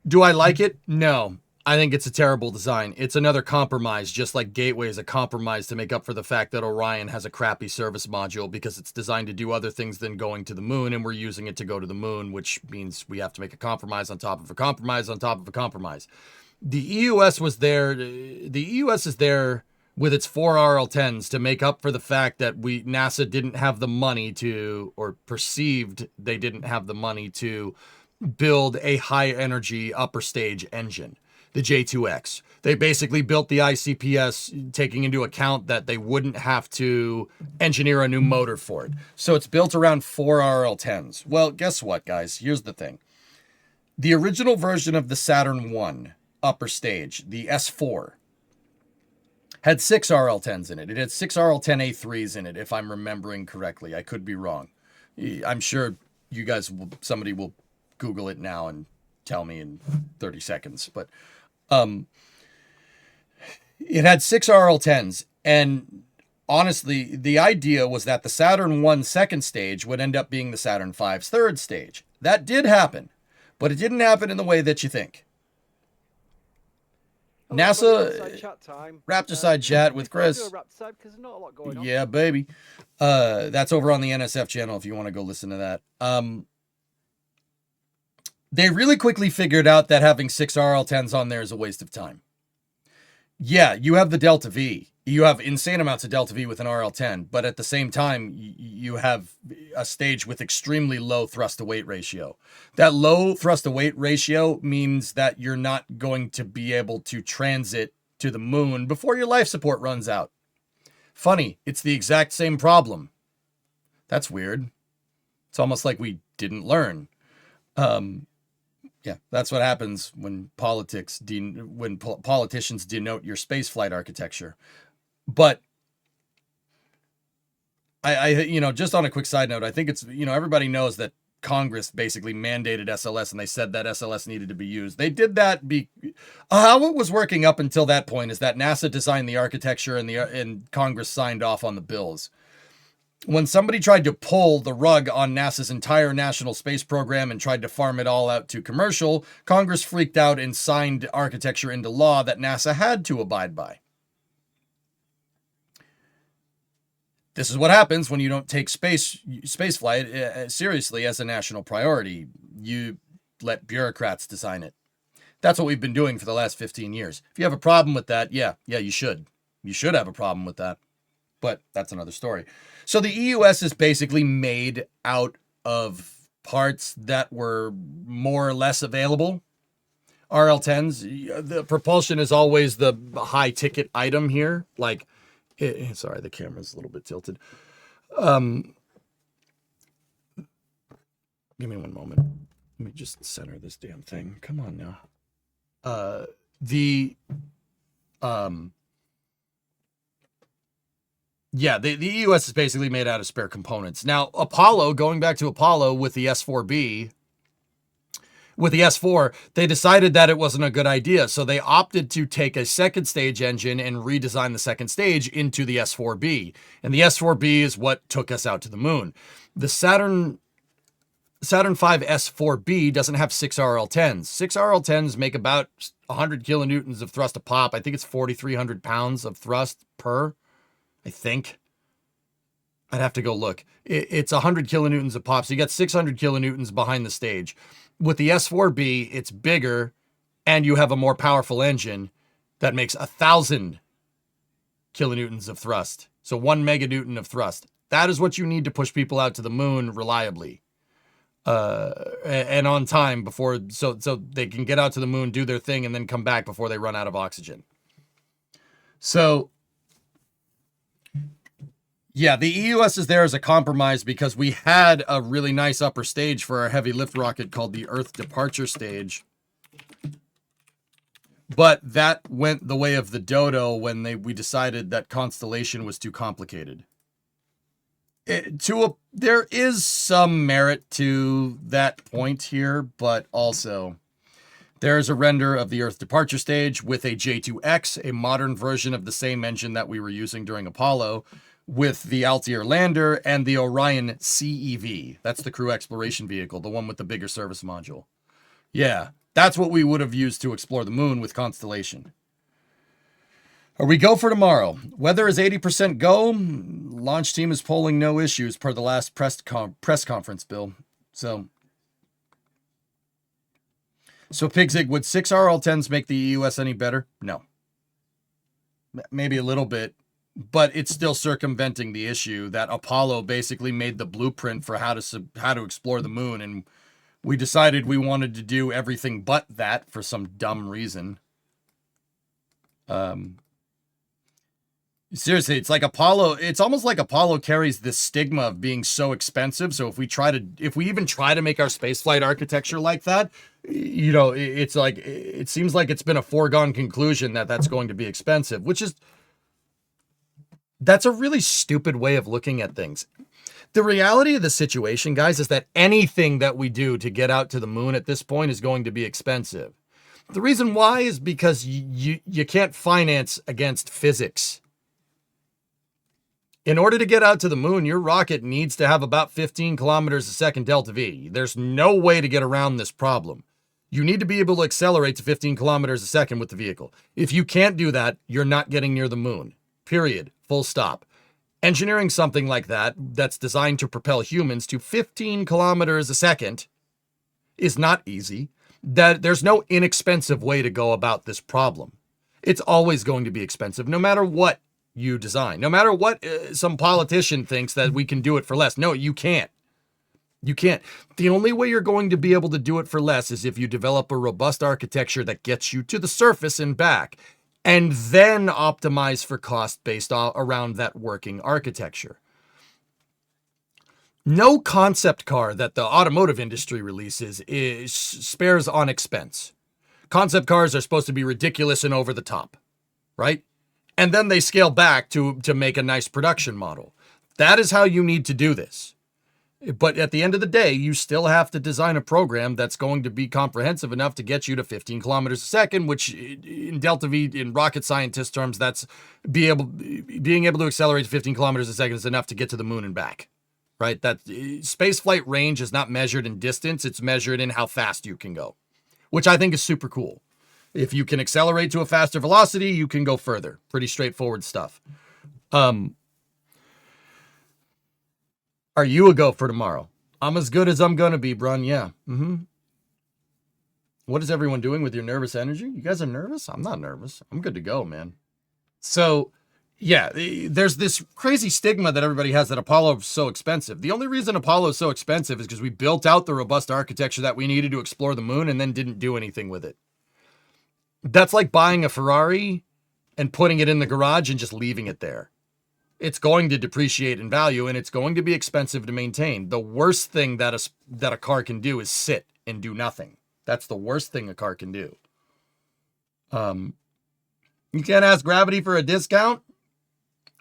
Do I like it? No. I think it's a terrible design. It's another compromise, just like Gateway is a compromise to make up for the fact that Orion has a crappy service module because it's designed to do other things than going to the moon, and we're using it to go to the moon, which means we have to make a compromise on top of a compromise on top of a compromise. The EUS was there. The EUS is there with its 4 RL-10s to make up for the fact that NASA didn't have the money to, or perceived they didn't have the money to build a high energy upper stage engine, the J2X. They basically built the ICPS taking into account that they wouldn't have to engineer a new motor for it. So it's built around 4 RL-10s. Well, guess what, guys? Here's the thing. The original version of the Saturn I upper stage, the S4, had 6 RL-10s in it. It had 6 RL-10A3s in it, if I'm remembering correctly. I could be wrong. I'm sure you guys somebody will Google it now and tell me in 30 seconds. But it had 6 RL-10s, and honestly, the idea was that the Saturn I second stage would end up being the Saturn V's third stage. That did happen, but it didn't happen in the way that you think. NASA Raptorside chat with Chris. Yeah, baby. That's over on the NSF channel if you want to go listen to that. They really quickly figured out that having 6 RL-10s on there is a waste of time. Yeah, you have the Delta V. You have insane amounts of Delta V with an RL-10, but at the same time, you have a stage with extremely low thrust-to-weight ratio. That low thrust-to-weight ratio means that you're not going to be able to transit to the moon before your life support runs out. Funny, it's the exact same problem. That's weird. It's almost like we didn't learn. Yeah, that's what happens when politicians denote your spaceflight architecture. But I just on a quick side note, I think it's, everybody knows that Congress basically mandated SLS and they said that SLS needed to be used. They did that how it was working up until that point is that NASA designed the architecture and Congress signed off on the bills. When somebody tried to pull the rug on NASA's entire national space program and tried to farm it all out to commercial, Congress freaked out and signed architecture into law that NASA had to abide by. This is what happens when you don't take spaceflight seriously as a national priority. You let bureaucrats design it. That's what we've been doing for the last 15 years. If you have a problem with that, yeah, you should. You should have a problem with that. But that's another story. So the EUS is basically made out of parts that were more or less available. RL-10s, the propulsion is always the high ticket item here. Sorry, the camera's a little bit tilted. Give me one moment. Let me just center this damn thing. Come on now. The EUS is basically made out of spare components. Now, Apollo, going back to Apollo with the S4B, with the S4, they decided that it wasn't a good idea. So they opted to take a second stage engine and redesign the second stage into the S4B. And the S4B is what took us out to the moon. The Saturn V S4B doesn't have 6 RL-10s. 6 RL-10s make about 100 kilonewtons of thrust a pop. I think it's 4,300 pounds of thrust per, I think. I'd have to go look. It's 100 kilonewtons a pop. So you got 600 kilonewtons behind the stage. With the S4B, it's bigger and you have a more powerful engine that makes 1,000 kilonewtons of thrust. So 1 meganewton of thrust. That is what you need to push people out to the moon reliably. And on time before, so they can get out to the moon, do their thing, and then come back before they run out of oxygen. So, yeah, the EUS is there as a compromise because we had a really nice upper stage for our heavy lift rocket called the Earth Departure Stage. But that went the way of the dodo when we decided that Constellation was too complicated. There is some merit to that point here, but also there's a render of the Earth Departure Stage with a J2X, a modern version of the same engine that we were using during Apollo, with the Altair lander and the Orion CEV. That's the crew exploration vehicle, the one with the bigger service module. Yeah, that's what we would have used to explore the moon with Constellation. Are we go for tomorrow? Weather is 80% go. Launch team is polling no issues per the last press conference, Bill. So Pigzig, would 6 RL-10s make the EUS any better? No. maybe a little bit, but it's still circumventing the issue that Apollo basically made the blueprint for how to explore the moon, and we decided we wanted to do everything but that for some dumb reason. Seriously, it's like it's almost like Apollo carries this stigma of being so expensive. So if we even try to make our spaceflight architecture like that, it's like, it seems like it's been a foregone conclusion that that's going to be expensive, that's a really stupid way of looking at things. The reality of the situation, guys, is that anything that we do to get out to the moon at this point is going to be expensive. The reason why is because you can't finance against physics. In order to get out to the moon, your rocket needs to have about 15 kilometers a second delta V. There's no way to get around this problem. You need to be able to accelerate to 15 kilometers a second with the vehicle. If you can't do that, you're not getting near the moon. Period. Full stop. Engineering something like that, that's designed to propel humans to 15 kilometers a second, is not easy. There's no inexpensive way to go about this problem. It's always going to be expensive, no matter what you design. No matter what some politician thinks that we can do it for less. No, you can't. You can't. The only way you're going to be able to do it for less is if you develop a robust architecture that gets you to the surface and back, and then optimize for cost based around that working architecture. No concept car that the automotive industry releases spares on expense. Concept cars are supposed to be ridiculous and over the top, right? And then they scale back to make a nice production model. That is how you need to do this. But at the end of the day, you still have to design a program that's going to be comprehensive enough to get you to 15 kilometers a second, which in Delta V, in rocket scientist terms, that's being able to accelerate to 15 kilometers a second is enough to get to the moon and back, right? That spaceflight range is not measured in distance. It's measured in how fast you can go, which I think is super cool. If you can accelerate to a faster velocity, you can go further. Pretty straightforward stuff. Are you a go for tomorrow? I'm as good as I'm going to be, Brun. Yeah. What is everyone doing with your nervous energy? You guys are nervous? I'm not nervous. I'm good to go, man. So, yeah, there's this crazy stigma that everybody has that Apollo is so expensive. The only reason Apollo is so expensive is because we built out the robust architecture that we needed to explore the moon and then didn't do anything with it. That's like buying a Ferrari and putting it in the garage and just leaving it there. It's going to depreciate in value and it's going to be expensive to maintain. The worst thing that a car can do is sit and do nothing. That's the worst thing a car can do. You can't ask Gravity for a discount.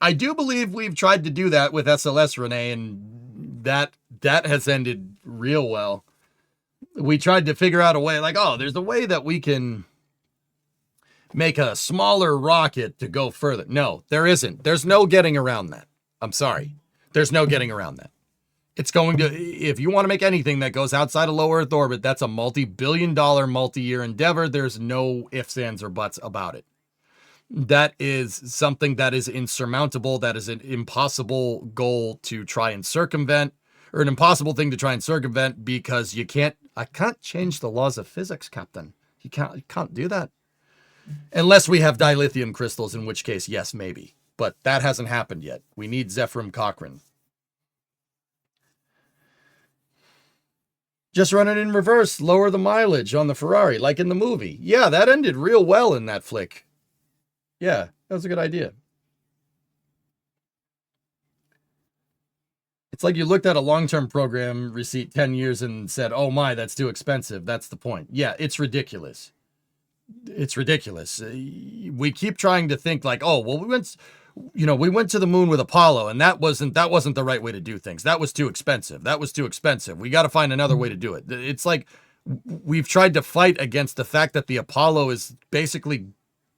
I do believe we've tried to do that with SLS, Renee, and that has ended real well. We tried to figure out a way like, oh, there's a way that we can make a smaller rocket to go further. No, there isn't. There's no getting around that. I'm sorry. There's no getting around that. It's going to, if you want to make anything that goes outside of low Earth orbit, that's a multi-billion-dollar, multi-year endeavor. There's no ifs, ands, or buts about it. That is something that is insurmountable. That is an impossible goal to try and circumvent, or an impossible thing to try and circumvent, because I can't change the laws of physics, Captain. You can't do that. Unless we have dilithium crystals, in which case, yes, maybe. But that hasn't happened yet. We need Zephram Cochrane. Just run it in reverse, lower the mileage on the Ferrari, like in the movie. Yeah, that ended real well in that flick. Yeah, that was a good idea. It's like you looked at a long-term program receipt 10 years and said, oh my, that's too expensive. That's the point. Yeah, it's ridiculous. It's ridiculous. We keep trying to think like, oh, well, we went to the moon with Apollo, and that wasn't the right way to do things. That was too expensive. We got to find another way to do it. It's like we've tried to fight against the fact that the Apollo is basically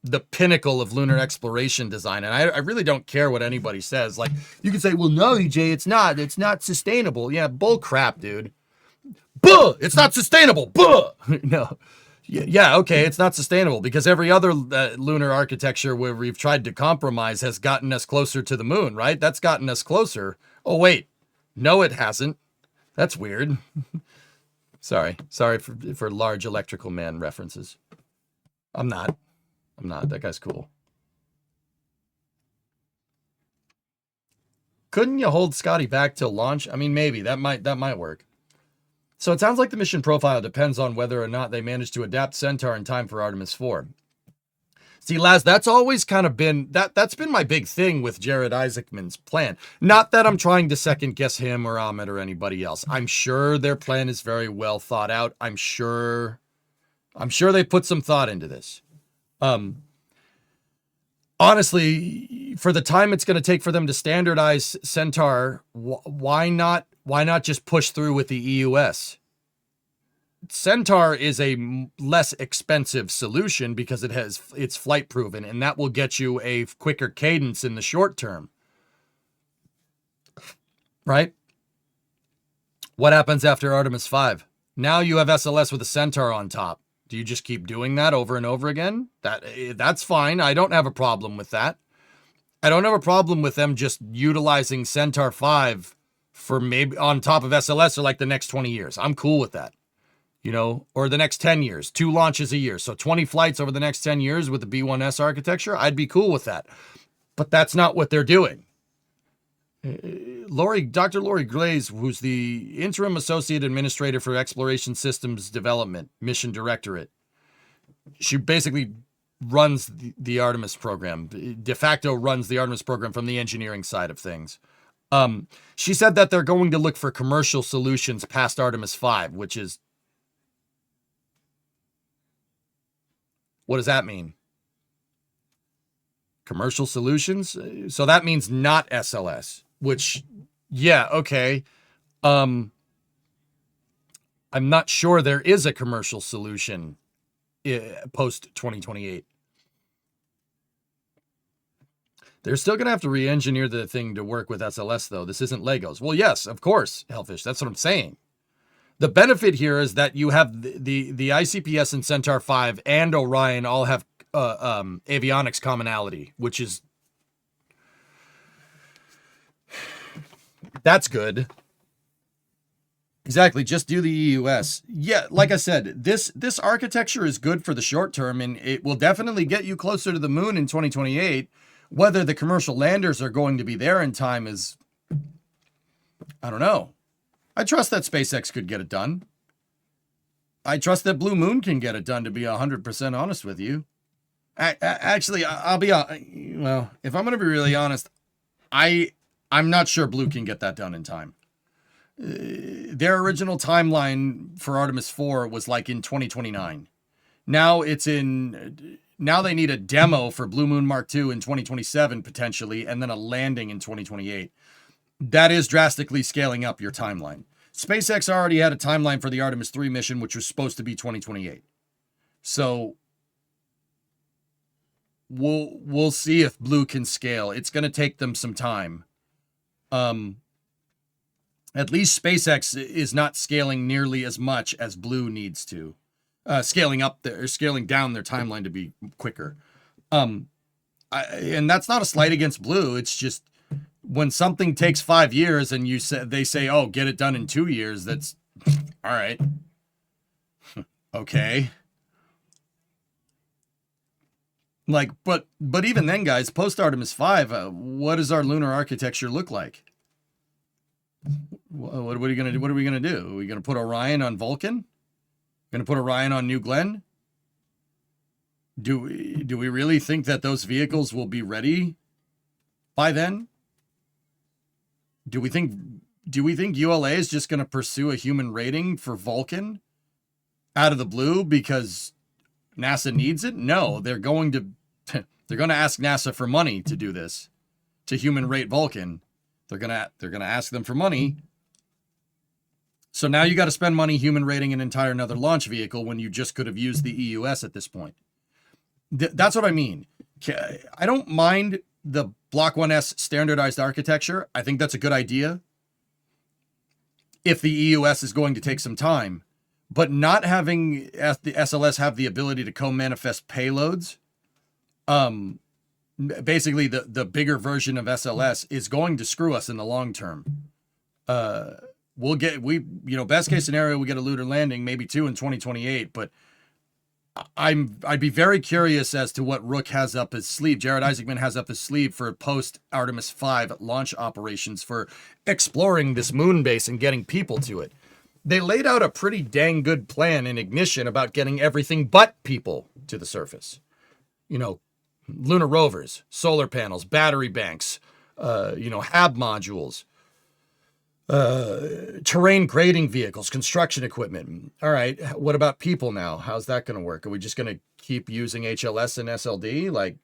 the pinnacle of lunar exploration design. And I really don't care what anybody says. Like, you can say, well, no, EJ, it's not sustainable. Yeah, bull crap, dude. Buh! It's not sustainable. Buh! No. Yeah, okay, it's not sustainable because every other lunar architecture where we've tried to compromise has gotten us closer to the moon, right? That's gotten us closer. Oh, wait. No, it hasn't. That's weird. Sorry for large electrical man references. I'm not. That guy's cool. couldn't you hold Scotty back till launch? I mean, maybe that might work. So it sounds like the mission profile depends on whether or not they manage to adapt Centaur in time for Artemis 4. See, Laz, that's always kind of been, that's been my big thing with Jared Isaacman's plan. Not that I'm trying to second guess him or Ahmed or anybody else. I'm sure their plan is very well thought out. I'm sure they put some thought into this. Honestly, for the time it's going to take for them to standardize Centaur, why not just push through with the EUS? Centaur is a less expensive solution because it's flight proven, and that will get you a quicker cadence in the short term. Right? What happens after Artemis 5? Now you have SLS with a Centaur on top. Do you just keep doing that over and over again? That's fine. I don't have a problem with that. I don't have a problem with them just utilizing Centaur 5 for maybe on top of SLS for like the next 20 years. I'm cool with that. You know, or the next 10 years, 2 launches a year. So 20 flights over the next 10 years with the B1S architecture. I'd be cool with that. But that's not what they're doing. Dr. Lori Glaze, who's the Interim Associate Administrator for Exploration Systems Development, Mission Directorate, she basically runs the Artemis program, de facto runs the Artemis program from the engineering side of things. She said that they're going to look for commercial solutions past Artemis 5, which is... What does that mean? Commercial solutions? So that means not SLS. Which, yeah, okay. I'm not sure there is a commercial solution post 2028. They're still going to have to re-engineer the thing to work with SLS, though. This isn't Legos. Well, yes, of course, Hellfish. That's what I'm saying. The benefit here is that you have the ICPS and Centaur 5 and Orion all have avionics commonality, which is... That's good. Exactly. Just do the EUS. Yeah, like I said, this architecture is good for the short term, and it will definitely get you closer to the moon in 2028. Whether the commercial landers are going to be there in time is... I don't know. I trust that SpaceX could get it done. I trust that Blue Moon can get it done, to be 100% honest with you. Actually, I'll be... well, if I'm going to be really honest, I'm not sure Blue can get that done in time. Their original timeline for Artemis 4 was like in 2029. Now they need a demo for Blue Moon Mark II in 2027 potentially, and then a landing in 2028. That is drastically scaling up your timeline. SpaceX already had a timeline for the Artemis 3 mission, which was supposed to be 2028. So we'll see if Blue can scale. It's going to take them some time. At least SpaceX is not scaling nearly as much as Blue needs to. Scaling down their timeline to be quicker. And that's not a slight against Blue. It's just when something takes 5 years and they say, oh, get it done in 2 years, that's all right. Okay. Like, but even then, guys, post Artemis 5, what does our lunar architecture look like? What are we gonna do? What are we gonna do? Are we gonna put Orion on Vulcan? Gonna put Orion on New Glenn? Do we really think that those vehicles will be ready by then? Do we think ULA is just gonna pursue a human rating for Vulcan out of the blue because NASA needs it? No, they're going to ask NASA for money to do this, to human rate Vulcan. They're gonna ask them for money. So now you got to spend money human rating an entire another launch vehicle when you just could have used the EUS at this point. That's what I mean. I don't mind the Block 1S standardized architecture. I think that's a good idea. If the EUS is going to take some time, but not having the SLS have the ability to co-manifest payloads, basically the bigger version of SLS is going to screw us in the long term. Best case scenario, we get a lunar landing, maybe 2 in 2028, but I'd be very curious as to what Rook has up his sleeve. Jared Isaacman has up his sleeve for post Artemis 5 launch operations for exploring this moon base and getting people to it. They laid out a pretty dang good plan in Ignition about getting everything but people to the surface. You know, lunar rovers, solar panels, battery banks, HAB modules, terrain grading vehicles, construction equipment. All right, what about people now? How's that going to work? Are we just going to keep using HLS and SLD? Like,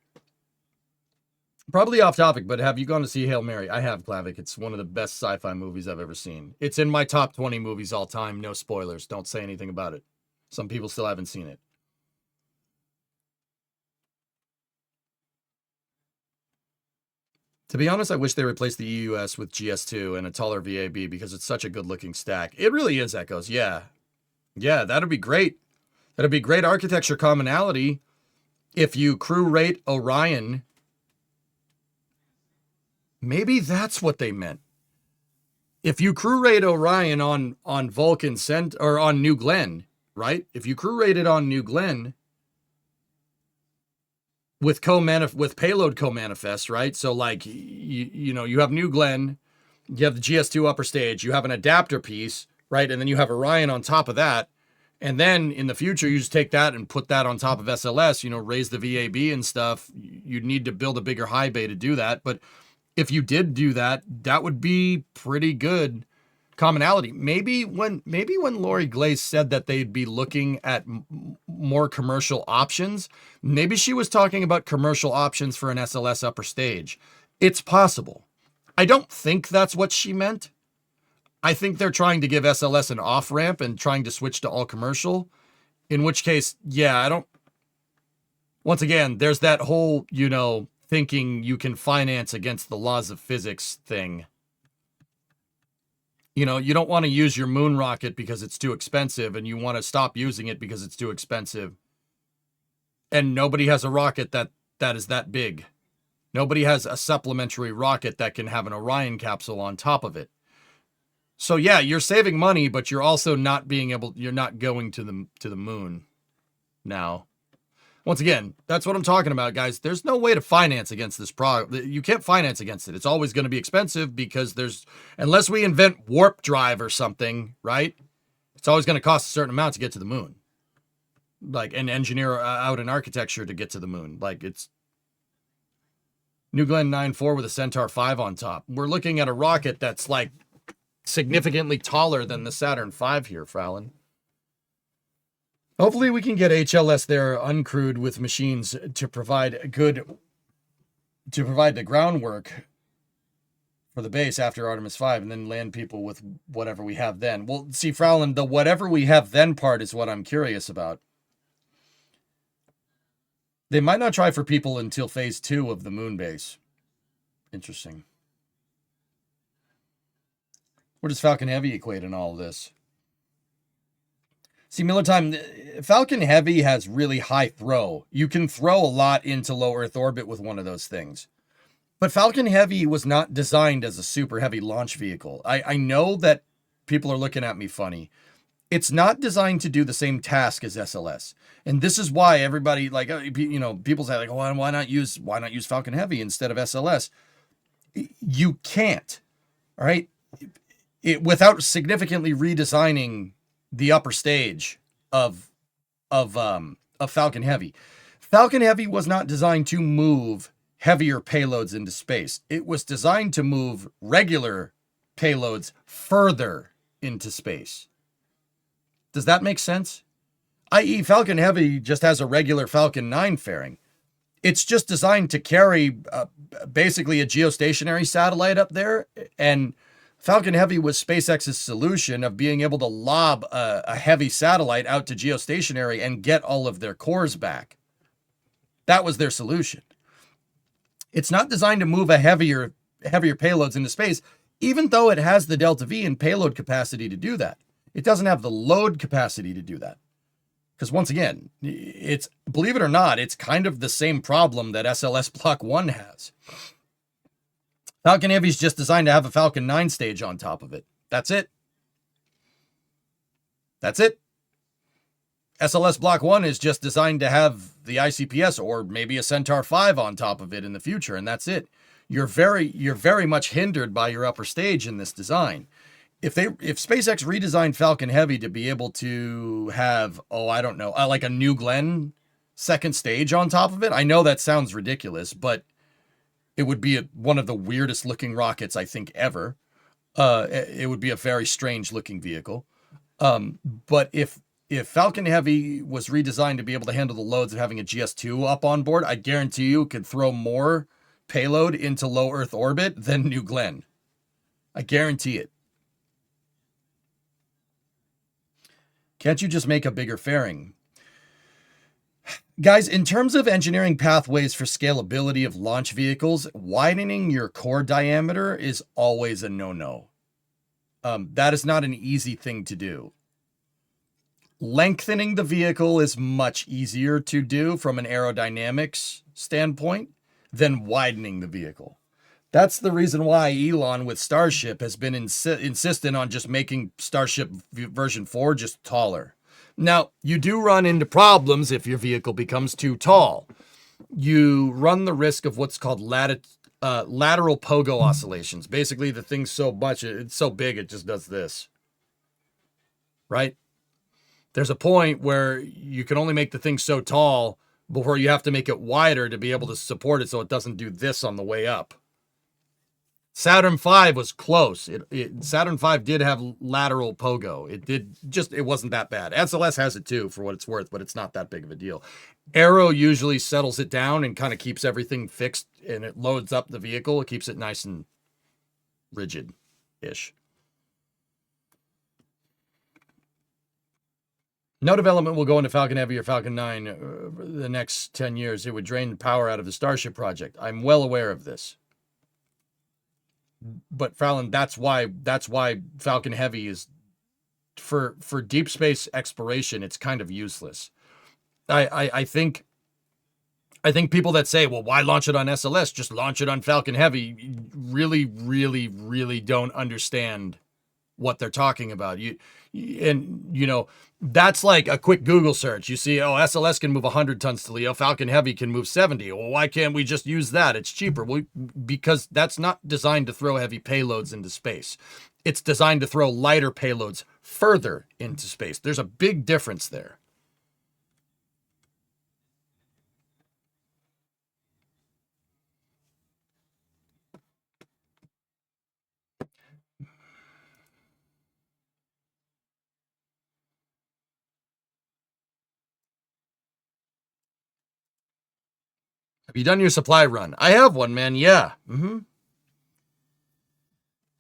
probably off topic, but have you gone to see Hail Mary? I have, Glavik. It's one of the best sci-fi movies I've ever seen. It's in my top 20 movies all time. No spoilers. Don't say anything about it. Some people still haven't seen it. To be honest, I wish they replaced the EUS with GS2 and a taller VAB because it's such a good-looking stack. It really is, Echoes. Yeah. Yeah, that'd be great. That'd be great architecture commonality if you crew rate Orion. Maybe that's what they meant. If you crew rate Orion on Vulcan or on New Glenn, right? If you crew rate it on New Glenn with payload co-manifest, right? So like you have New Glenn, you have the GS2 upper stage, you have an adapter piece, right? And then you have Orion on top of that. And then in the future, you just take that and put that on top of SLS, raise the VAB and stuff. You'd need to build a bigger high bay to do that. But if you did do that, that would be pretty good commonality. Maybe when Lori Glaze said that they'd be looking at more commercial options, maybe she was talking about commercial options for an SLS upper stage. It's possible. I don't think that's what she meant. I think they're trying to give SLS an off-ramp and trying to switch to all commercial, in which case, yeah, once again, there's that whole, thinking you can finance against the laws of physics thing. You don't want to use your moon rocket because it's too expensive, and you want to stop using it because it's too expensive. And nobody has a rocket that is that big. Nobody has a supplementary rocket that can have an Orion capsule on top of it. So yeah, you're saving money, but you're also you're not going to the moon now. Once again, that's what I'm talking about, guys. There's no way to finance against this product. You can't finance against it. It's always going to be expensive because unless we invent warp drive or something, right? It's always going to cost a certain amount to get to the moon. Like, and engineer out an architecture to get to the moon. Like, it's New Glenn 9.4 with a Centaur 5 on top. We're looking at a rocket that's like significantly taller than the Saturn V here, Frowlin. Hopefully we can get HLS there uncrewed with machines to provide the groundwork for the base after Artemis 5 and then land people with whatever we have then. Well, see, Frowlin, the whatever we have then part is what I'm curious about. They might not try for people until phase 2 of the moon base. Interesting. Where does Falcon Heavy equate in all of this? See, Miller Time, Falcon Heavy has really high throw. You can throw a lot into low Earth orbit with one of those things. But Falcon Heavy was not designed as a super heavy launch vehicle. I know that people are looking at me funny. It's not designed to do the same task as SLS. And this is why everybody, people say, like, oh, why not use Falcon Heavy instead of SLS? You can't, all right? Without significantly redesigning the upper stage of Falcon Heavy. Falcon Heavy was not designed to move heavier payloads into space. It was designed to move regular payloads further into space. Does that make sense? i.e., Falcon Heavy just has a regular Falcon 9 fairing. It's just designed to carry basically a geostationary satellite up there, and Falcon Heavy was SpaceX's solution of being able to lob a heavy satellite out to geostationary and get all of their cores back. That was their solution. It's not designed to move heavier payloads into space, even though it has the Delta V and payload capacity to do that. It doesn't have the load capacity to do that. Because once again, believe it or not, it's kind of the same problem that SLS Block 1 has. Falcon Heavy is just designed to have a Falcon 9 stage on top of it. That's it. That's it. SLS Block 1 is just designed to have the ICPS or maybe a Centaur 5 on top of it in the future, and that's it. You're very much hindered by your upper stage in this design. If SpaceX redesigned Falcon Heavy to be able to have, I don't know, like a New Glenn second stage on top of it, I know that sounds ridiculous, but it would be one of the weirdest looking rockets I think ever. It would be a very strange looking vehicle. But if Falcon Heavy was redesigned to be able to handle the loads of having a GS2 up on board, I guarantee you could throw more payload into low Earth orbit than New Glenn. I guarantee it. Can't you just make a bigger fairing? Guys, in terms of engineering pathways for scalability of launch vehicles, widening your core diameter is always a no-no. That is not an easy thing to do. Lengthening the vehicle is much easier to do from an aerodynamics standpoint than widening the vehicle. That's the reason why Elon with Starship has been insistent on just making Starship version 4 just taller. Now, you do run into problems if your vehicle becomes too tall. You run the risk of what's called lateral pogo oscillations. Basically, the thing's it's so big it just does this. Right? There's a point where you can only make the thing so tall before you have to make it wider to be able to support it so it doesn't do this on the way up. Saturn V was close. Saturn V did have lateral pogo. It wasn't that bad. SLS has it too, for what it's worth, but it's not that big of a deal. Aero usually settles it down and kind of keeps everything fixed, and it loads up the vehicle. It keeps it nice and rigid-ish. No development will go into Falcon Heavy or Falcon 9 the next 10 years. It would drain power out of the Starship project. I'm well aware of this. But Fallon, that's why Falcon Heavy is for deep space exploration, it's kind of useless. I think people that say, well, why launch it on SLS? Just launch it on Falcon Heavy, really, really, really don't understand what they're talking about. That's like a quick Google search. You see, SLS can move 100 tons to LEO, Falcon Heavy can move 70. Well, why can't we just use that? It's cheaper. Well, because that's not designed to throw heavy payloads into space. It's designed to throw lighter payloads further into space. There's a big difference there. Have you done your supply run? I have one, man. Yeah.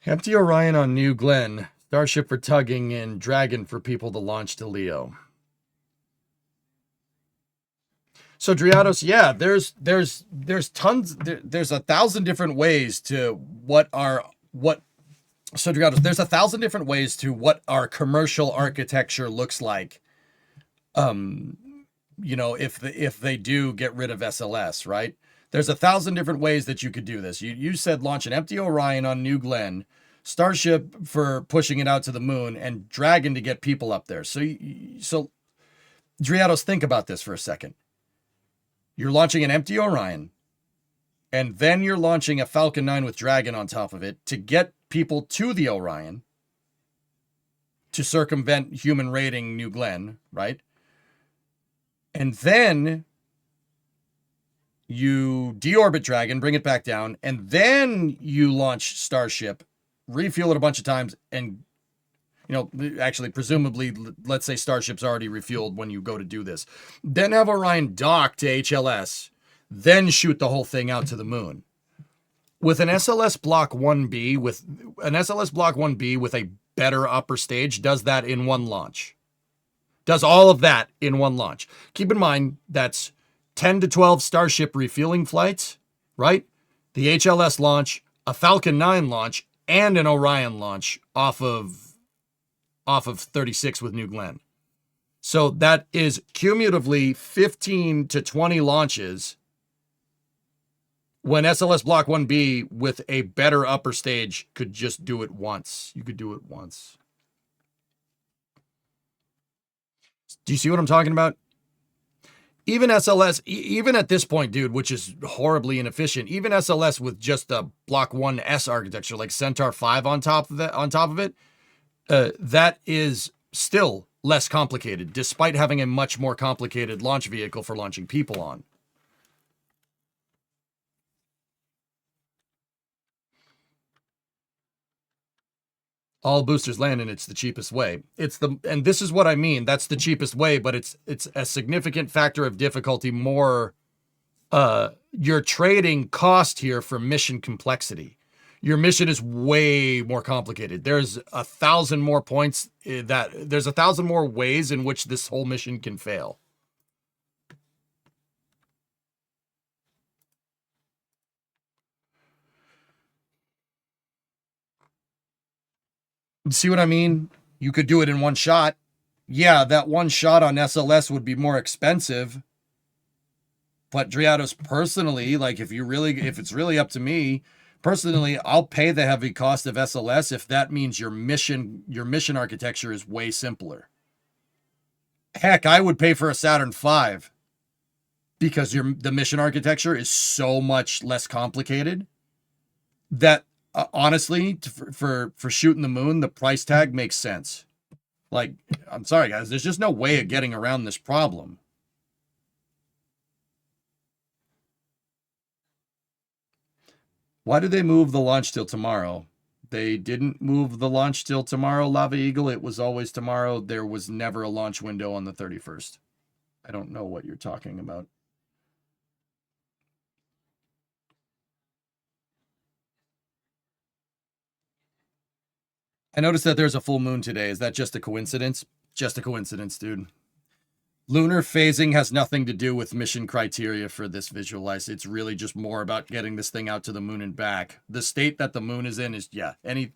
Empty Orion on New Glenn. Starship for tugging and Dragon for people to launch to LEO. So Driados, yeah, there's tons. There's 1,000 different ways to So Driados, there's 1,000 different ways to what our commercial architecture looks like. If they do get rid of SLS, right? There's 1,000 different ways that you could do this. You said launch an empty Orion on New Glenn, Starship for pushing it out to the moon, and Dragon to get people up there. So Driados, think about this for a second. You're launching an empty Orion, and then you're launching a Falcon 9 with Dragon on top of it to get people to the Orion to circumvent human raiding New Glenn, right? And then you deorbit Dragon, bring it back down, and then you launch Starship, refuel it a bunch of times, and, actually, presumably, let's say Starship's already refueled when you go to do this. Then have Orion dock to HLS, then shoot the whole thing out to the moon. With an SLS Block 1B, with a better upper stage, does that in one launch. Does all of that in one launch. Keep in mind, that's 10 to 12 Starship refueling flights, right? The HLS launch, a Falcon 9 launch, and an Orion launch off of 36 with New Glenn. So that is cumulatively 15 to 20 launches when SLS Block 1B with a better upper stage could just do it once. You could do it once. Do you see what I'm talking about? Even SLS, even at this point, dude, which is horribly inefficient, even SLS with just the Block 1S architecture, like Centaur 5 on top of it, that is still less complicated, despite having a much more complicated launch vehicle for launching people on. All boosters land and it's the cheapest way. And this is what I mean. That's the cheapest way, but it's a significant factor of difficulty more. You're trading cost here for mission complexity. Your mission is way more complicated. There's 1,000 more points there's 1,000 more ways in which this whole mission can fail. See what I mean? You could do it in one shot. Yeah, that one shot on SLS would be more expensive. But Driados, personally, like if it's really up to me, personally, I'll pay the heavy cost of SLS if that means your mission architecture is way simpler. Heck, I would pay for a Saturn V because the mission architecture is so much less complicated that honestly, for shooting the moon, the price tag makes sense. Like, I'm sorry, guys. There's just no way of getting around this problem. Why did they move the launch till tomorrow? They didn't move the launch till tomorrow, Lava Eagle. It was always tomorrow. There was never a launch window on the 31st. I don't know what you're talking about. I noticed that there's a full moon today. Is that just a coincidence? Just a coincidence, dude. Lunar phasing has nothing to do with mission criteria for this visualize. It's really just more about getting this thing out to the moon and back. The state that the moon is in is, yeah, any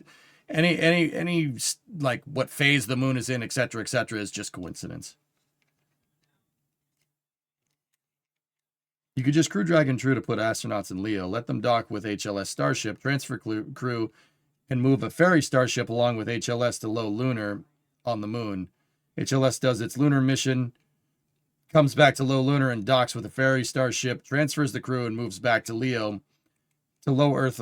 like what phase the moon is in, et cetera, is just coincidence. You could just Crew Dragon True to put astronauts in Leo, let them dock with HLS Starship, transfer crew, and move a ferry Starship along with HLS to low lunar on the moon. HLS does its lunar mission, comes back to low lunar and docks with a ferry Starship, transfers the crew and moves back to Leo to low Earth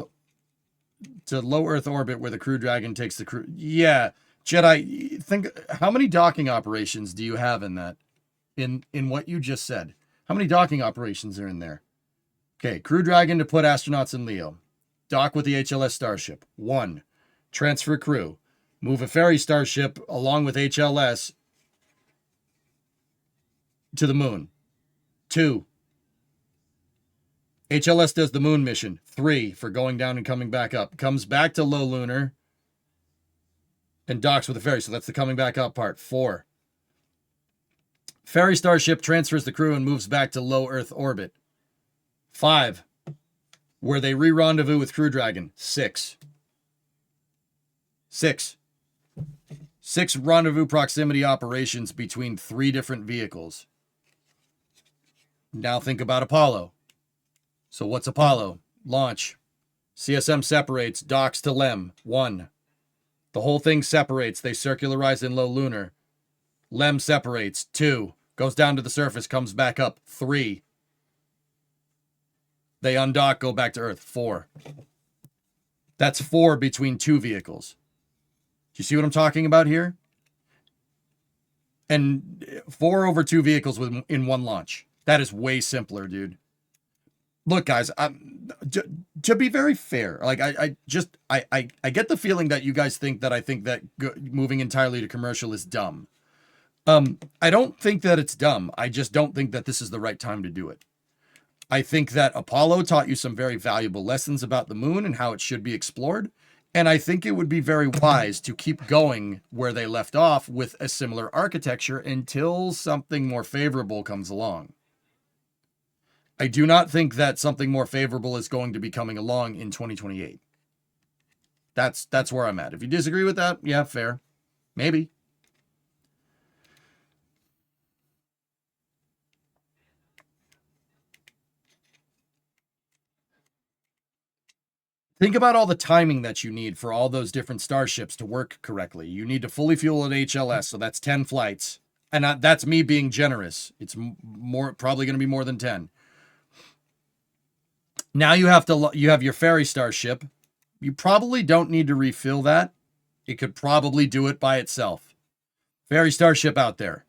orbit where the Crew Dragon takes the crew. Yeah, Jedi, think how many docking operations do you have in that? In what you just said? How many docking operations are in there? Okay, Crew Dragon to put astronauts in Leo. Dock with the HLS Starship. 1. Transfer crew. Move a ferry Starship along with HLS to the moon. 2. HLS does the moon mission. 3 for going down and coming back up. Comes back to low lunar and docks with a ferry. So that's the coming back up part. 4. Ferry Starship transfers the crew and moves back to low Earth orbit. 5. Where they re-rendezvous with Crew Dragon. 6. 6 rendezvous proximity operations between 3 different vehicles. Now think about Apollo. So what's Apollo? Launch. CSM separates, docks to LEM. 1. The whole thing separates. They circularize in low lunar. LEM separates. 2. Goes down to the surface, comes back up. 3. They undock, go back to Earth. 4. That's 4 between 2 vehicles. Do you see what I'm talking about here? And 4 over 2 vehicles in one launch. That is way simpler, dude. Look, guys, to be very fair, like I get the feeling that you guys think that I think that moving entirely to commercial is dumb. I don't think that it's dumb. I just don't think that this is the right time to do it. I think that Apollo taught you some very valuable lessons about the moon and how it should be explored. And I think it would be very wise to keep going where they left off with a similar architecture until something more favorable comes along. I do not think that something more favorable is going to be coming along in 2028. That's where I'm at. If you disagree with that, yeah, fair. Maybe. Think about all the timing that you need for all those different starships to work correctly. You need to fully fuel at HLS, so that's 10 flights. And that's me being generous. It's probably going to be more than 10. Now you have your Ferry Star ship. You probably don't need to refill that. It could probably do it by itself. Ferry Star ship out there.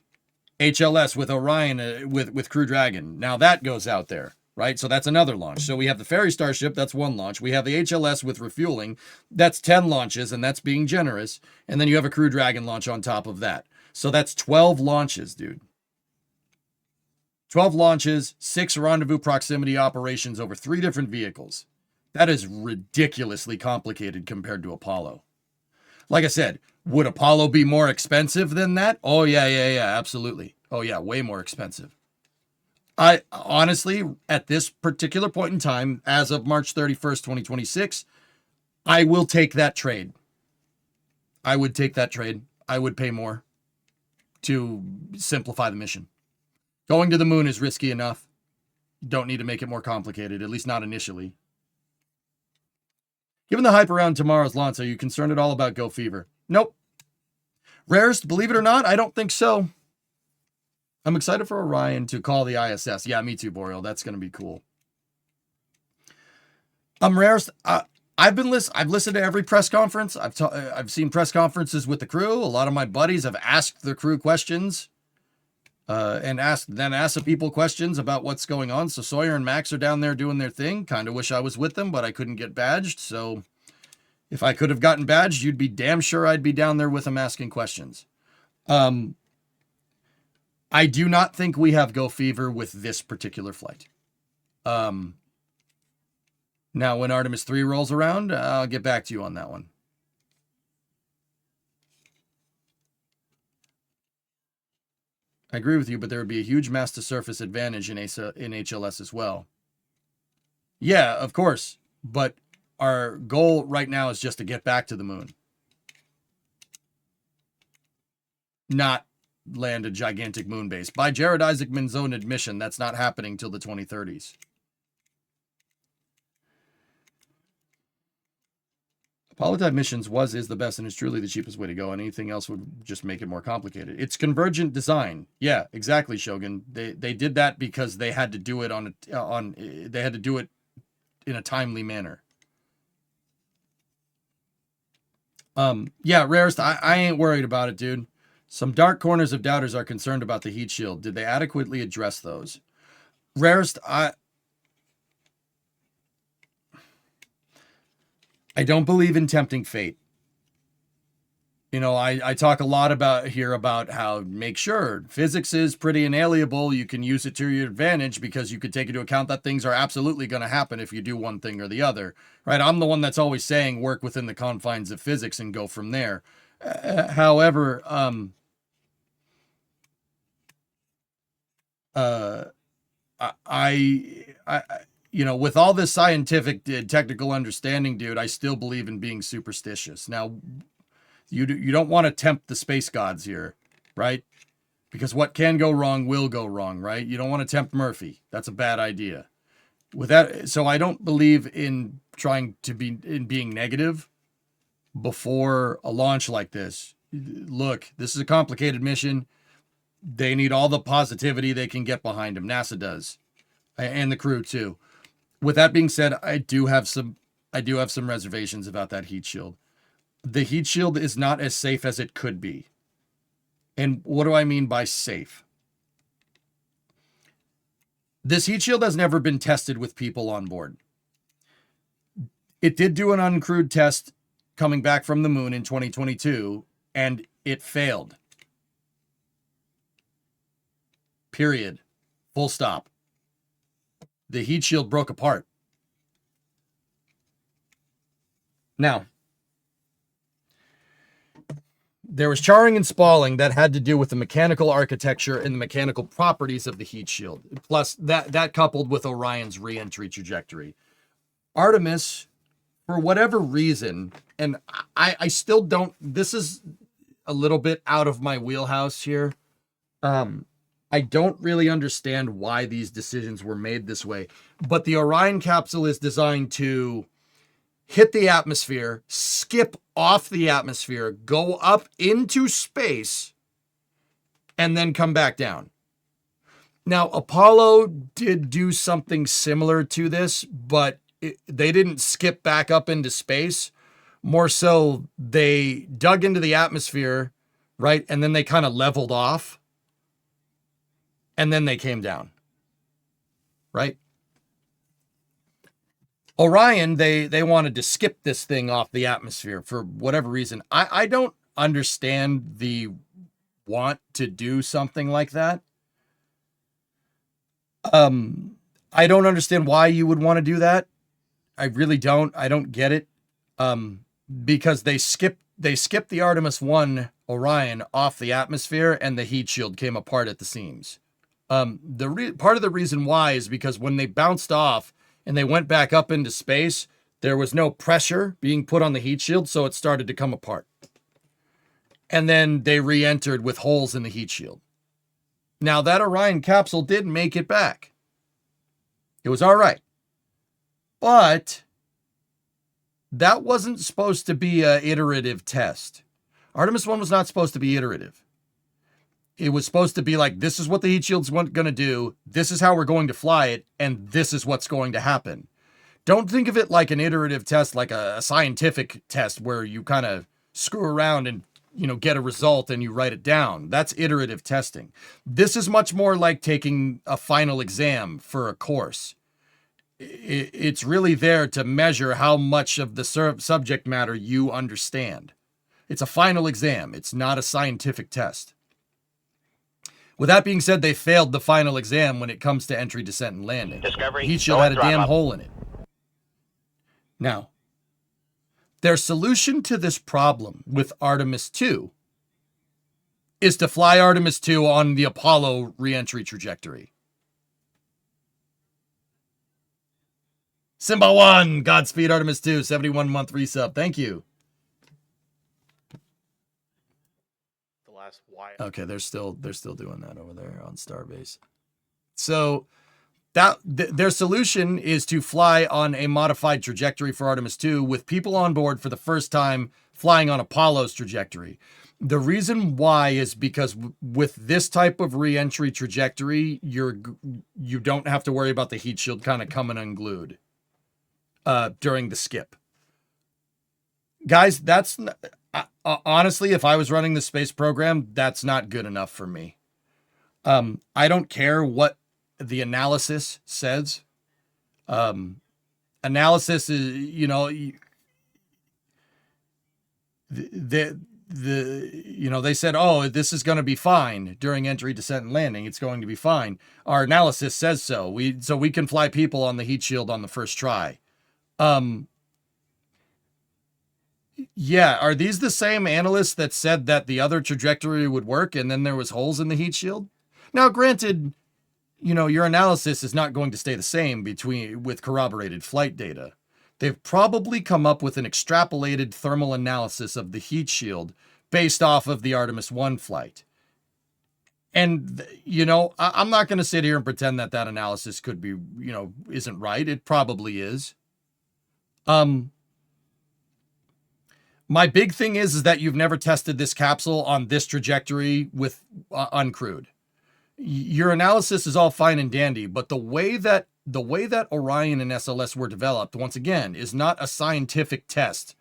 HLS with Orion, with Crew Dragon. Now that goes out there, right? So that's another launch. So we have the Ferry Star ship, that's one launch. We have the HLS with refueling, that's 10 launches, and that's being generous. And then you have a Crew Dragon launch on top of that. So that's 12 launches, dude. 12 launches, 6 rendezvous proximity operations over 3 different vehicles. That is ridiculously complicated compared to Apollo. Like I said, would Apollo be more expensive than that? Oh, yeah, absolutely. Oh, yeah, way more expensive. I honestly, at this particular point in time, as of March 31st, 2026, I will take that trade. I would take that trade. I would pay more to simplify the mission. Going to the moon is risky enough. You don't need to make it more complicated, at least not initially. Given the hype around tomorrow's launch, are you concerned at all about Go Fever? Nope. Rarest, believe it or not, I don't think so. I'm excited for Orion to call the ISS. Yeah, me too, Boreal. That's going to be cool. Rarest, I've listened to every press conference. I've seen press conferences with the crew. A lot of my buddies have asked the crew questions. And asked the people questions about what's going on. So Sawyer and Max are down there doing their thing. Kind of wish I was with them, but I couldn't get badged. So if I could have gotten badged, you'd be damn sure I'd be down there with them asking questions. I do not think we have Go Fever with this particular flight. Now, when Artemis 3 rolls around, I'll get back to you on that one. I agree with you, but there would be a huge mass-to-surface advantage in HLS as well. Yeah, of course. But our goal right now is just to get back to the moon. Not land a gigantic moon base. By Jared Isaacman's own admission, that's not happening till the 2030s. Apollo-type missions is the best and is truly the cheapest way to go. Anything else would just make it more complicated. It's convergent design. Yeah, exactly, Shogun. They did that because they had to do it they had to do it in a timely manner. Yeah, Rarest, I ain't worried about it, dude. Some dark corners of doubters are concerned about the heat shield. Did they adequately address those? Rarest, I don't believe in tempting fate. You know, I talk a lot about how make sure physics is pretty inalienable. You can use it to your advantage because you could take into account that things are absolutely going to happen if you do one thing or the other, right? I'm the one that's always saying work within the confines of physics and go from there. However, you know, with all this scientific technical understanding, dude, I still believe in being superstitious. Now, you don't want to tempt the space gods here, right? Because what can go wrong will go wrong, right? You don't want to tempt Murphy. That's a bad idea. With that, so I don't believe in being negative before a launch like this. Look, this is a complicated mission. They need all the positivity they can get behind them. NASA does, and the crew too. With that being said, I do have some reservations about that heat shield. The heat shield is not as safe as it could be. And what do I mean by safe? This heat shield has never been tested with people on board. It did do an uncrewed test coming back from the moon in 2022, and it failed. Period. Full stop. The heat shield broke apart. Now, there was charring and spalling that had to do with the mechanical architecture and the mechanical properties of the heat shield. Plus, that coupled with Orion's re-entry trajectory. Artemis, for whatever reason, and I still don't, this is a little bit out of my wheelhouse here. I don't really understand why these decisions were made this way, but the Orion capsule is designed to hit the atmosphere, skip off the atmosphere, go up into space, and then come back down. Now, Apollo did do something similar to this, but they didn't skip back up into space. More so, they dug into the atmosphere, right? And then they kind of leveled off. And then they came down, right? Orion, they wanted to skip this thing off the atmosphere for whatever reason. I don't understand the want to do something like that. I don't understand why you would want to do that. I really don't. I don't get it. Because they skipped the Artemis 1 Orion off the atmosphere and the heat shield came apart at the seams. Part of the reason why is because when they bounced off and they went back up into space, there was no pressure being put on the heat shield, so it started to come apart. And then they re-entered with holes in the heat shield. Now, that Orion capsule did make it back. It was all right. But that wasn't supposed to be an iterative test. Artemis 1 was not supposed to be iterative. It was supposed to be like, this is what the heat shield's going to do, this is how we're going to fly it, and this is what's going to happen. Don't think of it like an iterative test, like a scientific test where you kind of screw around and get a result and you write it down. That's iterative testing. This is much more like taking a final exam for a course. It's really there to measure how much of the subject matter you understand. It's a final exam. It's not a scientific test. With that being said, they failed the final exam when it comes to entry, descent, and landing.
Discovery.
Heat shield had a damn hole in it. Now, their solution to this problem with Artemis 2 is to fly Artemis 2 on the Apollo re-entry trajectory. Simba 1, Godspeed Artemis 2, 71-month resub. Thank you.
The last wire.
Okay, they're still doing that over there on Starbase. So that their solution is to fly on a modified trajectory for Artemis 2 with people on board for the first time flying on Apollo's trajectory. The reason why is because with this type of re-entry trajectory, you don't have to worry about the heat shield kind of coming unglued during the skip. Guys, that's honestly, if I was running the space program, that's not good enough for me. I don't care what the analysis says. Analysis is, they said, oh, this is going to be fine during entry, descent, and landing. It's going to be fine. Our analysis says so. We can fly people on the heat shield on the first try. Yeah, are these the same analysts that said that the other trajectory would work and then there was holes in the heat shield? Now, granted, your analysis is not going to stay the same with corroborated flight data. They've probably come up with an extrapolated thermal analysis of the heat shield based off of the Artemis 1 flight. And, I'm not going to sit here and pretend that analysis could be, isn't right. It probably is. My big thing is that you've never tested this capsule on this trajectory with uncrewed. Your analysis is all fine and dandy, but the way that Orion and SLS were developed, once again, is not a scientific test.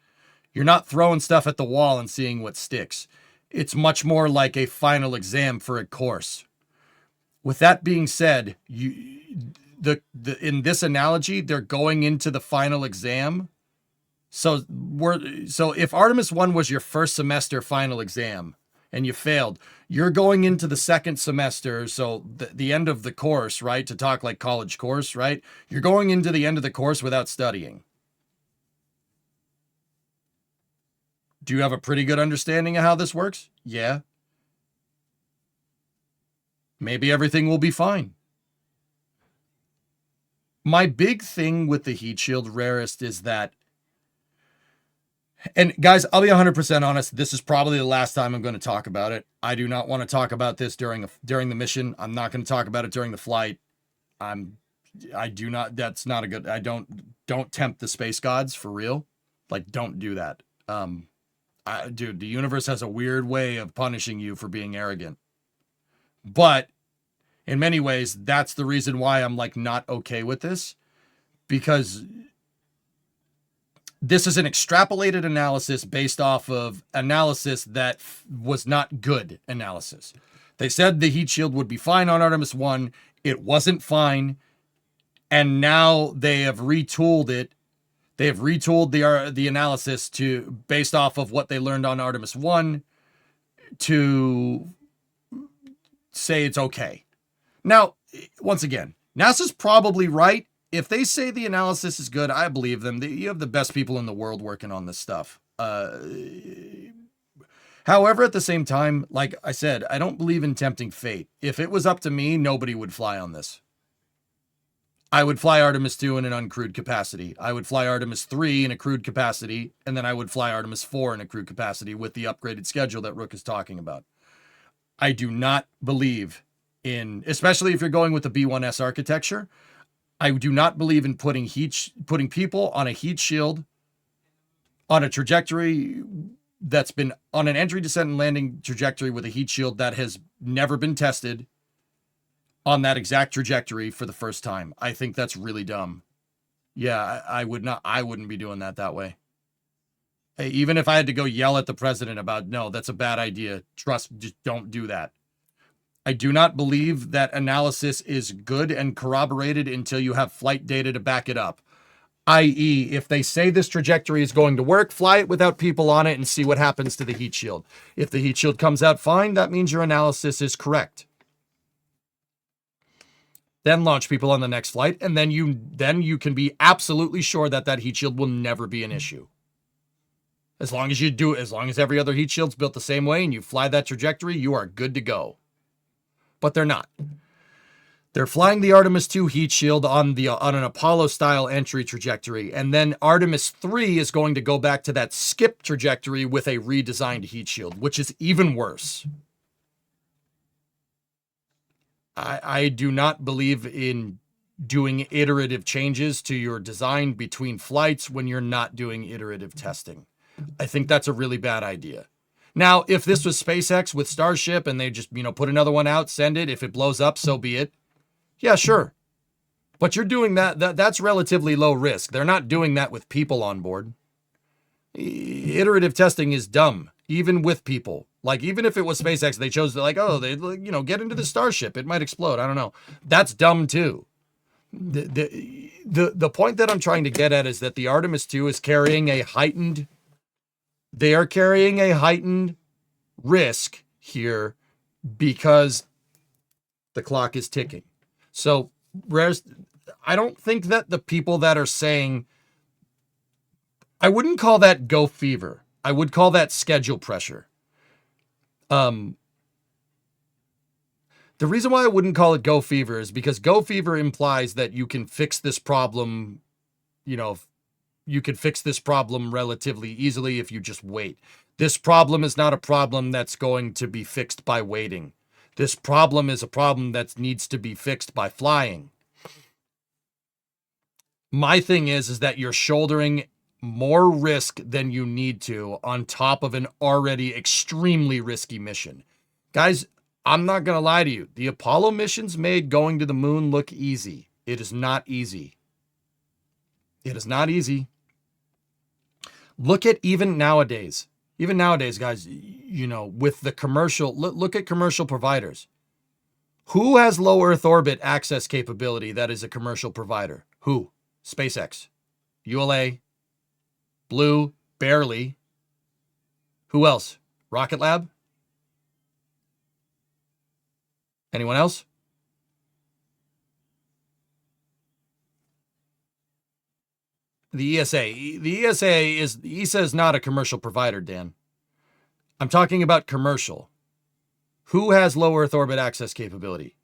You're not throwing stuff at the wall and seeing what sticks. It's much more like a final exam for a course. With that being said, in this analogy, they're going into the final exam. So if Artemis 1 was your first semester final exam and you failed, you're going into the second semester, so the end of the course, right? To talk like college course, right? You're going into the end of the course without studying. Do you have a pretty good understanding of how this works? Yeah. Maybe everything will be fine. My big thing with the heat shield, Rarest, is that, and guys, I'll be 100% honest, this is probably the last time I'm going to talk about it. I do not want to talk about this during the mission. I'm not going to talk about it during the flight. That's not a good, don't tempt the space gods for real. Like, don't do that. Dude, the universe has a weird way of punishing you for being arrogant. But in many ways, that's the reason why I'm like not okay with this, because this is an extrapolated analysis based off of analysis that was not good analysis. They said the heat shield would be fine on Artemis 1. It wasn't fine. And now they have retooled it. They have retooled the analysis to based off of what they learned on Artemis 1 to say it's okay. Now, once again, NASA's probably right. If they say the analysis is good, I believe them. You have the best people in the world working on this stuff. However, at the same time, like I said, I don't believe in tempting fate. If it was up to me, nobody would fly on this. I would fly Artemis 2 in an uncrewed capacity. I would fly Artemis 3 in a crewed capacity, and then I would fly Artemis 4 in a crewed capacity with the upgraded schedule that Rook is talking about. I do not believe in, especially if you're going with the B1S architecture, I do not believe in putting people on a heat shield on a trajectory that's been on an entry, descent, and landing trajectory with a heat shield that has never been tested on that exact trajectory for the first time. I think that's really dumb. Yeah, I wouldn't be doing that way. Hey, even if I had to go yell at the president about, no, that's a bad idea. Just don't do that. I do not believe that analysis is good and corroborated until you have flight data to back it up. I.e., if they say this trajectory is going to work, fly it without people on it and see what happens to the heat shield. If the heat shield comes out fine, that means your analysis is correct. Then launch people on the next flight, and then you can be absolutely sure that that heat shield will never be an issue. As long as every other heat shield's built the same way and you fly that trajectory, you are good to go. But they're not. They're flying the Artemis 2 heat shield on an Apollo-style entry trajectory, and then Artemis 3 is going to go back to that skip trajectory with a redesigned heat shield, which is even worse. I do not believe in doing iterative changes to your design between flights when you're not doing iterative testing. I think that's a really bad idea. Now, if this was SpaceX with Starship and they just, put another one out, send it, if it blows up, so be it. Yeah, sure. But you're doing that's relatively low risk. They're not doing that with people on board. Iterative testing is dumb, even with people. Like, even if it was SpaceX, they chose to get into the Starship. It might explode. I don't know. That's dumb too. The point that I'm trying to get at is that the Artemis 2 is carrying a heightened risk here because the clock is ticking. So I don't think that the people that are saying, I wouldn't call that go fever. I would call that schedule pressure. The reason why I wouldn't call it go fever is because go fever implies that you can fix this problem, you could fix this problem relatively easily if you just wait. This problem is not a problem that's going to be fixed by waiting. This problem is a problem that needs to be fixed by flying. My thing is that you're shouldering more risk than you need to on top of an already extremely risky mission. Guys, I'm not going to lie to you. The Apollo missions made going to the moon look easy. It is not easy. It is not easy. Look at even nowadays, guys, with the commercial, look at commercial providers. Who has low Earth orbit access capability that is a commercial provider? Who? SpaceX, ULA, Blue, barely. Who else? Rocket Lab? Anyone else? The ESA. The ESA is not a commercial provider, Dan. I'm talking about commercial. Who has low Earth orbit access capability?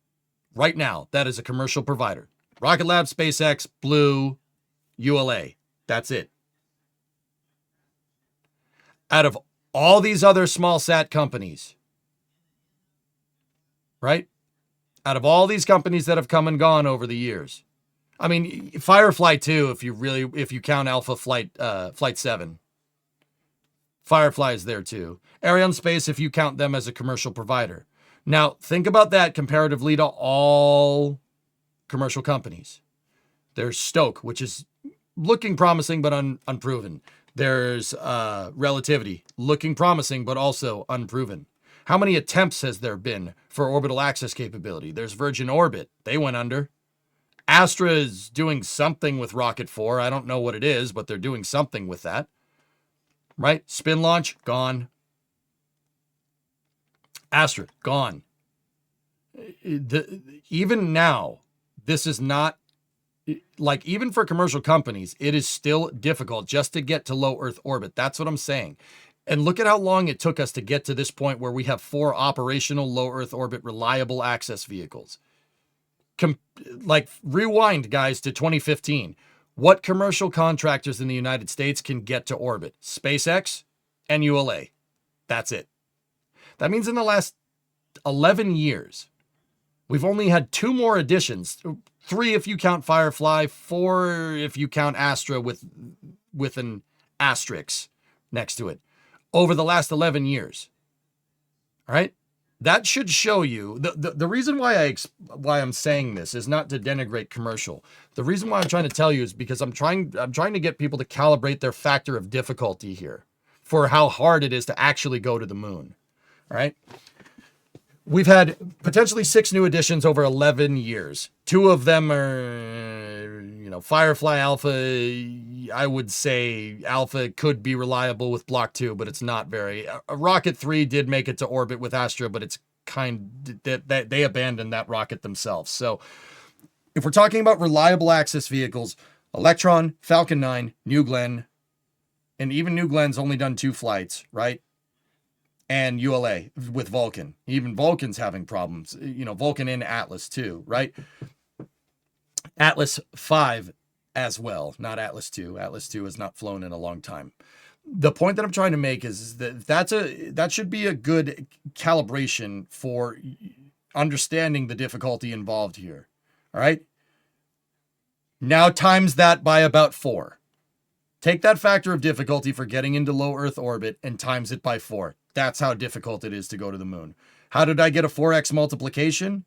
Right now, that is a commercial provider. Rocket Lab, SpaceX, Blue, ULA. That's it. Out of all these other small sat companies, right? Out of all these companies that have come and gone over the years, I mean, Firefly 2, if you count Alpha Flight 7, Firefly is there too. Ariane Space, if you count them as a commercial provider. Now, think about that comparatively to all commercial companies. There's Stoke, which is looking promising but unproven. There's Relativity, looking promising but also unproven. How many attempts has there been for orbital access capability? There's Virgin Orbit. They went under. Astra is doing something with Rocket 4. I don't know what it is, but they're doing something with that. Right? Spin launch, gone. Astra, gone. Even now, this is not, like, even for commercial companies, it is still difficult just to get to low Earth orbit. That's what I'm saying. And look at how long it took us to get to this point where we have 4 operational low Earth orbit reliable access vehicles. Like, rewind, guys, to 2015. What commercial contractors in the United States can get to orbit? SpaceX and ULA. That's it. That means in the last 11 years, we've only had 2 more additions. 3 if you count Firefly, 4 if you count Astra with an asterisk next to it, over the last 11 years. All right? That should show you the reason why I'm saying this is not to denigrate commercial. The reason why I'm trying to tell you is because I'm trying to get people to calibrate their factor of difficulty here for how hard it is to actually go to the moon. All right? We've had potentially 6 new additions over 11 years. 2 of them are, Firefly Alpha. I would say Alpha could be reliable with Block 2, but it's not very. Rocket 3 did make it to orbit with Astra, but it's they abandoned that rocket themselves. So if we're talking about reliable access vehicles, Electron, Falcon 9, New Glenn, and even New Glenn's only done 2 flights, right? And ULA with Vulcan. Even Vulcan's having problems. Vulcan and Atlas too, right? Atlas 5 as well, not Atlas 2. Atlas 2 has not flown in a long time. The point that I'm trying to make is that that should be a good calibration for understanding the difficulty involved here. All right? Now times that by about 4. Take that factor of difficulty for getting into low Earth orbit and times it by 4. That's how difficult it is to go to the moon. How did I get a 4x multiplication?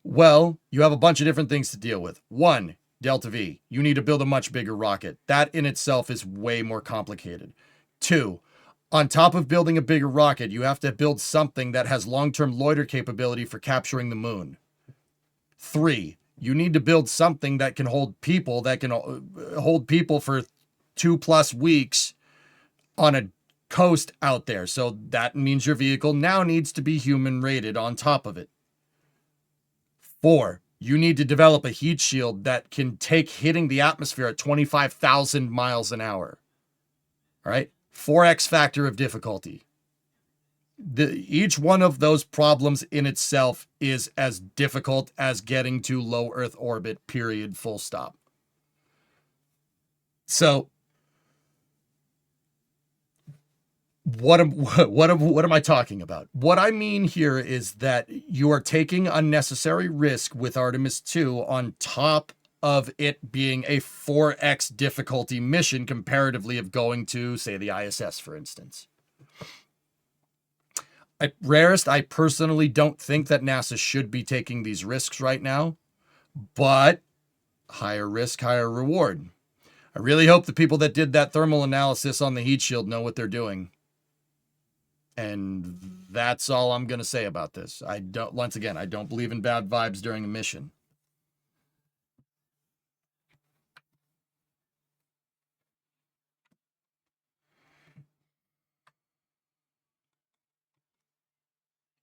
Well, you have a bunch of different things to deal with. 1, delta V. You need to build a much bigger rocket. That in itself is way more complicated. 2, on top of building a bigger rocket, you have to build something that has long-term loiter capability for capturing the moon. 3, you need to build something that can hold people, for 2+ weeks on a coast out there. So that means your vehicle now needs to be human rated on top of it. 4, you need to develop a heat shield that can take hitting the atmosphere at 25,000 miles an hour. All right? 4x factor of difficulty. Each one of those problems in itself is as difficult as getting to low Earth orbit, period, full stop. So what am I talking about? What I mean here is that you are taking unnecessary risk with Artemis 2 on top of it being a 4x difficulty mission comparatively of going to, say, the ISS, for instance. At rarest, I personally don't think that NASA should be taking these risks right now, but higher risk, higher reward. I really hope the people that did that thermal analysis on the heat shield know what they're doing. And that's all I'm going to say about this. I don't believe in bad vibes during a mission.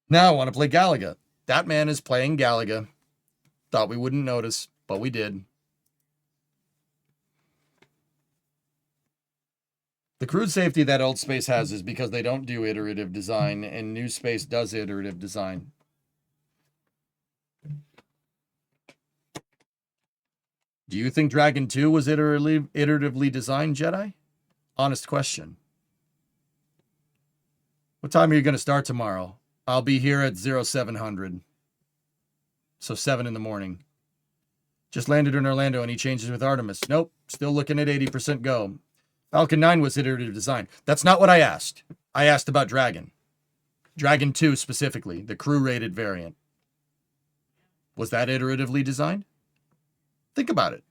Now I want to play Galaga. That man is playing Galaga. Thought we wouldn't notice, but we did. The crude safety that old space has is because they don't do iterative design, and new space does iterative design. Do you think Dragon 2 was iteratively designed, Jedi? Honest question. What time are you going to start tomorrow? I'll be here at 0700. So 7 in the morning. Just landed in Orlando and he changes with Artemis. Nope, still looking at 80% go. Falcon 9 was iterative design. That's not what I asked. I asked about Dragon. Dragon 2 specifically, the crew-rated variant. Was that iteratively designed? Think about it.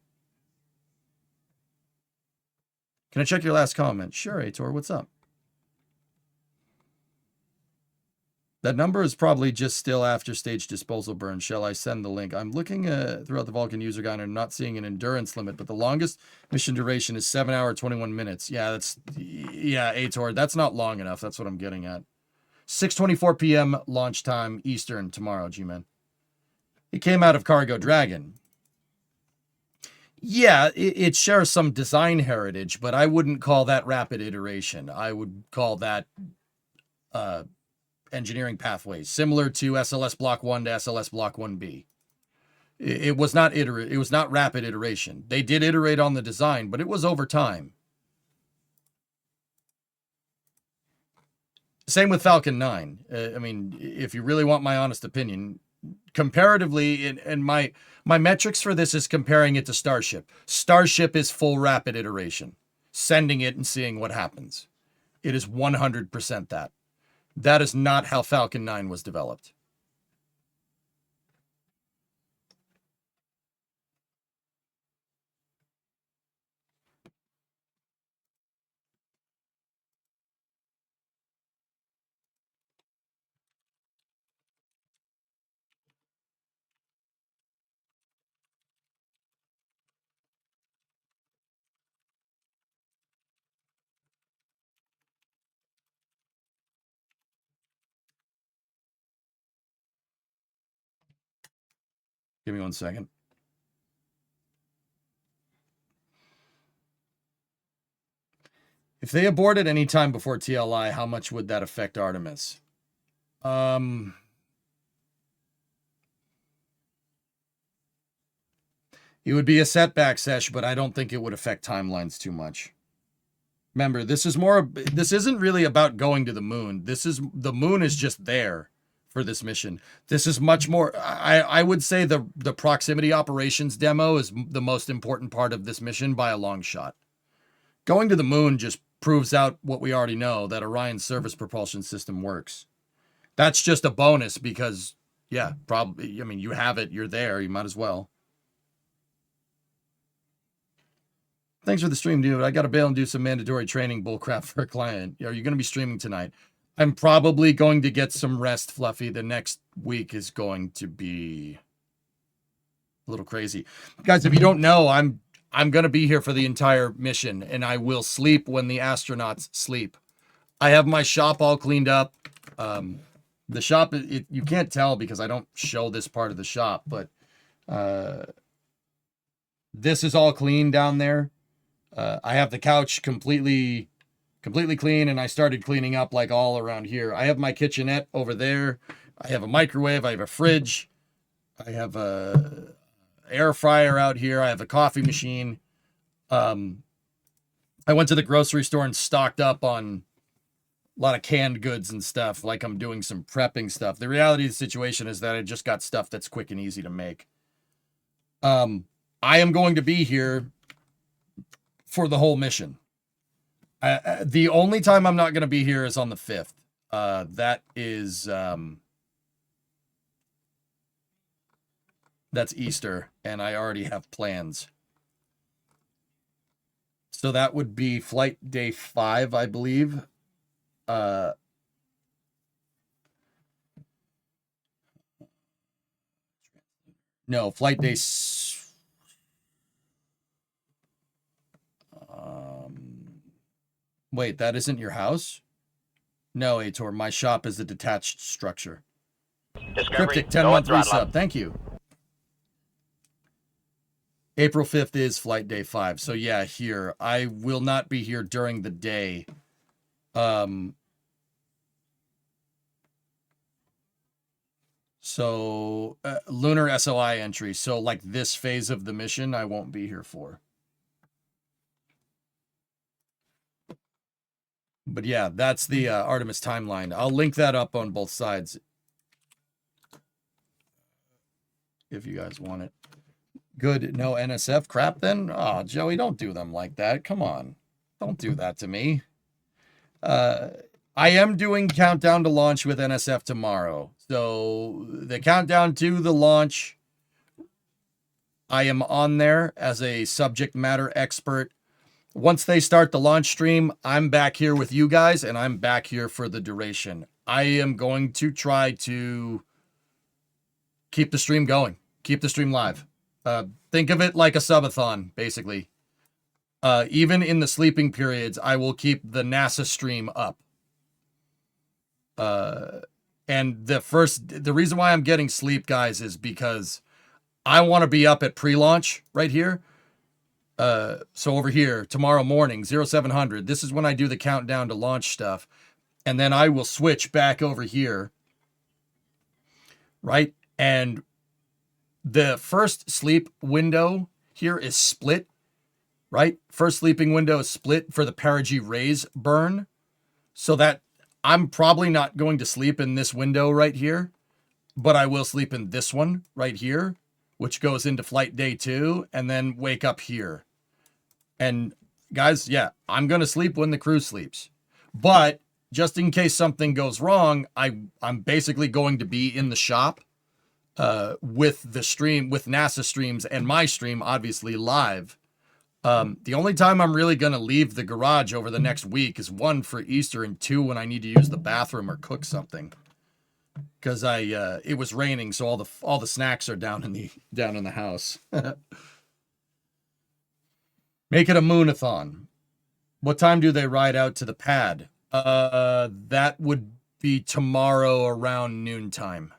Can I check your last comment? Sure, Aitor, what's up? That number is probably just still after stage disposal burn. Shall I send the link? I'm looking throughout the Vulcan user guide and I'm not seeing an endurance limit, but the longest mission duration is 7 hours, 21 minutes. Yeah, Aitor, that's not long enough. That's what I'm getting at. 6:24 p.m. launch time Eastern tomorrow, G-Man. It came out of Cargo Dragon. Yeah, it shares some design heritage, but I wouldn't call that rapid iteration. I would call that engineering pathways, similar to SLS Block 1 to SLS Block 1B. It was not it was not rapid iteration. They did iterate on the design, but it was over time. Same with Falcon 9. I mean, if you really want my honest opinion, comparatively, and my metrics for this is comparing it to Starship. Starship is full rapid iteration, sending it and seeing what happens. It is 100% that. That is not how Falcon 9 was developed. Give me 1 second. If they aborted any time before TLI, how much would that affect Artemis? It would be a setback sesh, but I don't think it would affect timelines too much. Remember, this isn't really about going to the moon. The moon is just there for this mission. This is much more, I would say the proximity operations demo is the most important part of this mission by a long shot. Going to the moon just proves out what we already know, that Orion's surface propulsion system works. That's just a bonus because, yeah, probably, I mean, you have it, you're there, you might as well. Thanks for the stream, dude. I got to bail and do some mandatory training bullcrap for a client. Are you going to be streaming tonight? I'm probably going to get some rest, Fluffy. The next week is going to be a little crazy. Guys, if you don't know, I'm going to be here for the entire mission, and I will sleep when the astronauts sleep. I have my shop all cleaned up. The shop, you can't tell because I don't show this part of the shop, but this is all clean down there. I have the couch completely clean, and I started cleaning up like all around here. I have my kitchenette over there. I have a microwave. I have a fridge. I have a air fryer out here. I have a coffee machine. I went to the grocery store and stocked up on a lot of canned goods and stuff, like I'm doing some prepping stuff. The reality of the situation is that I just got stuff that's quick and easy to make. I am going to be here for the whole mission. The only time I'm not going to be here is on the 5th. That is, that's Easter, and I already have plans. So that would be flight day 5, I believe. No, flight day. Wait, that isn't your house? No, Aitor, my shop is a detached structure. Cryptic, 10-month resub. Thank you. April 5th is flight day 5. So yeah, here. I will not be here during the day. So lunar SOI entry. So like this phase of the mission, I won't be here for. But yeah, that's the Artemis timeline. I'll link that up on both sides if you guys want it. Good, no NSF crap then? Oh, I don't do them like that. Come on. Don't do that to me. I I am doing countdown to launch with NSF tomorrow. So the countdown to the launch, I am on there as a subject matter expert. Once they start the launch stream, I'm back here with you guys, and I'm back here for the duration. I am going to try to keep the stream going, keep the stream live. Think of it like a subathon, basically. Even in the sleeping periods, I will keep the NASA stream up. And the reason why I'm getting sleep, guys, is because I want to be up at pre-launch right here. So over here, tomorrow morning, 0700, this is when I do the countdown to launch stuff. And then I will switch back over here. Right? And the first sleep window here is split. Right? First sleeping window is split for the perigee rays burn. So that I'm probably not going to sleep in this window right here, but I will sleep in this one right here, which goes into flight day 2, and then wake up here. And guys, yeah, I'm going to sleep when the crew sleeps. But just in case something goes wrong, I'm basically going to be in the shop with the stream, with NASA streams and my stream, obviously live. The only time I'm really going to leave the garage over the next week is 1 for Easter and 2 when I need to use the bathroom or cook something. Because it was raining, so all the snacks are down in the house. Make it a moonathon. What time do they ride out to the pad? That would be tomorrow around noontime.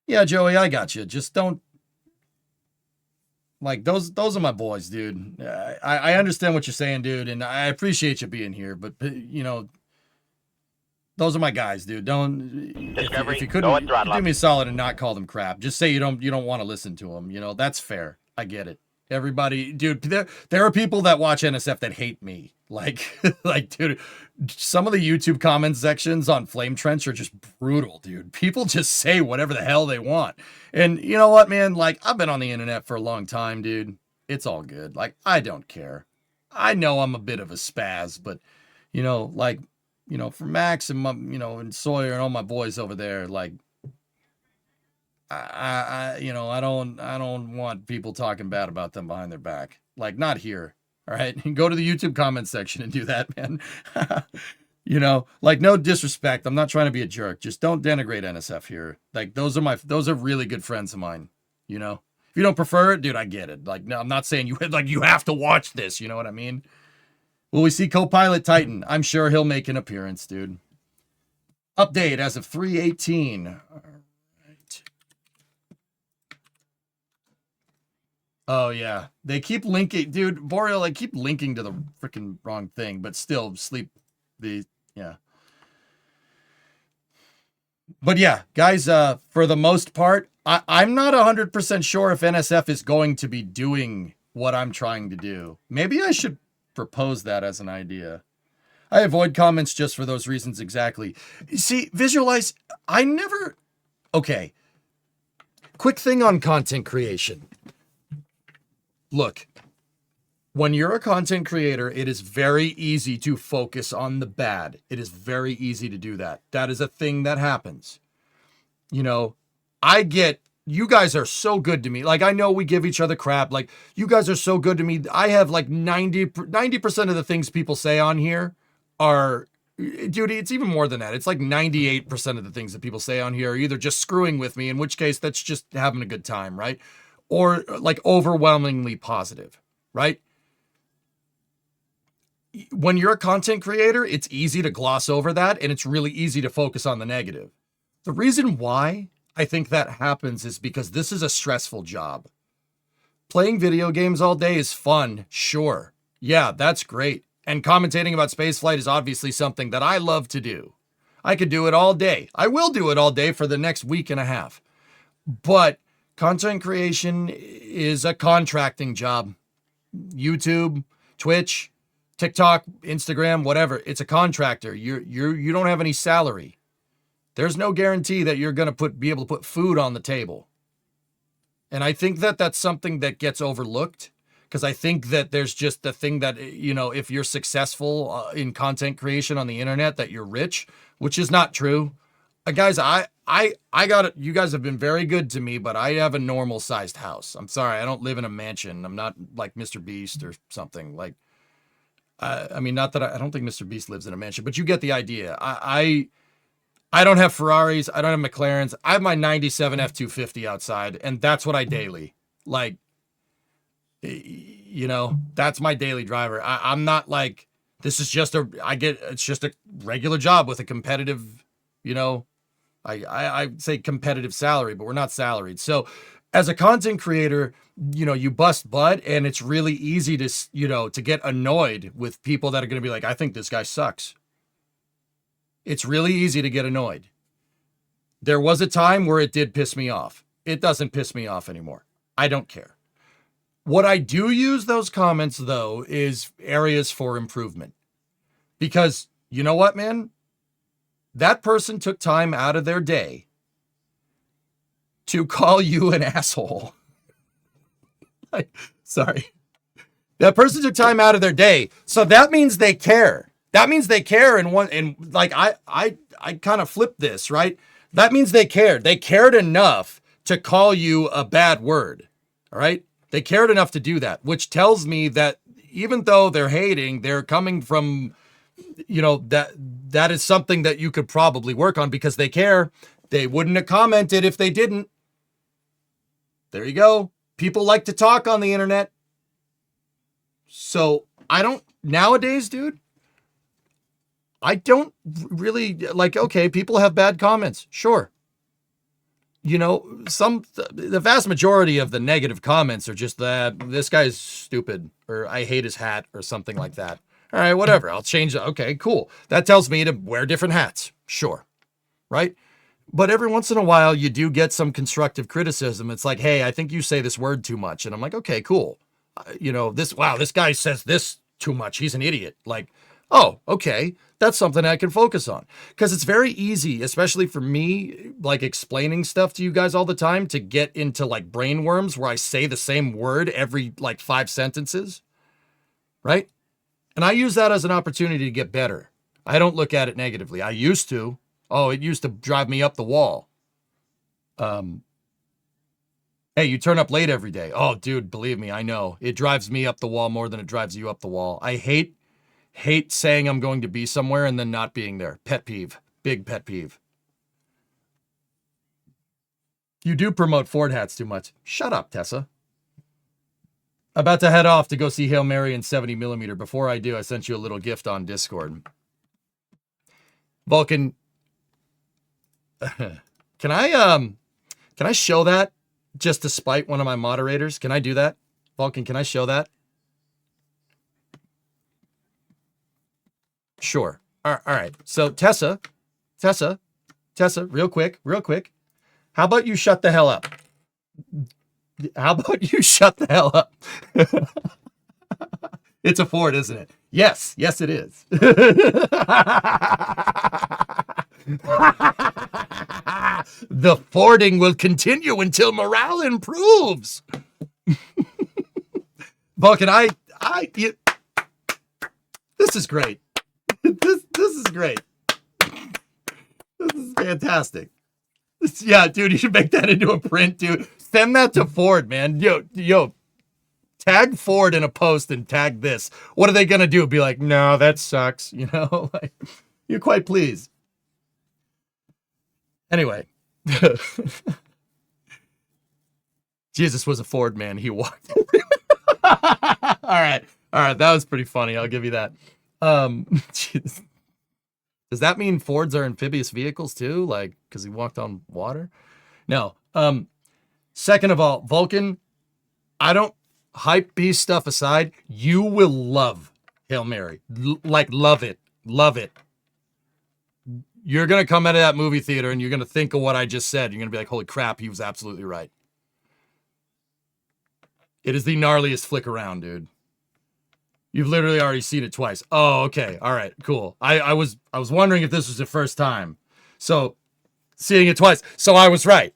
Yeah, Joey, I got you. Just don't, like, those are my boys, dude. I understand what you're saying, dude, and I appreciate you being here, but you know, those are my guys, dude. Don't, if you couldn't do me a solid and not call them crap, just say you don't want to listen to them. You know, that's fair. I get it. Everybody, dude, there are people that watch NSF that hate me. Like, dude, some of the YouTube comment sections on Flame Trench are just brutal, dude. People just say whatever the hell they want. And you know what, man? Like, I've been on the internet for a long time, dude. It's all good. Like, I don't care. I know I'm a bit of a spaz, but, you know, like, you know, for Max and, and Sawyer and all my boys over there, like, I don't want people talking bad about them behind their back. Like, not here. All right. Go to the YouTube comment section and do that, man. You know, like, no disrespect. I'm not trying to be a jerk. Just don't denigrate NSF here. Like, those are really good friends of mine. You know, if you don't prefer it, dude, I get it. Like, no, I'm not saying you have to watch this. You know what I mean? Will we see co-pilot Titan? I'm sure he'll make an appearance, dude. Update as of 3/18. Oh, yeah. They keep linking, dude, Boreal, I keep linking to the freaking wrong thing, but still sleep yeah. But yeah, guys, for the most part, I'm not 100% sure if NSF is going to be doing what I'm trying to do. Maybe I should propose that as an idea. I avoid comments just for those reasons exactly. See, visualize, okay. Quick thing on content creation. Look, when you're a content creator, it is very easy to focus on the bad. It is very easy to do that. That is a thing that happens. You know, you guys are so good to me. Like, I know we give each other crap. Like, you guys are so good to me. I have like 90% of the things people say on here are, dude, it's even more than that. It's like 98% of the things that people say on here are either just screwing with me, in which case that's just having a good time, right? Or like overwhelmingly positive, right? When you're a content creator, it's easy to gloss over that, and it's really easy to focus on the negative. The reason why I think that happens is because this is a stressful job. Playing video games all day is fun, sure. Yeah, that's great. And commentating about spaceflight is obviously something that I love to do. I could do it all day. I will do it all day for the next week and a half. But content creation is a contracting job. YouTube, Twitch, TikTok, Instagram, whatever. It's a contractor. You don't have any salary. There's no guarantee that you're going to be able to put food on the table. And I think that that's something that gets overlooked, because I think that there's just the thing that, if you're successful in content creation on the internet, that you're rich, which is not true. Guys, I got it. You guys have been very good to me, but I have a normal sized house. I'm sorry. I don't live in a mansion. I'm not like Mr. Beast or something. Like, not that I don't think Mr. Beast lives in a mansion, but you get the idea. I don't have Ferraris. I don't have McLarens. I have my 97 F-250 outside, and that's what I daily. Like, that's my daily driver. I'm not like, this is just it's just a regular job with a competitive, I say competitive salary, but we're not salaried. So as a content creator, you bust butt, and it's really easy to, to get annoyed with people that are going to be like, I think this guy sucks. It's really easy to get annoyed. There was a time where it did piss me off. It doesn't piss me off anymore. I don't care. What I do use those comments, though, is areas for improvement. Because you know what, man? That person took time out of their day to call you an asshole. Sorry. That person took time out of their day. So that means they care. That means they care. And I kind of flipped this, right? That means they cared. They cared enough to call you a bad word. All right. They cared enough to do that, which tells me that even though they're hating, they're coming from, that is something that you could probably work on because they care. They wouldn't have commented if they didn't. There you go. People like to talk on the internet. So nowadays, dude, I don't really okay, people have bad comments. Sure. The vast majority of the negative comments are just that this guy's stupid, or I hate his hat, or something like that. All right, whatever. I'll change it. Okay, cool. That tells me to wear different hats. Sure. Right? But every once in a while, you do get some constructive criticism. It's like, hey, I think you say this word too much. And I'm like, okay, cool. This guy says this too much. He's an idiot. Like, oh, okay. That's something I can focus on. Because it's very easy, especially for me, like explaining stuff to you guys all the time, to get into like brain worms where I say the same word every 5 sentences. Right? And I use that as an opportunity to get better. I don't look at it negatively. I used to. Oh, it used to drive me up the wall. Hey, you turn up late every day. Oh, dude, believe me, I know. It drives me up the wall more than it drives you up the wall. I hate saying I'm going to be somewhere and then not being there. Pet peeve. Big pet peeve. You do promote Ford hats too much. Shut up, Tessa. About to head off to go see Hail Mary in 70mm. Before I do, I sent you a little gift on Discord. Vulcan, can I show that just to spite one of my moderators? Can I do that? Vulcan, can I show that? Sure. All right. So Tessa, real quick. How about you shut the hell up? It's a Ford, isn't it? Yes, it is. The Fording will continue until morale improves. Vulcan, this is great. This is great. This is fantastic. Yeah, dude, you should make that into a print, dude. Send that to Ford, man. Yo, tag Ford in a post and tag this. What are they going to do? Be like, no, that sucks. Like, you're quite pleased. Anyway. Jesus was a Ford man. He walked. All right. That was pretty funny. I'll give you that. Does that mean Fords are amphibious vehicles too? Like, because he walked on water? No. Second of all, Vulcan, I don't hype beast stuff aside. You will love Hail Mary. Love it. You're going to come out of that movie theater and you're going to think of what I just said. You're going to be like, holy crap, he was absolutely right. It is the gnarliest flick around, dude. You've literally already seen it twice. Oh, okay. All right, cool. I was wondering if this was the first time. So, seeing it twice. So I was right.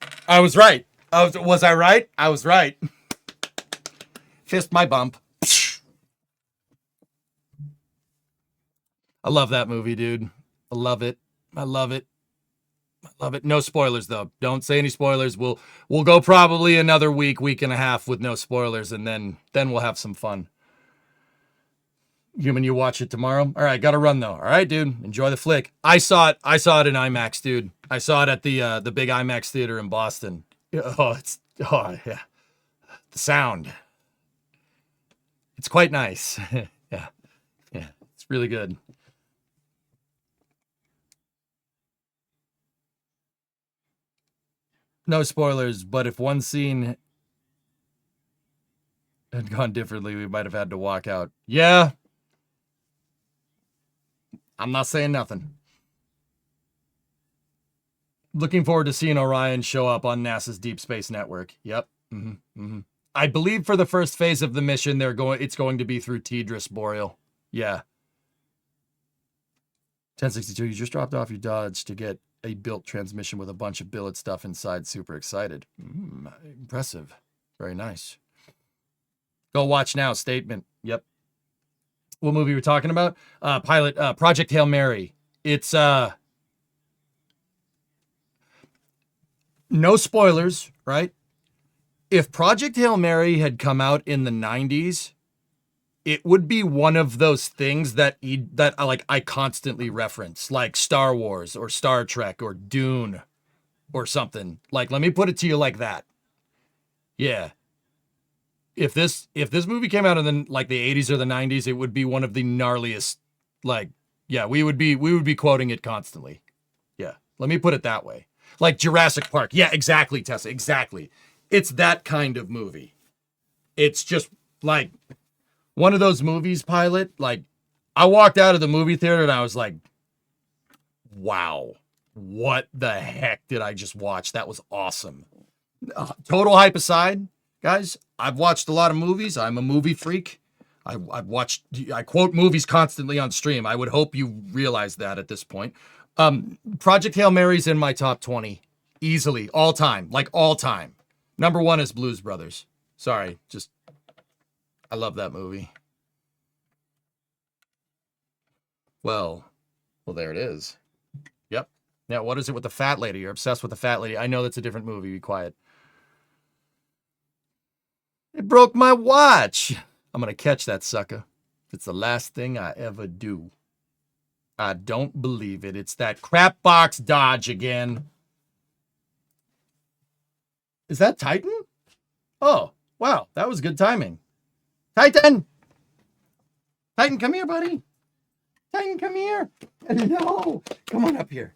Was I right? I was right. Fist my bump. I love that movie, dude. I love it. I love it. I love it. No spoilers, though. Don't say any spoilers. We'll go probably another week and a half with no spoilers, and then we'll have some fun. Human, you watch it tomorrow? All right, gotta run though. All right, dude. Enjoy the flick. I saw it in IMAX, dude. I saw it at the big IMAX theater in Boston. Oh yeah. The sound. It's quite nice. Yeah. Yeah. It's really good. No spoilers, but if one scene had gone differently, we might have had to walk out. Yeah. I'm not saying nothing. Looking forward to seeing Orion show up on NASA's Deep Space Network. Yep. I believe for the first phase of the mission, it's going to be through Tidris Boreal. Yeah. 1062, you just dropped off your Dodge to get a built transmission with a bunch of billet stuff inside. Super excited. Impressive. Very nice. Go watch now. Statement. Yep. What movie we're talking about? Project Hail Mary. It's no spoilers, right? If Project Hail Mary had come out in the 90s, it would be one of those things that I constantly reference, like Star Wars or Star Trek or Dune or something. Like, let me put it to you like that. Yeah. If this movie came out in the 80s or the 90s, it would be one of the gnarliest. We would be quoting it constantly. Yeah. Let me put it that way. Like Jurassic Park. Yeah, exactly, Tessa. Exactly. It's that kind of movie. It's just like one of those movies, Pilot. Like, I walked out of the movie theater and I was like, wow, what the heck did I just watch? That was awesome. Total hype aside, guys, I've watched a lot of movies. I'm a movie freak. I quote movies constantly on stream. I would hope you realize that at this point. Project Hail Mary's in my top 20. Easily. All time. Like, all time. Number 1 is Blues Brothers. Sorry. I love that movie. Well, there it is. Yep. Now, what is it with the fat lady? You're obsessed with the fat lady. I know that's a different movie. Be quiet. It broke my watch. I'm going to catch that sucker. It's the last thing I ever do. I don't believe it. It's that crap box Dodge again. Is that Titan? Oh, wow. That was good timing. Titan! Titan, come here, buddy. Titan, come here. No. Come on up here.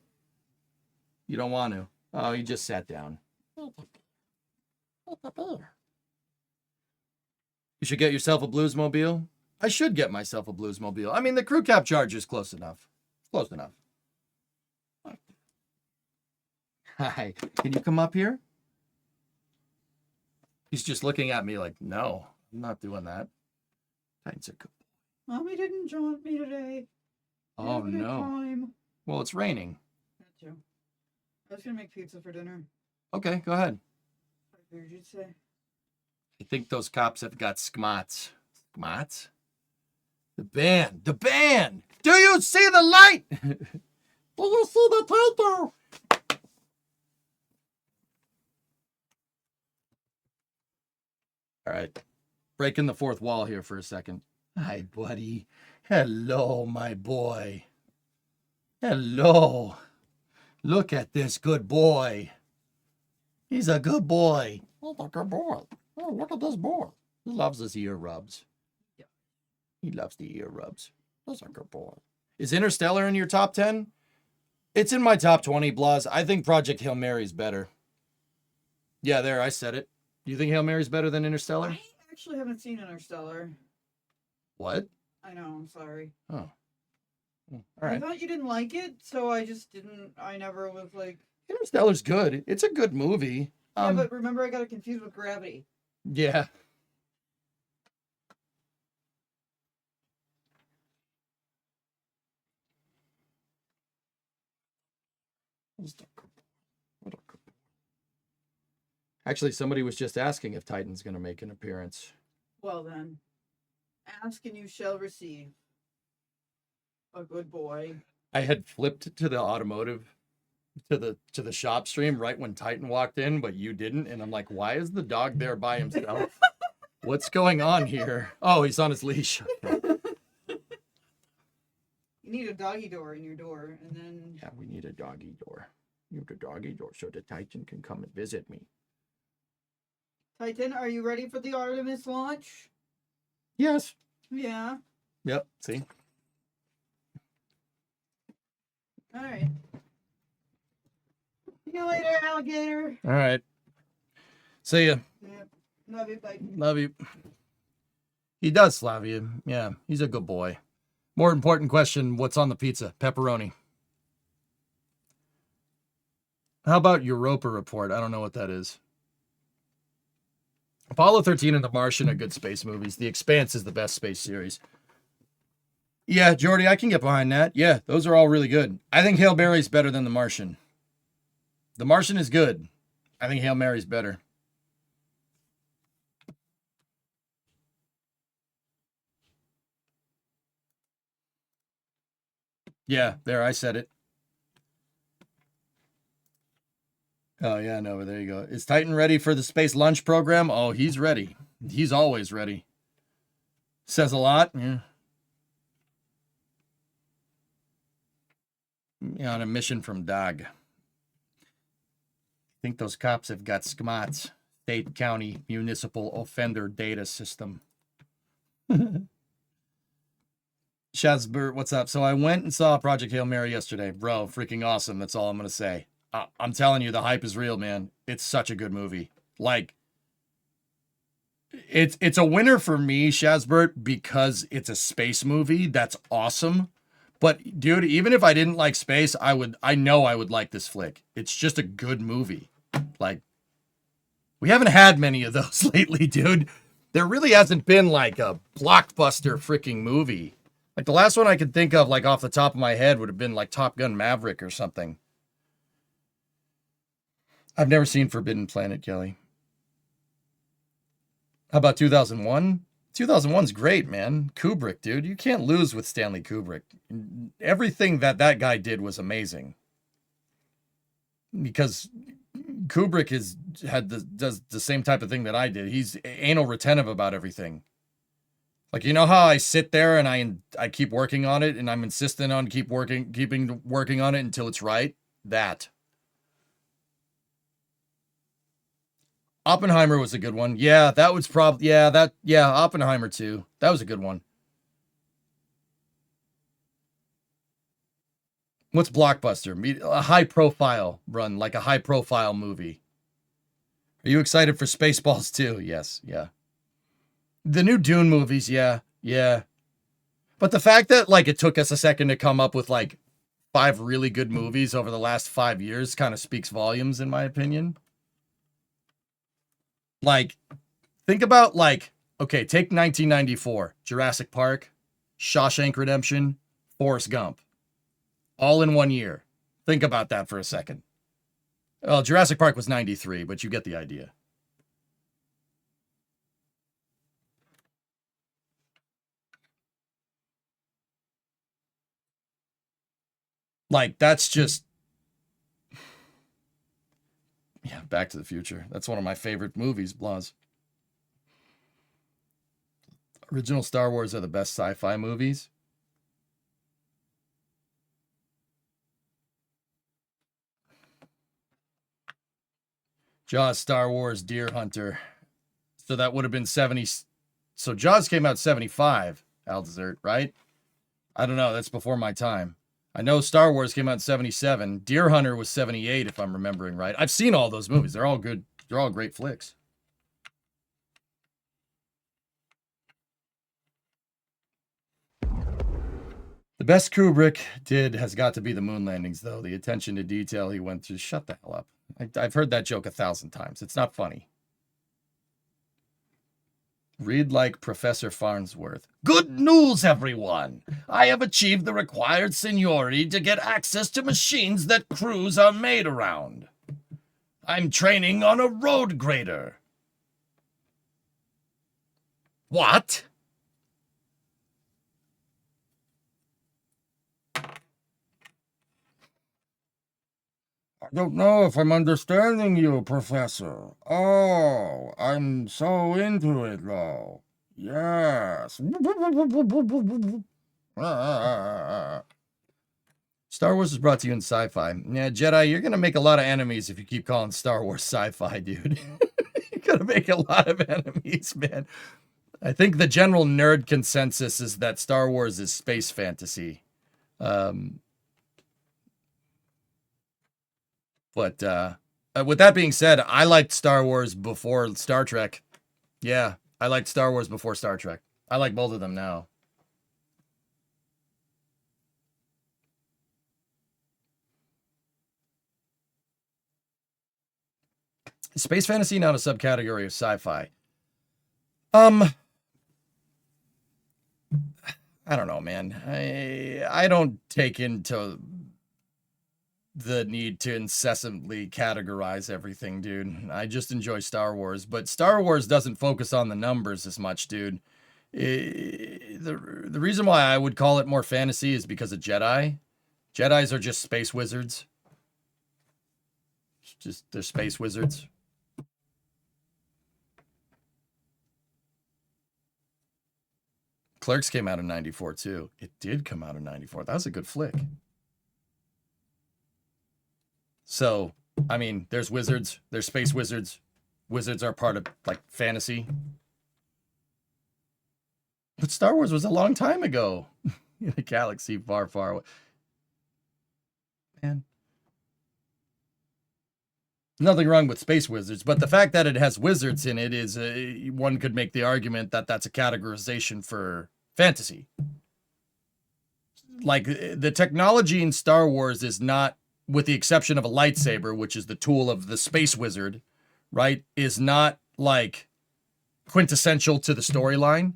You don't want to. Oh, you just sat down. You should get yourself a Bluesmobile. I should get myself a Bluesmobile. I mean, the crew cab Charger's close enough. Close enough. Hi. Can you come up here? He's just looking at me like, no, I'm not doing that. Titan's a good.
Mommy didn't jaunt me today.
Oh, no.
Time.
Well, it's raining.
Got you. I was going to make pizza for dinner.
Okay, go ahead.
What did you say?
I think those cops have got schmots. Schmots? The band. The band! Do you see the light? Do you see the title? All right. Breaking the fourth wall here for a second. Hi, buddy. Hello, my boy. Hello. Look at this good boy. He's a good boy. He's a good boy. Oh, look at this boy. He loves his ear rubs. He loves the ear rubs. That's a good boy. Is Interstellar in your top 10? It's in my top 20, Blas. I think Project Hail Mary is better. Yeah, there, I said it. Do you think Hail Mary's better than Interstellar?
I actually haven't seen Interstellar.
What?
I know, I'm sorry.
Oh. All right.
I thought you didn't like it, so I just didn't. I never was like.
Interstellar's good. It's a good movie.
Yeah, but remember, I got it confused with Gravity.
Yeah. Actually, somebody was just asking if Titan's going to make an appearance.
Well then, ask and you shall receive. A good boy.
I had flipped to the automotive, to the shop stream right when Titan walked in, but you didn't. And I'm like, why is the dog there by himself? What's going on here? Oh, he's on his leash.
You need a doggy door in your door, and then...
Yeah, we need a doggy door. You need a doggy door so the Titan can come and visit me.
Titan, are you ready for the Artemis launch?
Yes.
Yeah.
Yep, see?
All right. See you later, alligator.
All right. See ya.
Yep. Love you, bye.
Love you. He does, Flavia. Yeah, he's a good boy. More important question, what's on the pizza? Pepperoni. How about Europa Report? I don't know what that is. Apollo 13 and The Martian are good space movies. The Expanse is the best space series. Yeah, Jordy, I can get behind that. Yeah, those are all really good. I think Hail Mary's better than The Martian. The Martian is good. I think Hail Mary's better. Yeah, there, I said it. Oh, yeah, no, there you go. Is Titan ready for the space lunch program? Oh, he's ready. He's always ready. Says a lot. Yeah. On a mission from Dog. I think those cops have got SCMOTS, State, County, Municipal Offender Data System. Shazbert, what's up? So I went and saw Project Hail Mary yesterday. Bro, freaking awesome. That's all I'm going to say. I'm telling you, the hype is real, man. It's such a good movie. Like, it's a winner for me, Shazbert, because it's a space movie. That's awesome. But, dude, even if I didn't like space, I know I would like this flick. It's just a good movie. Like, we haven't had many of those lately, dude. There really hasn't been, like, a blockbuster freaking movie. Like, the last one I could think of, like, off the top of my head would have been, like, Top Gun Maverick or something. I've never seen Forbidden Planet, Kelly. How about 2001? 2001's great, man. Kubrick, dude. You can't lose with Stanley Kubrick. Everything that guy did was amazing. Because Kubrick does the same type of thing that I did. He's anal retentive about everything. Like, you know how I sit there and I keep working on it and I'm insistent on keeping working on it until it's right? That. Oppenheimer was a good one. Yeah, that was probably, Oppenheimer too. That was a good one. What's blockbuster? A high profile run, like a high profile movie. Are you excited for Spaceballs too? Yes, yeah. The new Dune movies, yeah. But the fact that, like, it took us a second to come up with, like, 5 really good movies over the last 5 years kind of speaks volumes, in my opinion. Like, think about, like, okay, take 1994, Jurassic Park, Shawshank Redemption, Forrest Gump. All in 1 year. Think about that for a second. Well, Jurassic Park was 93, but you get the idea. Like, that's just... Yeah, Back to the Future. That's one of my favorite movies, Blas. Original Star Wars are the best sci-fi movies. Jaws, Star Wars, Deer Hunter. So that would have been 70... So Jaws came out 75, Aldezert, right? I don't know. That's before my time. I know Star Wars came out in 77. Deer Hunter was 78, if I'm remembering right. I've seen all those movies. They're all good. They're all great flicks. The best Kubrick did has got to be the moon landings, though. The attention to detail he went through. Shut the hell up. I've heard that joke 1,000 times. It's not funny. Read like Professor Farnsworth. Good news, everyone! I have achieved the required seniority to get access to machines that crews are made around. I'm training on a road grader. What? I don't know if I'm understanding you, Professor. Oh, I'm so into it, though. Yes. Star Wars is brought to you in sci-fi. Yeah, Jedi, you're gonna make a lot of enemies if you keep calling Star Wars sci-fi, dude. You're gonna make a lot of enemies, man. I think the general nerd consensus is that Star Wars is space fantasy. But with that being said, I liked Star Wars before Star Trek. Yeah, I liked Star Wars before Star Trek. I like both of them now. Space fantasy, not a subcategory of sci-fi. I don't know, man. I don't take into the need to incessantly categorize everything, dude. I just enjoy Star Wars, but Star Wars doesn't focus on the numbers as much, dude. The reason why I would call it more fantasy is because of Jedi. Jedis are just space wizards. They're space wizards. Clerks came out in 94 too. It did come out in 94. That was a good flick. So, I mean, there's wizards, there's space wizards. Wizards are part of, like, fantasy. But Star Wars was a long time ago. In a galaxy far, far away. Man. Nothing wrong with space wizards, but the fact that it has wizards in it is, one could make the argument that that's a categorization for fantasy. Like, the technology in Star Wars is not, with the exception of a lightsaber, which is the tool of the space wizard, right, is not, like, quintessential to the storyline.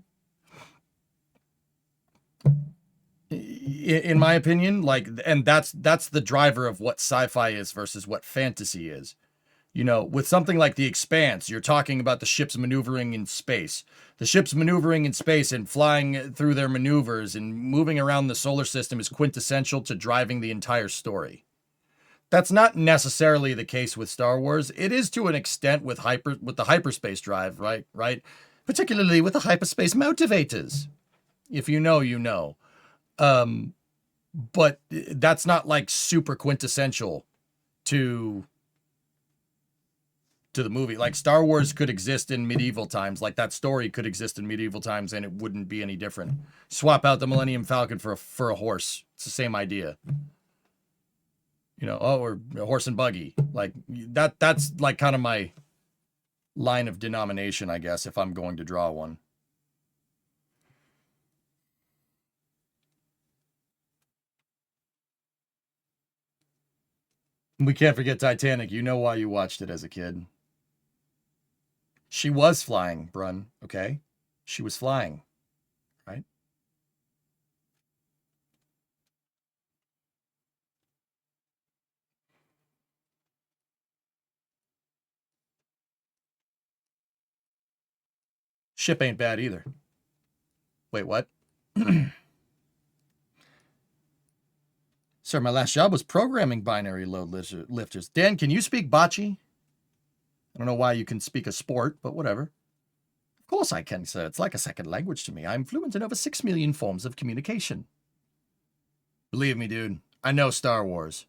In my opinion, like, and that's the driver of what sci-fi is versus what fantasy is. You know, with something like The Expanse, you're talking about the ships maneuvering in space. The ships maneuvering in space and flying through their maneuvers and moving around the solar system is quintessential to driving the entire story. That's not necessarily the case with Star Wars. It is to an extent with the hyperspace drive, right? Particularly with the hyperspace motivators. If you know, you know. But that's not like super quintessential to the movie. Like, Star Wars could exist in medieval times. Like, that story could exist in medieval times and it wouldn't be any different. Swap out the Millennium Falcon for a horse. It's the same idea. You know, or a horse and buggy. Like, that's like kind of my line of denomination, I guess, if I'm going to draw one. We can't forget Titanic. You know why you watched it as a kid. She was flying, Brun, okay? She was flying, right? Ship ain't bad either. Wait, what? Sir, my last job was programming binary load lifters. Dan, can you speak bocce? I don't know why you can speak a sport, but whatever. Of course I can, sir. It's like a second language to me. I'm fluent in over 6 million forms of communication. Believe me, dude. I know Star Wars.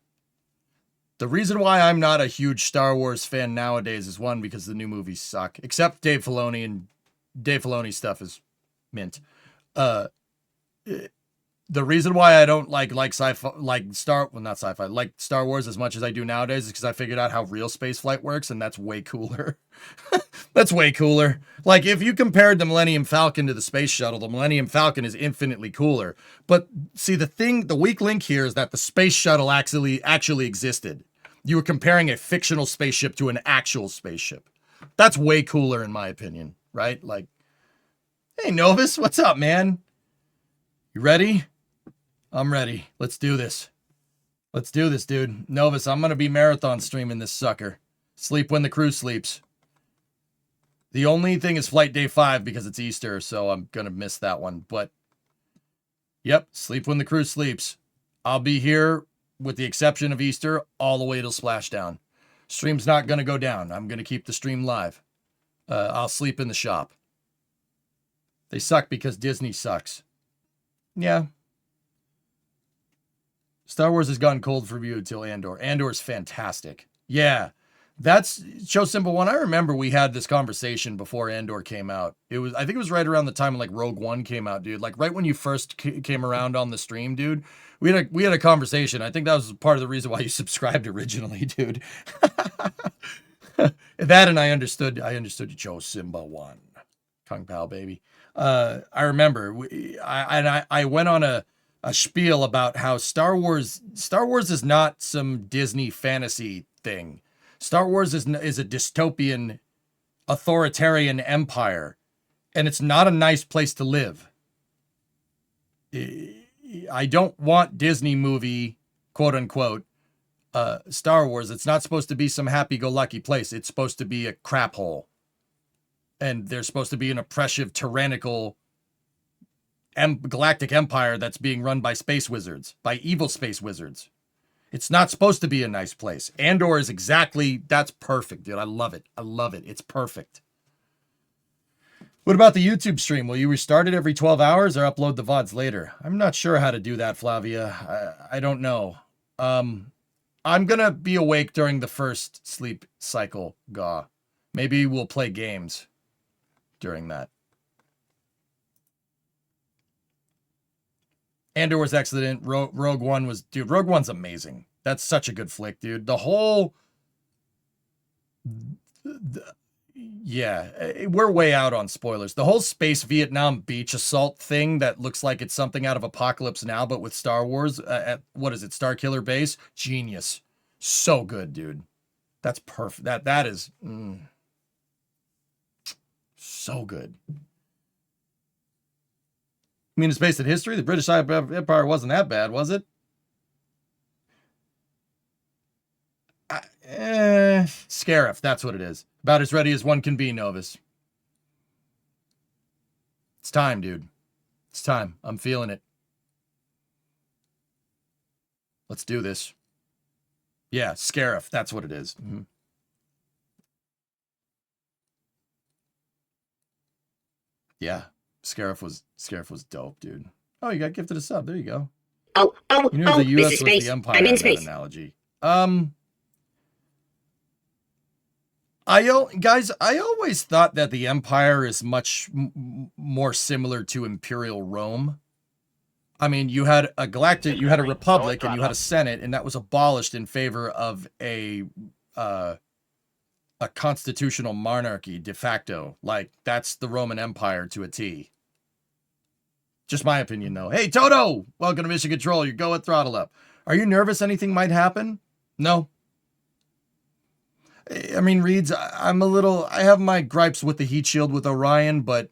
The reason why I'm not a huge Star Wars fan nowadays is, one, because the new movies suck. Except Dave Filoni, and Dave Filoni's stuff is mint. The reason why I don't like sci-fi, like Star Wars as much as I do nowadays is because I figured out how real spaceflight works, and that's way cooler. That's way cooler. Like, if you compared the Millennium Falcon to the Space Shuttle, the Millennium Falcon is infinitely cooler. But see, the weak link here is that the Space Shuttle actually existed. You were comparing a fictional spaceship to an actual spaceship. That's way cooler in my opinion, right? Like, hey Novus, what's up, man? You ready? I'm ready. Let's do this. Let's do this, dude. Novus, I'm going to be marathon streaming this sucker. Sleep when the crew sleeps. The only thing is flight day 5 because it's Easter, so I'm going to miss that one. But, yep, sleep when the crew sleeps. I'll be here, with the exception of Easter, all the way till splashdown. Stream's not going to go down. I'm going to keep the stream live. I'll sleep in the shop. They suck because Disney sucks. Yeah. Star Wars has gone cold for you until Andor. Andor's fantastic. Yeah. That's Show Simple One. I remember we had this conversation before Andor came out. I think it was right around the time like Rogue One came out, dude. Like right when you first came around on the stream, dude. We had a conversation. I think that was part of the reason why you subscribed originally, dude. That and I understood you chose Simba One. Kung Pao, baby. I remember I went on a spiel about how Star Wars is not some Disney fantasy thing. Star Wars is a dystopian, authoritarian empire, and it's not a nice place to live. I don't want Disney movie, quote unquote, Star Wars. It's not supposed to be some happy-go-lucky place. It's supposed to be a crap hole. And there's supposed to be an oppressive, tyrannical, galactic empire that's being run by space wizards, by evil space wizards. It's not supposed to be a nice place. Andor is that's perfect, dude. I love it. I love it. It's perfect. What about the YouTube stream? Will you restart it every 12 hours or upload the VODs later? I'm not sure how to do that, Flavia. I don't know. I'm going to be awake during the first sleep cycle, Gaw. Maybe we'll play games during that. Andor was excellent. Rogue One was... Dude, Rogue One's amazing. That's such a good flick, dude. The whole... Yeah, we're way out on spoilers. The whole space Vietnam beach assault thing that looks like it's something out of Apocalypse Now, but with Star Wars, at, what is it, Starkiller Base? Genius. So good, dude. That's perfect. That is... so good. I mean, it's based in history. The British Empire wasn't that bad, was it? Scarif, that's what it is. About as ready as one can be, Novus. It's time, dude. It's time. I'm feeling it. Let's do this. Yeah, Scarif, that's what it is. Mm-hmm. Yeah. Scarif was dope, dude. Oh, you got gifted a sub. There you go. You know the U.S. was the Empire. I'm in space. Analogy. Guys, I always thought that the Empire is much more similar to Imperial Rome. I mean, you had a republic, and you had a Senate, and that was abolished in favor of a constitutional monarchy de facto. Like, that's the Roman Empire to a T. Just my opinion, though. Hey, Toto! Welcome to Mission Control. You're going throttle up. Are you nervous anything might happen? No. I mean, Reeds, I have my gripes with the heat shield with Orion, but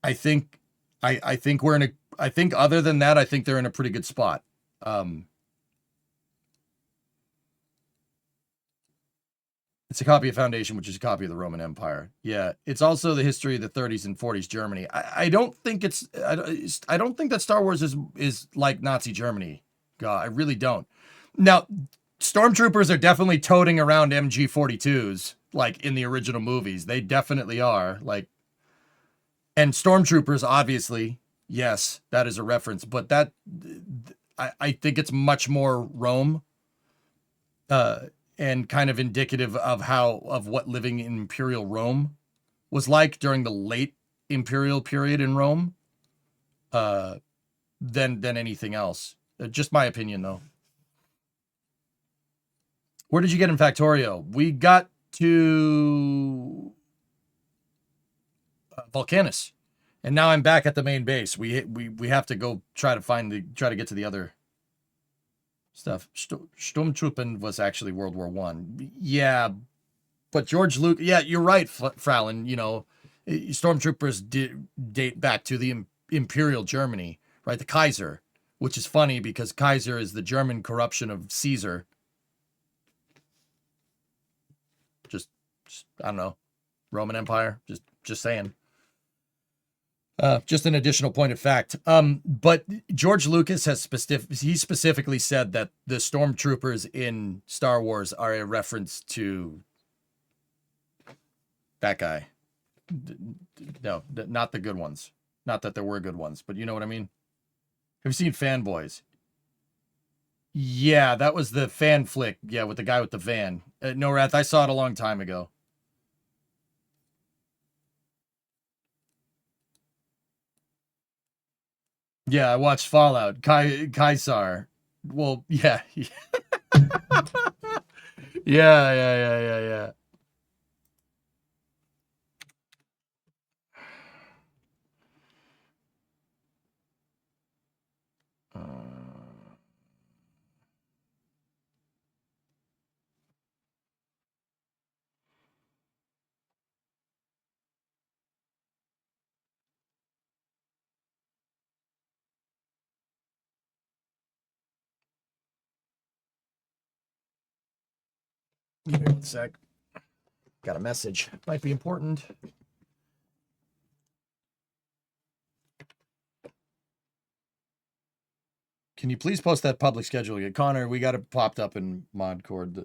I think we're in I think other than that, I think they're in a pretty good spot. It's a copy of Foundation, which is a copy of the Roman Empire. Yeah, it's also the history of the 30s and 40s Germany. I don't think I don't think that Star Wars is like Nazi Germany. God, I really don't. Now, stormtroopers are definitely toting around MG-42s, like in the original movies. They definitely are. Like, and stormtroopers, obviously, yes, that is a reference. But that, I think it's much more Rome. And kind of indicative of what living in Imperial Rome was like during the late Imperial period in Rome, than anything else. Just my opinion, though. Where did you get in Factorio? We got to Volcanus, and now I'm back at the main base. We have to go try to get to the other stuff. Sturmtruppen was actually World War I. Yeah, but George Lucas... Yeah, you're right, Fraulein. You know, stormtroopers date back to the Imperial Germany, right? The Kaiser, which is funny because Kaiser is the German corruption of Caesar. I don't know, Roman Empire. Just saying. Just an additional point of fact. But George Lucas has specifically said that the stormtroopers in Star Wars are a reference to that guy. No, not the good ones. Not that there were good ones, but you know what I mean? Have you seen Fanboys? Yeah, that was the fan flick. Yeah, with the guy with the van. No, Wrath, I saw it a long time ago. Yeah, I watched Fallout. Kaisar. Well, yeah. Yeah. Give me 1 sec. Got a message. Might be important. Can you please post that public schedule again? Connor, we got it popped up in ModCord.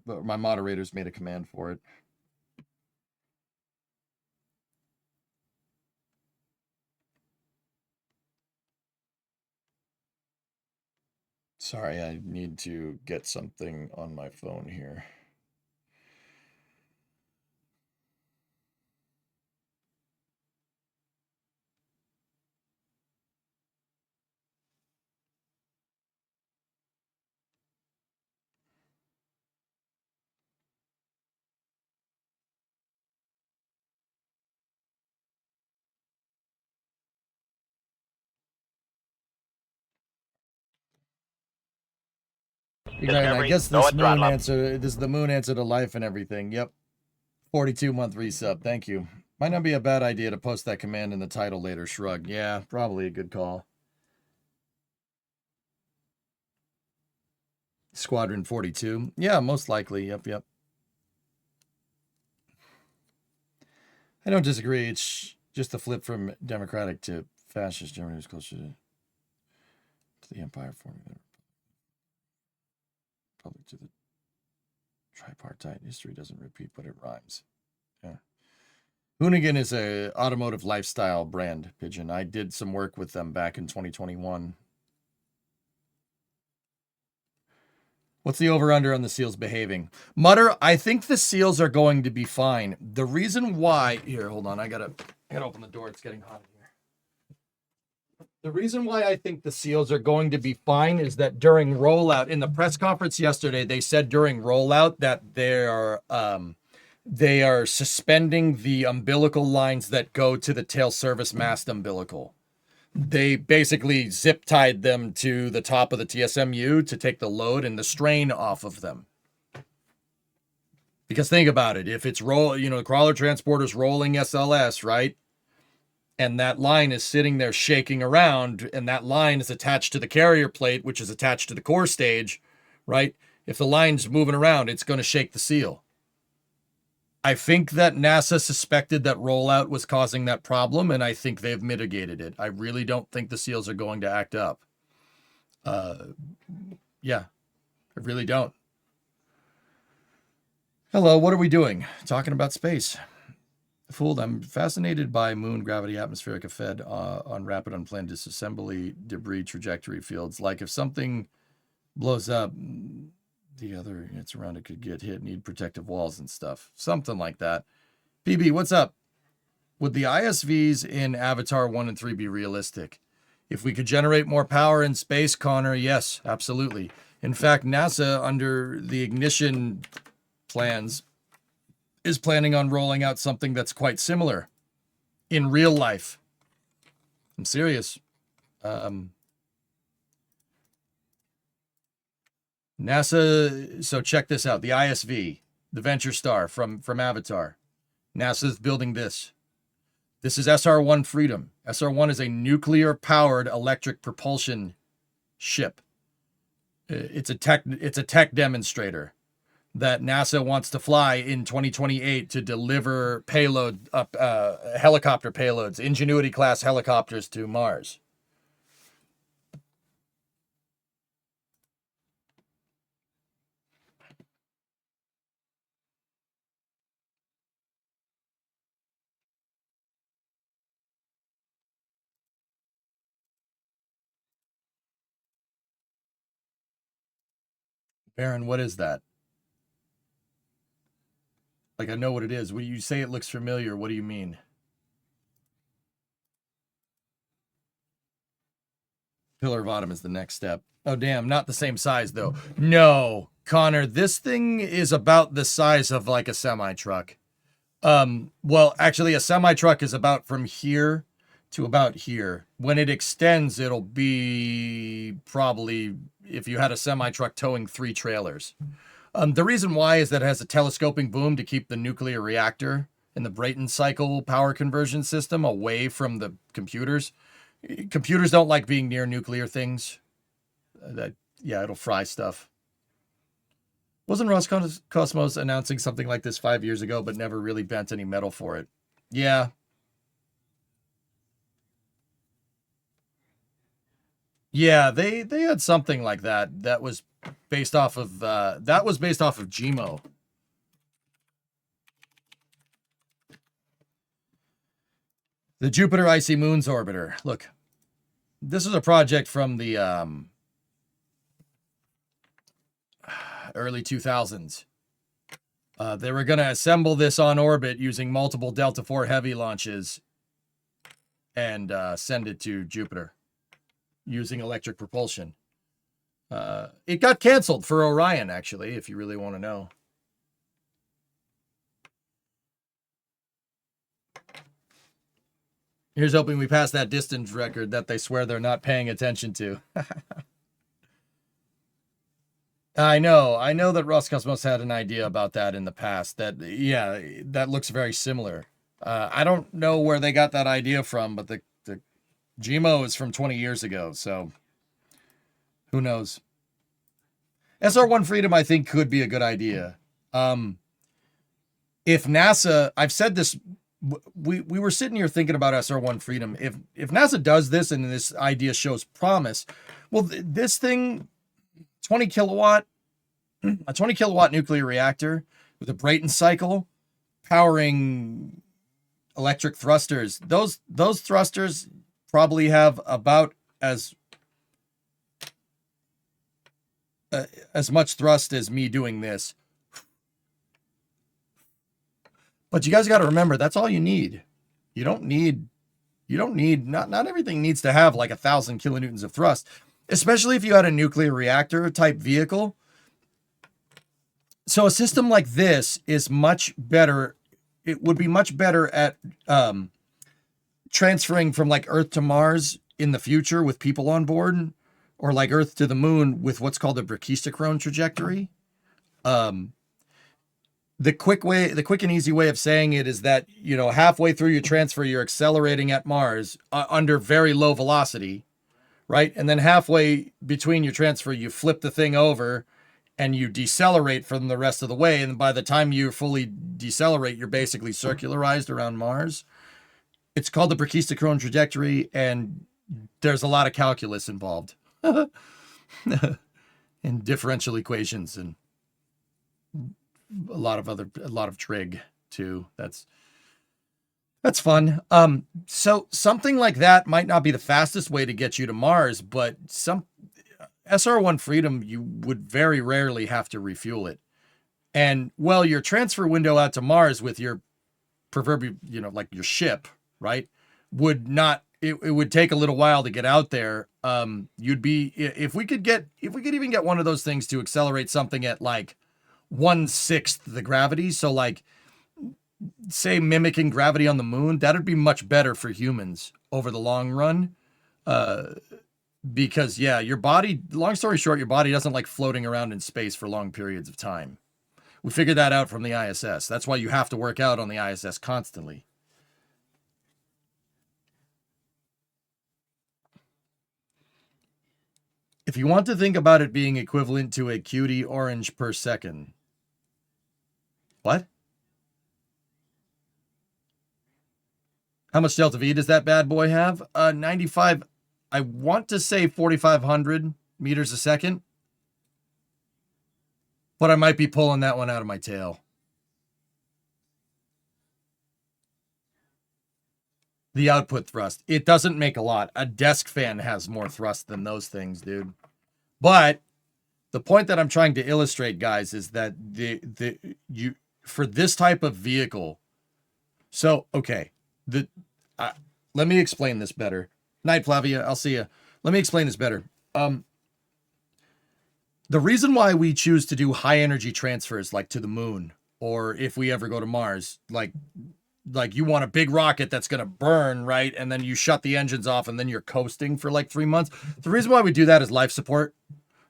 My moderators made a command for it. Sorry, I need to get something on my phone here. Right, I guess this is the moon answer to life and everything. Yep. 42-month resub. Thank you. Might not be a bad idea to post that command in the title later, Shrug. Yeah, probably a good call. Squadron 42. Yeah, most likely. Yep. I don't disagree. It's just a flip from democratic to fascist. Germany was closer to the empire forming the republic to the tripartite. History doesn't repeat, but it rhymes. Yeah. Hoonigan is a automotive lifestyle brand, Pigeon. I did some work with them back in 2021. What's the over-under on the seals behaving? Mutter, I think the seals are going to be fine. The reason why... Here, hold on. I gotta open the door. It's getting hot in here. The reason why I think the seals are going to be fine is that during rollout, in the press conference yesterday, they said during rollout that they are suspending the umbilical lines that go to the tail service mast umbilical. They basically zip tied them to the top of the TSMU to take the load and the strain off of them. Because think about it, if it's the crawler transporter's rolling SLS, right? And that line is sitting there shaking around, and that line is attached to the carrier plate, which is attached to the core stage, right? If the line's moving around, it's going to shake the seal. I think that NASA suspected that rollout was causing that problem, and I think they've mitigated it. I really don't think the seals are going to act up. Yeah, I really don't. Hello, what are we doing? Talking about space. Fooled, I'm fascinated by moon gravity atmospheric effect on rapid unplanned disassembly debris trajectory fields. Like if something blows up, the other units around it could get hit, need protective walls and stuff. Something like that. PB, what's up? Would the ISVs in Avatar 1 and 3 be realistic? If we could generate more power in space, Connor, yes, absolutely. In fact, NASA, under the ignition plans, is planning on rolling out something that's quite similar in real life. I'm serious. NASA, so check this out. The ISV, the Venture Star from Avatar. NASA's building this. This is SR-1 Freedom. SR-1 is a nuclear-powered electric propulsion ship. It's a tech demonstrator. that NASA wants to fly in 2028 to deliver payload up helicopter payloads, Ingenuity class helicopters to Mars. Baron, what is that? Like, I know what it is. When you say it looks familiar, what do you mean? Pillar of Autumn is the next step. Oh, damn, not the same size, though. No, Connor, this thing is about the size of, like, a semi-truck. Well, actually, a semi-truck is about from here to about here. When it extends, it'll be probably, if you had a semi-truck towing 3 trailers. The reason why is that it has a telescoping boom to keep the nuclear reactor and the Brayton cycle power conversion system away from the computers. Computers don't like being near nuclear things. Yeah, it'll fry stuff. Wasn't Roscosmos announcing something like this 5 years ago, but never really bent any metal for it? Yeah. Yeah, they had something like that. That was based off of GMO. The Jupiter Icy Moons Orbiter. Look, this is a project from the early 2000s. They were going to assemble this on orbit using multiple Delta IV Heavy launches and send it to Jupiter using electric propulsion. It got canceled for Orion, actually, if you really want to know. Here's hoping we pass that distance record that they swear they're not paying attention to. I know that Roscosmos had an idea about that in the past. That, yeah, that looks very similar. I don't know where they got that idea from, but the GMO is from 20 years ago, so who knows? SR-1 Freedom, I think, could be a good idea. If NASA, I've said this, we were sitting here thinking about SR-1 Freedom. If NASA does this and this idea shows promise, well, this thing, 20 kilowatt, a 20 kilowatt nuclear reactor with a Brayton cycle powering electric thrusters. Those thrusters probably have about as much thrust as me doing this. But you guys got to remember, that's all you need. You don't need, not everything needs to have like 1,000 kilonewtons of thrust, especially if you had a nuclear reactor type vehicle. So a system like this is much better. It would be much better at transferring from like Earth to Mars in the future with people on board, or like Earth to the moon with what's called the brachistochrone trajectory. The quick and easy way of saying it is that, you know, halfway through your transfer, you're accelerating at Mars under very low velocity, right? And then halfway between your transfer, you flip the thing over and you decelerate from the rest of the way. And by the time you fully decelerate, you're basically circularized around Mars. It's called the brachistochrone trajectory, and there's a lot of calculus involved. And differential equations and a lot of trig too. That's fun. So something like that might not be the fastest way to get you to Mars, but some SR-1 Freedom, you would very rarely have to refuel it. And well, your transfer window out to Mars with your proverbial, you know, like your ship, right, would not, it would take a little while to get out there. You'd be, if we could even get one of those things to accelerate something at like 1/6 the gravity, so like say mimicking gravity on the moon, that'd be much better for humans over the long run. Because yeah, your body, long story short, your body doesn't like floating around in space for long periods of time. We figured that out from the ISS. That's why you have to work out on the ISS constantly. If you want to think about it being equivalent to a cutie orange per second, What? How much delta V does that bad boy have? 95, I want to say 4,500 meters a second. But I might be pulling that one out of my tail. The output thrust. It doesn't make a lot. A desk fan has more thrust than those things, dude. But the point that I'm trying to illustrate, guys, is that for this type of vehicle. So, okay. Let me explain this better. Night, Flavia. I'll see you. Let me explain this better. The reason why we choose to do high energy transfers, like to the moon, or if we ever go to Mars, like you want a big rocket that's going to burn, right? And then you shut the engines off and then you're coasting for like 3 months. The reason why we do that is life support.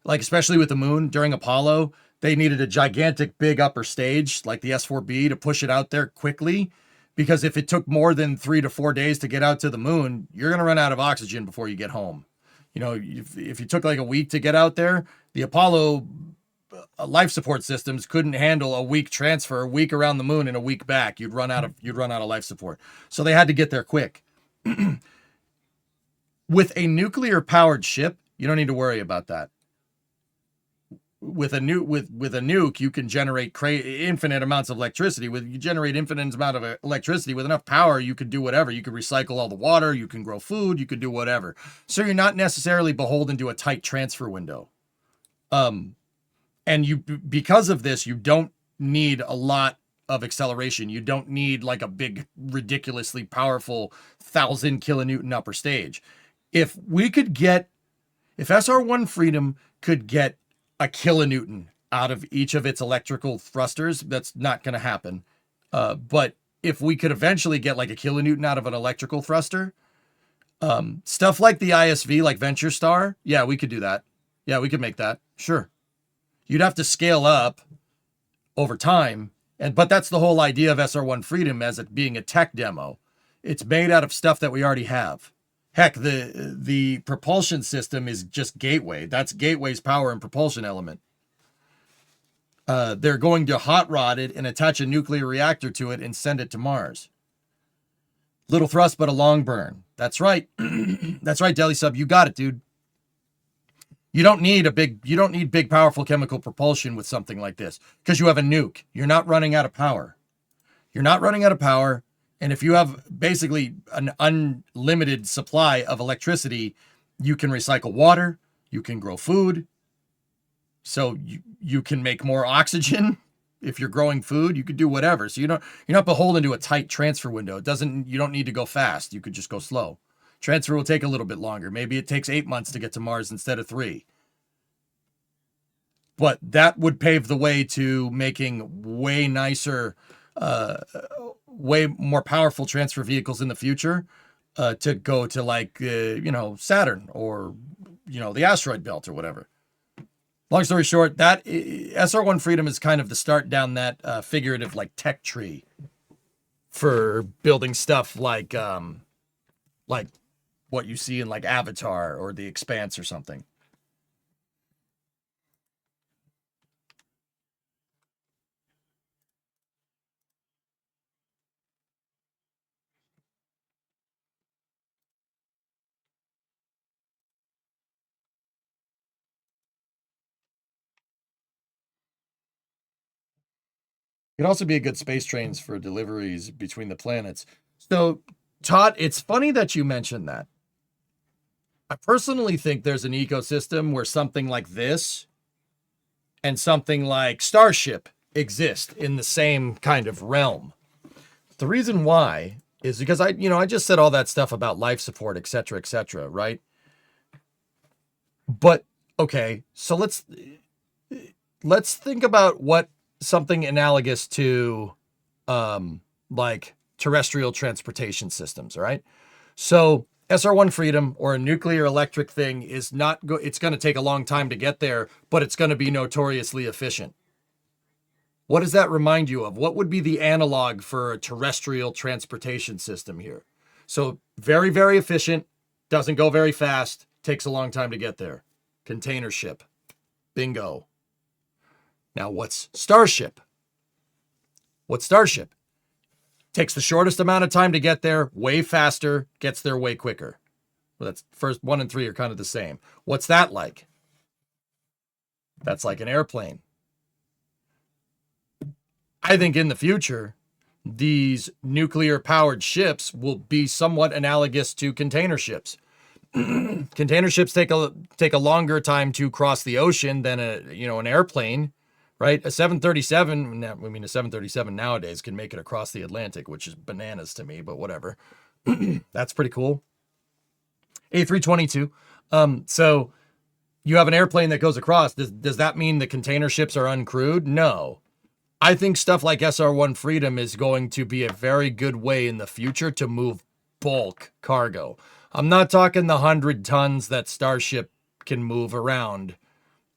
Like, especially with the moon during Apollo, they needed a gigantic big upper stage like the S-4B to push it out there quickly. Because if it took more than 3 to 4 days to get out to the moon, you're going to run out of oxygen before you get home. You know, if you took like a week to get out there, the Apollo life support systems couldn't handle a week transfer, a week around the moon and a week back. You'd run out of life support. So they had to get there quick. With a nuclear powered ship, you don't need to worry about that. With a nuke, you can generate infinite amounts of electricity. You generate infinite amount of electricity with enough power, you could do whatever. You could recycle all the water, you can grow food, you could do whatever. So you're not necessarily beholden to a tight transfer window. And because of this, you don't need a lot of acceleration. You don't need like a big, ridiculously powerful 1,000 kilonewton upper stage. If SR1 Freedom could get a kilonewton out of each of its electrical thrusters, that's not going to happen. But if we could eventually get like a kilonewton out of an electrical thruster, stuff like the ISV, like Venture Star, yeah, we could do that. Yeah, we could make that. Sure. You'd have to scale up over time. But that's the whole idea of SR1 Freedom as it being a tech demo. It's made out of stuff that we already have. Heck, the propulsion system is just Gateway. That's Gateway's power and propulsion element. They're going to hot rod it and attach a nuclear reactor to it and send it to Mars. Little thrust, but a long burn. That's right. That's right, Deli Sub. You got it, dude. You don't need big, powerful chemical propulsion with something like this because you have a nuke. You're not running out of power. And if you have basically an unlimited supply of electricity, you can recycle water, you can grow food. So you can make more oxygen. If you're growing food, you could do whatever. So you're not beholden to a tight transfer window. You don't need to go fast. You could just go slow. Transfer will take a little bit longer. Maybe it takes 8 months to get to Mars instead of 3. But that would pave the way to making way nicer, way more powerful transfer vehicles in the future to go to like, Saturn or, the asteroid belt or whatever. Long story short, that SR1 Freedom is kind of the start down that figurative like tech tree for building stuff like what you see in like Avatar or The Expanse or something. It could also be a good space trains for deliveries between the planets. So, Todd, it's funny that you mentioned that. I personally think there's an ecosystem where something like this and something like Starship exist in the same kind of realm. The reason why is because I just said all that stuff about life support, et cetera, right? But okay, so let's think about what something analogous to like terrestrial transportation systems, all right? So SR1 Freedom or a nuclear electric thing is it's going to take a long time to get there, but it's going to be notoriously efficient. What does that remind you of? What would be the analog for a terrestrial transportation system here? So very, very efficient, doesn't go very fast, takes a long time to get there. Container ship. Bingo. Now what's Starship? What's Starship? Takes the shortest amount of time to get there, way faster, gets there way quicker. Well, that's first 1 and 3 are kind of the same. What's that like? That's like an airplane. I think in the future, these nuclear-powered ships will be somewhat analogous to container ships. Container ships take a longer time to cross the ocean than an airplane, right? A 737, I mean a 737 nowadays can make it across the Atlantic, which is bananas to me, but whatever. That's pretty cool. A322. So you have an airplane that goes across. Does that mean the container ships are uncrewed? No. I think stuff like SR-1 Freedom is going to be a very good way in the future to move bulk cargo. I'm not talking the 100 tons that Starship can move around,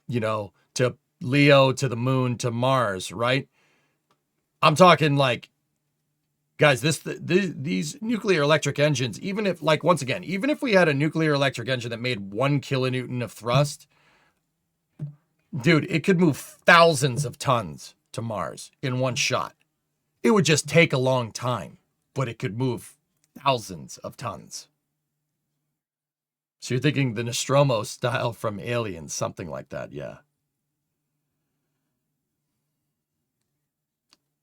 to Leo, to the moon, to Mars, right? I'm talking like, guys, these nuclear electric engines, even if we had a nuclear electric engine that made 1 kilonewton of thrust, dude, it could move thousands of tons to Mars in one shot. It would just take a long time, but it could move thousands of tons. So you're thinking the Nostromo style from Aliens, something like that, yeah.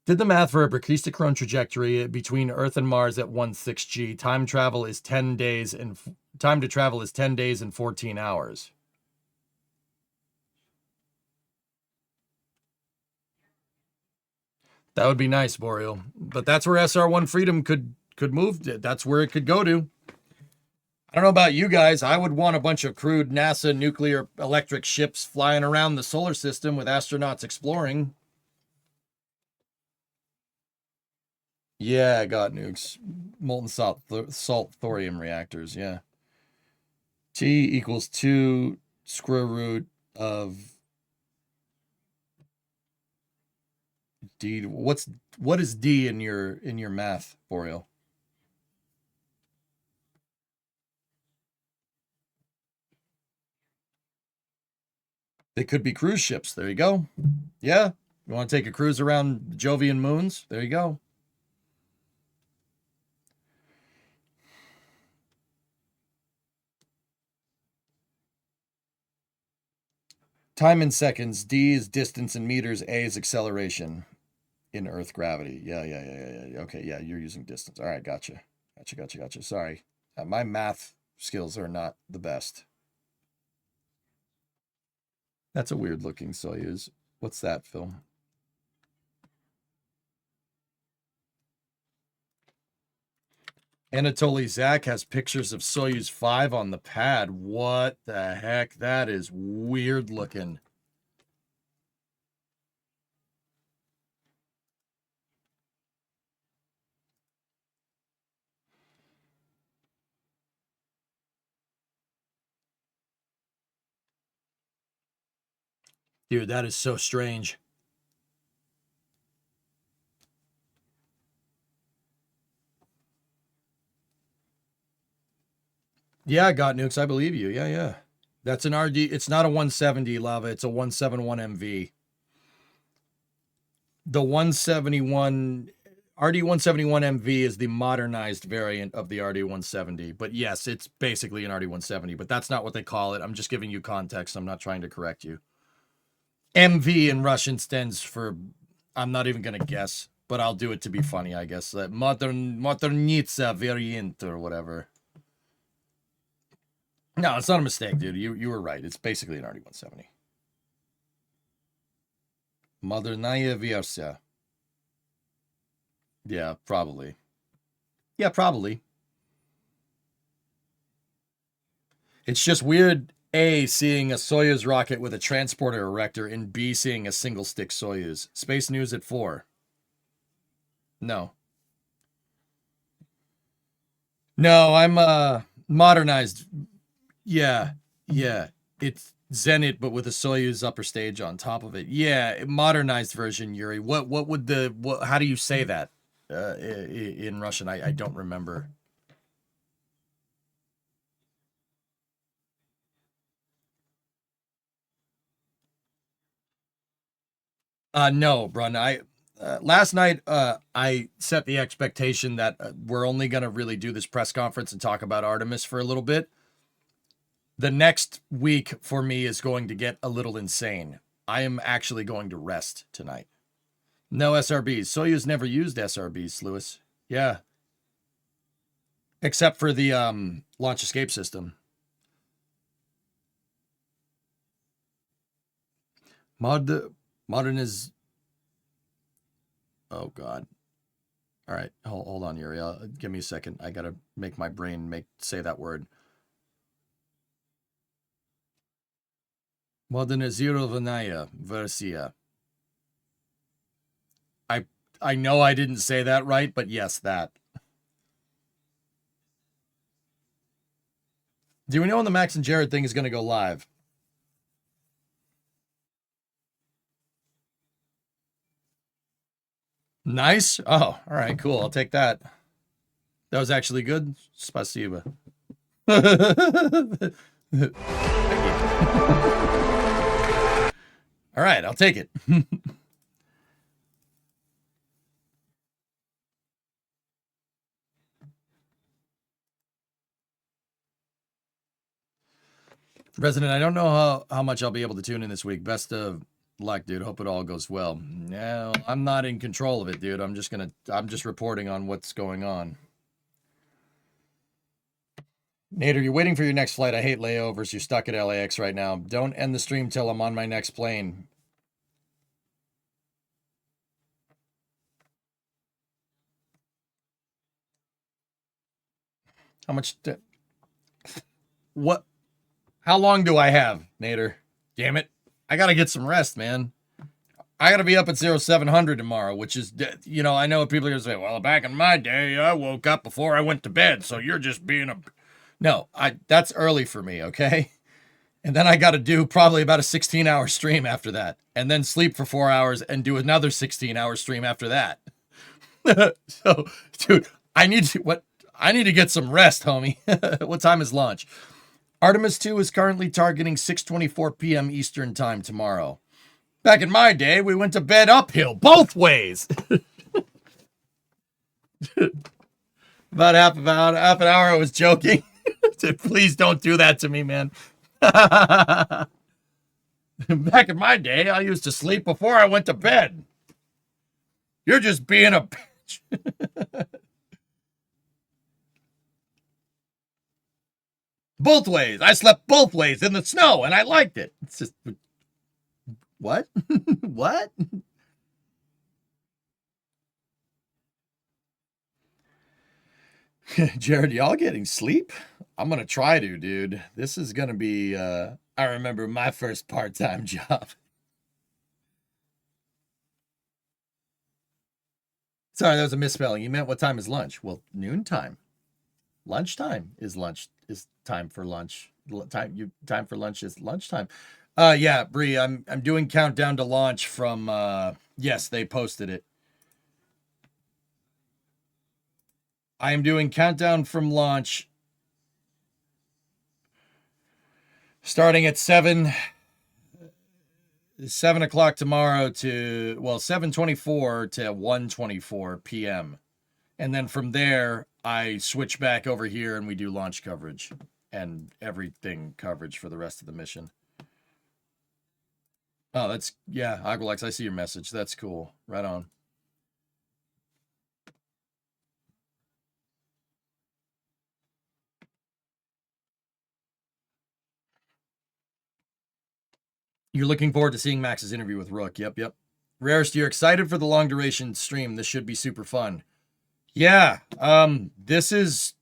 Did the math for a brachistochrone trajectory between Earth and Mars at 1.6G. Time to travel is 10 days and 14 hours. That would be nice, Boreal. But that's where SR-1 Freedom could move. That's where it could go to. I don't know about you guys. I would want a bunch of crewed NASA nuclear electric ships flying around the solar system with astronauts exploring. Yeah, I got nukes. Molten salt thorium reactors, yeah. T equals 2 square root of D. What is D in your math, Boreal? They could be cruise ships. There you go. Yeah. You want to take a cruise around the Jovian moons? There you go. Time in seconds. D is distance in meters. A is acceleration in Earth gravity. Yeah. Okay, yeah, you're using distance. All right, gotcha. Sorry. My math skills are not the best. That's a weird looking Soyuz. What's that, Phil? Anatoly Zak has pictures of Soyuz 5 on the pad. What the heck? That is weird looking. Dude, that is so strange. Yeah, I got nukes. I believe you. Yeah. That's an RD. It's not a 170 lava. It's a 171 MV. The 171 RD171 MV is the modernized variant of the RD170. But yes, it's basically an RD170, but that's not what they call it. I'm just giving you context. I'm not trying to correct you. MV in Russian stands for, I'm not even going to guess, but I'll do it to be funny, I guess. Modernitsa variant or whatever. No, it's not a mistake, dude. You were right. It's basically an RD170. Modernaya Versia. Yeah, probably. Yeah, probably. It's just weird, A, seeing a Soyuz rocket with a transporter erector, and B, seeing a single-stick Soyuz. Space News at 4. No. No, I'm modernized. Yeah. It's Zenit, but with a Soyuz upper stage on top of it. Yeah, modernized version, Yuri. How do you say that in Russian? I don't remember. No, Brun. last night I set the expectation that we're only going to really do this press conference and talk about Artemis for a little bit. The next week for me is going to get a little insane. I am actually going to rest tonight. No SRBs. Soyuz never used SRBs, Lewis. Yeah. Except for the launch escape system. Modern is... Oh, God. All right. Hold on, Yuri. Give me a second. I got to make my brain say that word. Modernizirovanaya Versia. I know I didn't say that right, but yes, that. Do we know when the Max and Jared thing is going to go live? Nice. Oh, all right, cool. I'll take that. That was actually good. Spasiba. All right, I'll take it. Resident, I don't know how much I'll be able to tune in this week. Best of luck, dude. Hope it all goes well. No, I'm not in control of it, dude. I'm just reporting on what's going on. Nader, you're waiting for your next flight. I hate layovers. You're stuck at LAX right now. Don't end the stream till I'm on my next plane. How much? What? How long do I have, Nader? Damn it. I got to get some rest, man. I got to be up at 0700 tomorrow, which is, you know, I know people are going to say, well, back in my day, I woke up before I went to bed, so you're just being a... No, that's early for me, okay? And then I got to do probably about a 16-hour stream after that, and then sleep for 4 hours and do another 16-hour stream after that. So, dude, I need to get some rest, homie. What time is launch? Artemis 2 is currently targeting 6:24 p.m. Eastern Time tomorrow. Back in my day, we went to bed uphill, both ways. About half an hour, I was joking. Please don't do that to me, man. Back in my day, I used to sleep before I went to bed. You're just being a bitch. Both ways. I slept both ways in the snow, and I liked it. It's just... What? What? Jared, y'all getting sleep? I'm going to try to, dude. This is going to be... I remember my first part-time job. Sorry, that was a misspelling. You meant what time is lunch? Well, noontime. Lunchtime is time for lunch. Time for lunch is lunchtime. Yeah, Bree, I'm doing countdown to launch from yes, they posted it. I am doing countdown from launch starting at 7 o'clock tomorrow to 7:24 to 1:24 p.m. And then from there, I switch back over here and we do launch coverage and everything coverage for the rest of the mission. Oh, that's, yeah, Agralex, I see your message. That's cool. Right on. You're looking forward to seeing Max's interview with Rook. Yep. Rarest, you're excited for the long duration stream. This should be super fun. Yeah, this is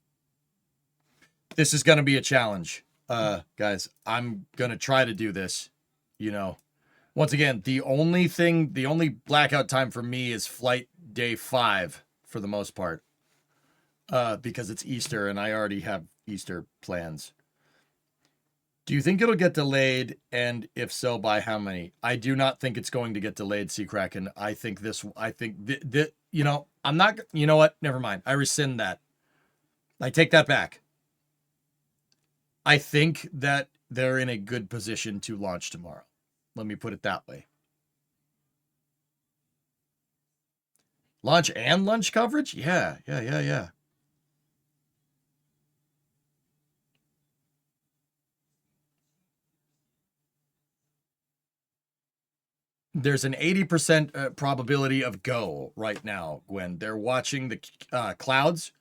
going to be a challenge. Guys, I'm going to try to do this, you know. Once again, the only blackout time for me is flight day 5 for the most part. Because it's Easter and I already have Easter plans. Do you think it'll get delayed? And if so, by how many? I do not think it's going to get delayed, Sea Kraken. I think you know, I'm not, you know what? Never mind. I rescind that. I take that back. I think that they're in a good position to launch tomorrow. Let me put it that way. Launch and lunch coverage? Yeah. There's an 80% probability of go right now, Gwen. They're watching the clouds.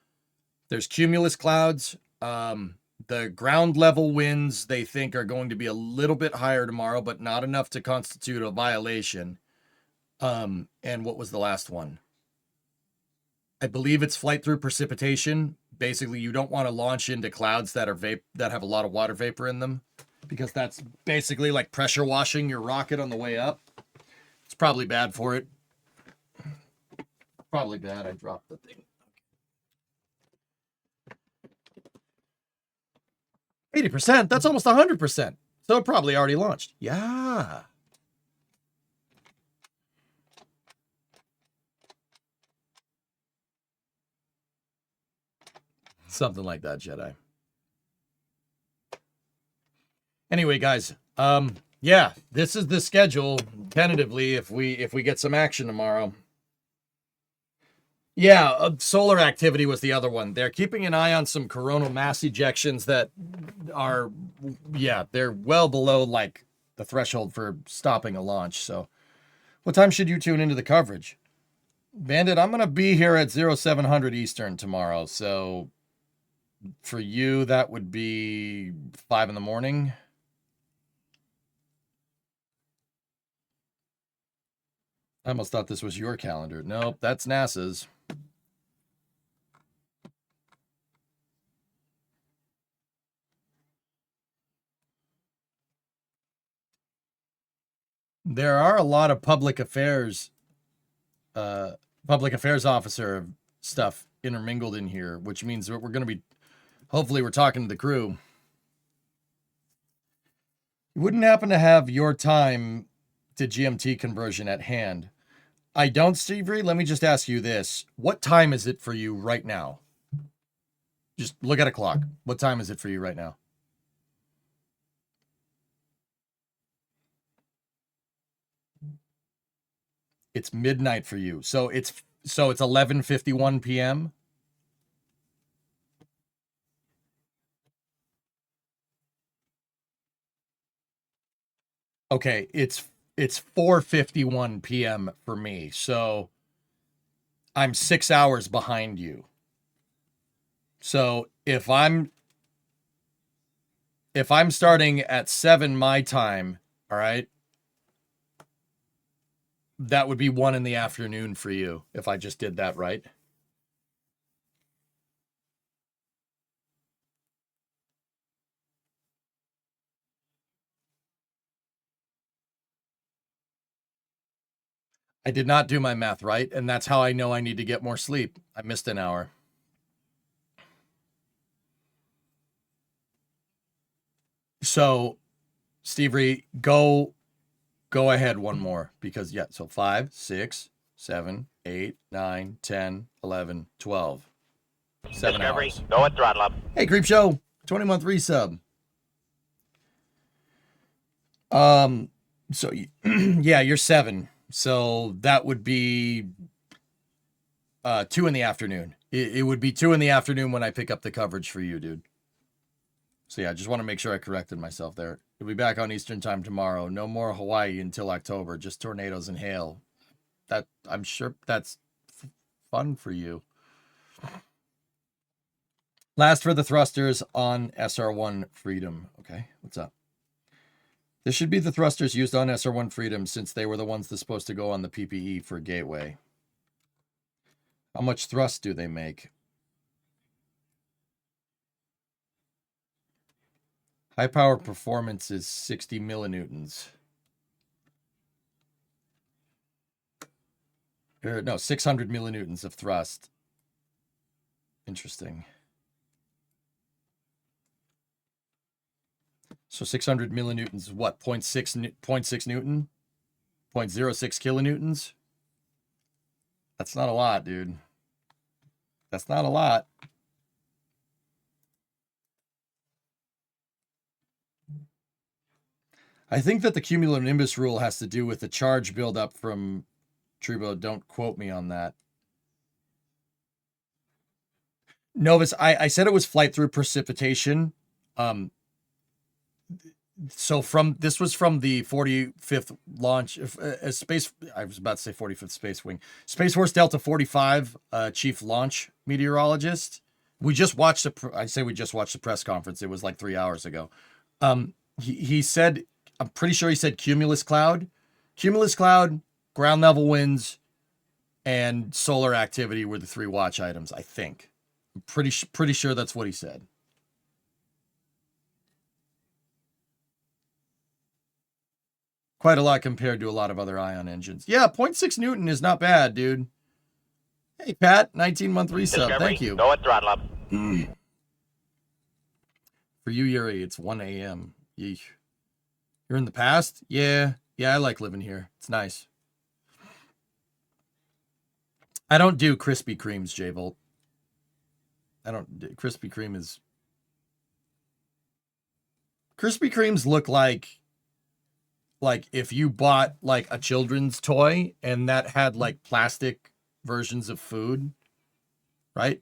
There's cumulus clouds. The ground level winds they think are going to be a little bit higher tomorrow, but not enough to constitute a violation. And what was the last one? I believe it's flight through precipitation. Basically, you don't want to launch into clouds that are that have a lot of water vapor in them, because that's basically like pressure washing your rocket on the way up. It's probably bad for it. Probably bad. I dropped the thing. 80%? That's almost 100%. So it probably already launched. Yeah. Something like that, Jedi. Anyway, guys, yeah, this is the schedule tentatively if we get some action tomorrow. Yeah, solar activity was the other one. They're keeping an eye on some coronal mass ejections that are, yeah, they're well below like the threshold for stopping a launch. So what time should you tune into the coverage? Bandit, I'm going to be here at 0700 Eastern tomorrow. So for you, that would be 5 in the morning. I almost thought this was your calendar. Nope, that's NASA's. There are a lot of public affairs officer stuff intermingled in here, which means that we're going to be, hopefully we're talking to the crew. You wouldn't happen to have your time to GMT conversion at hand. I don't, Steve Reed. Let me just ask you this. What time is it for you right now? Just look at a clock. What time is it for you right now? It's midnight for you. So it's 11:51 p.m. Okay, it's 4:51 p.m. for me. So I'm 6 hours behind you. So if I'm starting at 7 my time, all right, that would be 1 in the afternoon for you if I just did that right. I did not do my math right, and that's how I know I need to get more sleep. I missed an hour. So, Steve Reed, go ahead one more, because yeah, so 5, 6, 7, 8, 9, 10, 11, 12. 7 hours.
Go and throttle up.
Hey, Creep Show, 20-month resub. So yeah, you're 7. So that would be 2 in the afternoon. It would be 2 in the afternoon when I pick up the coverage for you, dude. So yeah, I just want to make sure I corrected myself there. We'll be back on Eastern time tomorrow. No more Hawaii until October. Just tornadoes and hail. That I'm sure that's fun for you. Last for the thrusters on SR1 Freedom. Okay, what's up? This should be the thrusters used on SR1 Freedom, since they were the ones that's supposed to go on the PPE for Gateway. How much thrust do they make? High power performance is 60 millinewtons. No, 600 millinewtons of thrust. Interesting. So 600 millinewtons is what? 0.6 Newton? 0.06 kilonewtons? That's not a lot, dude. That's not a lot. I think that the cumulonimbus rule has to do with the charge buildup from Trubo. Don't quote me on that. Novus, I said it was flight through precipitation. So this was from the 45th launch space. I was about to say 45th Space Wing, Space Force Delta 45 chief launch meteorologist. We just watched we just watched the press conference. It was like 3 hours ago. He said, I'm pretty sure he said cumulus cloud, ground level winds, and solar activity were the 3 watch items. I think. I'm pretty sure that's what he said. Quite a lot compared to a lot of other ion engines. Yeah, 0.6 Newton is not bad, dude. Hey, Pat, 19-month resub. Thank you.
Go at throttle up.
For you, Yuri, it's 1 a.m. Yeesh. You're in the past? Yeah. Yeah, I like living here. It's nice. I don't do Krispy Kremes, J-Volt. Krispy Kremes look like if you bought like a children's toy and that had like plastic versions of food, right?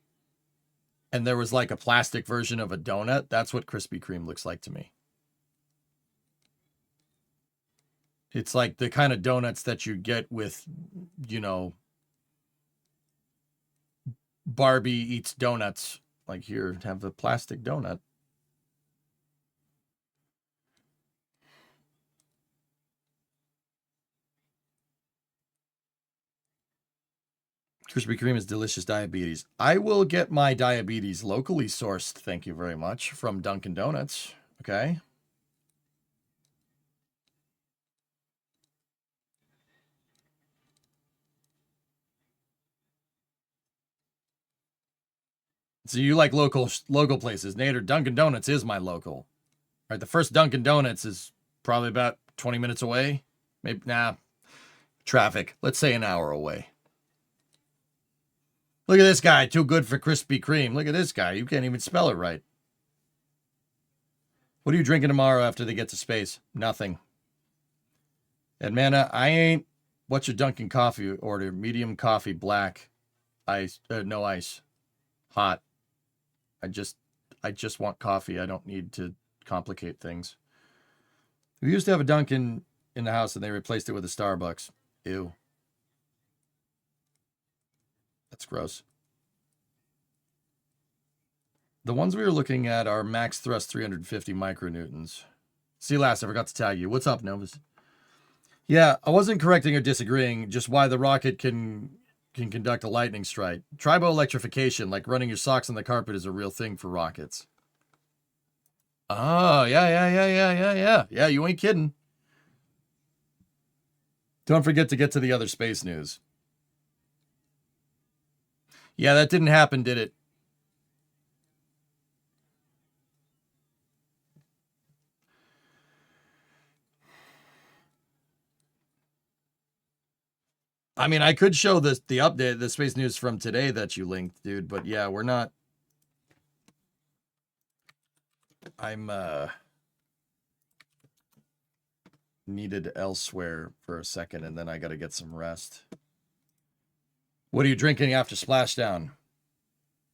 And there was like a plastic version of a donut. That's what Krispy Kreme looks like to me. It's like the kind of donuts that you get with, you know, Barbie eats donuts. Like, here, have the plastic donut. Krispy Kreme is delicious diabetes. I will get my diabetes locally sourced, thank you very much, from Dunkin' Donuts. Okay. So you like local places. Nader, Dunkin' Donuts is my local. All right, the first Dunkin' Donuts is probably about 20 minutes away. Maybe, traffic. Let's say an hour away. Look at this guy, too good for Krispy Kreme. Look at this guy, you can't even spell it right. What are you drinking tomorrow after they get to space? Nothing. And what's your Dunkin' coffee order? Medium coffee, black, ice, no ice, hot. I just want coffee. I don't need to complicate things. We used to have a Dunkin' in the house and they replaced it with a Starbucks. Ew. That's gross. The ones we were looking at are max thrust 350 micronewtons. See, last, I forgot to tag you. What's up, Novus? Yeah, I wasn't correcting or disagreeing, just why the rocket can conduct a lightning strike. Triboelectrification, like running your socks on the carpet, is a real thing for rockets. Oh, yeah. Yeah, you ain't kidding. Don't forget to get to the other space news. Yeah, that didn't happen, did it? I mean, I could show the update, the space news from today that you linked, dude, but yeah, we're not. I'm needed elsewhere for a second, and then I got to get some rest. What are you drinking after splashdown?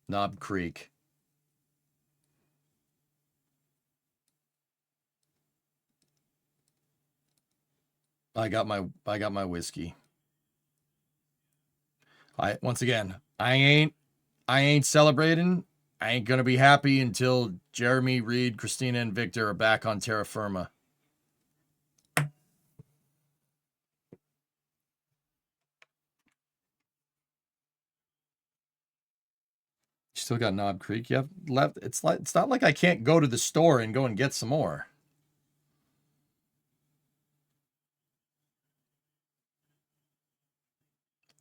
Knob Creek. I got my whiskey. Once again, I ain't celebrating. I ain't gonna be happy until Jeremy, Reed, Christina, and Victor are back on terra firma. Still got Knob Creek. You have left. It's not like I can't go to the store and go and get some more.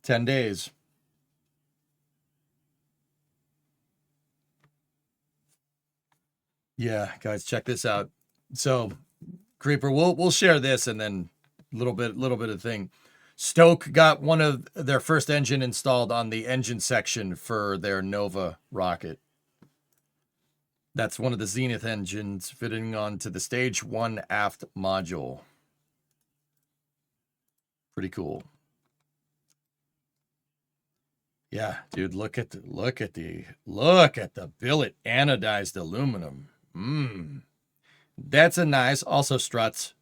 $10 days. Yeah, guys, check this out. So, Creeper, we'll share this and then little bit of thing. Stoke got one of their first engine installed on the engine section for their Nova rocket. That's one of the Zenith engines fitting onto the Stage 1 aft module. Pretty cool. Yeah, dude, look at the billet anodized aluminum. That's a nice. Also struts.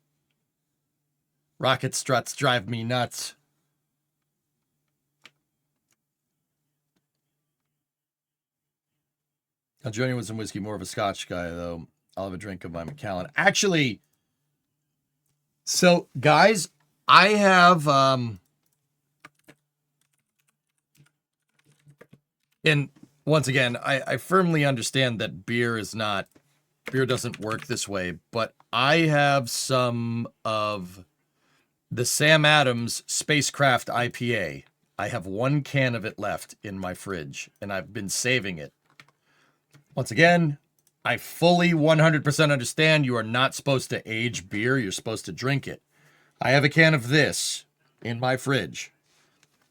Rocket struts drive me nuts. I'll join you with some whiskey. More of a Scotch guy, though. I'll have a drink of my Macallan. Actually, so guys, I have and once again, I firmly understand that beer doesn't work this way, but I have some of the Sam Adams Spacecraft IPA. I have 1 can of it left in my fridge, and I've been saving it. Once again, I fully 100% understand you are not supposed to age beer. You're supposed to drink it. I have a can of this in my fridge.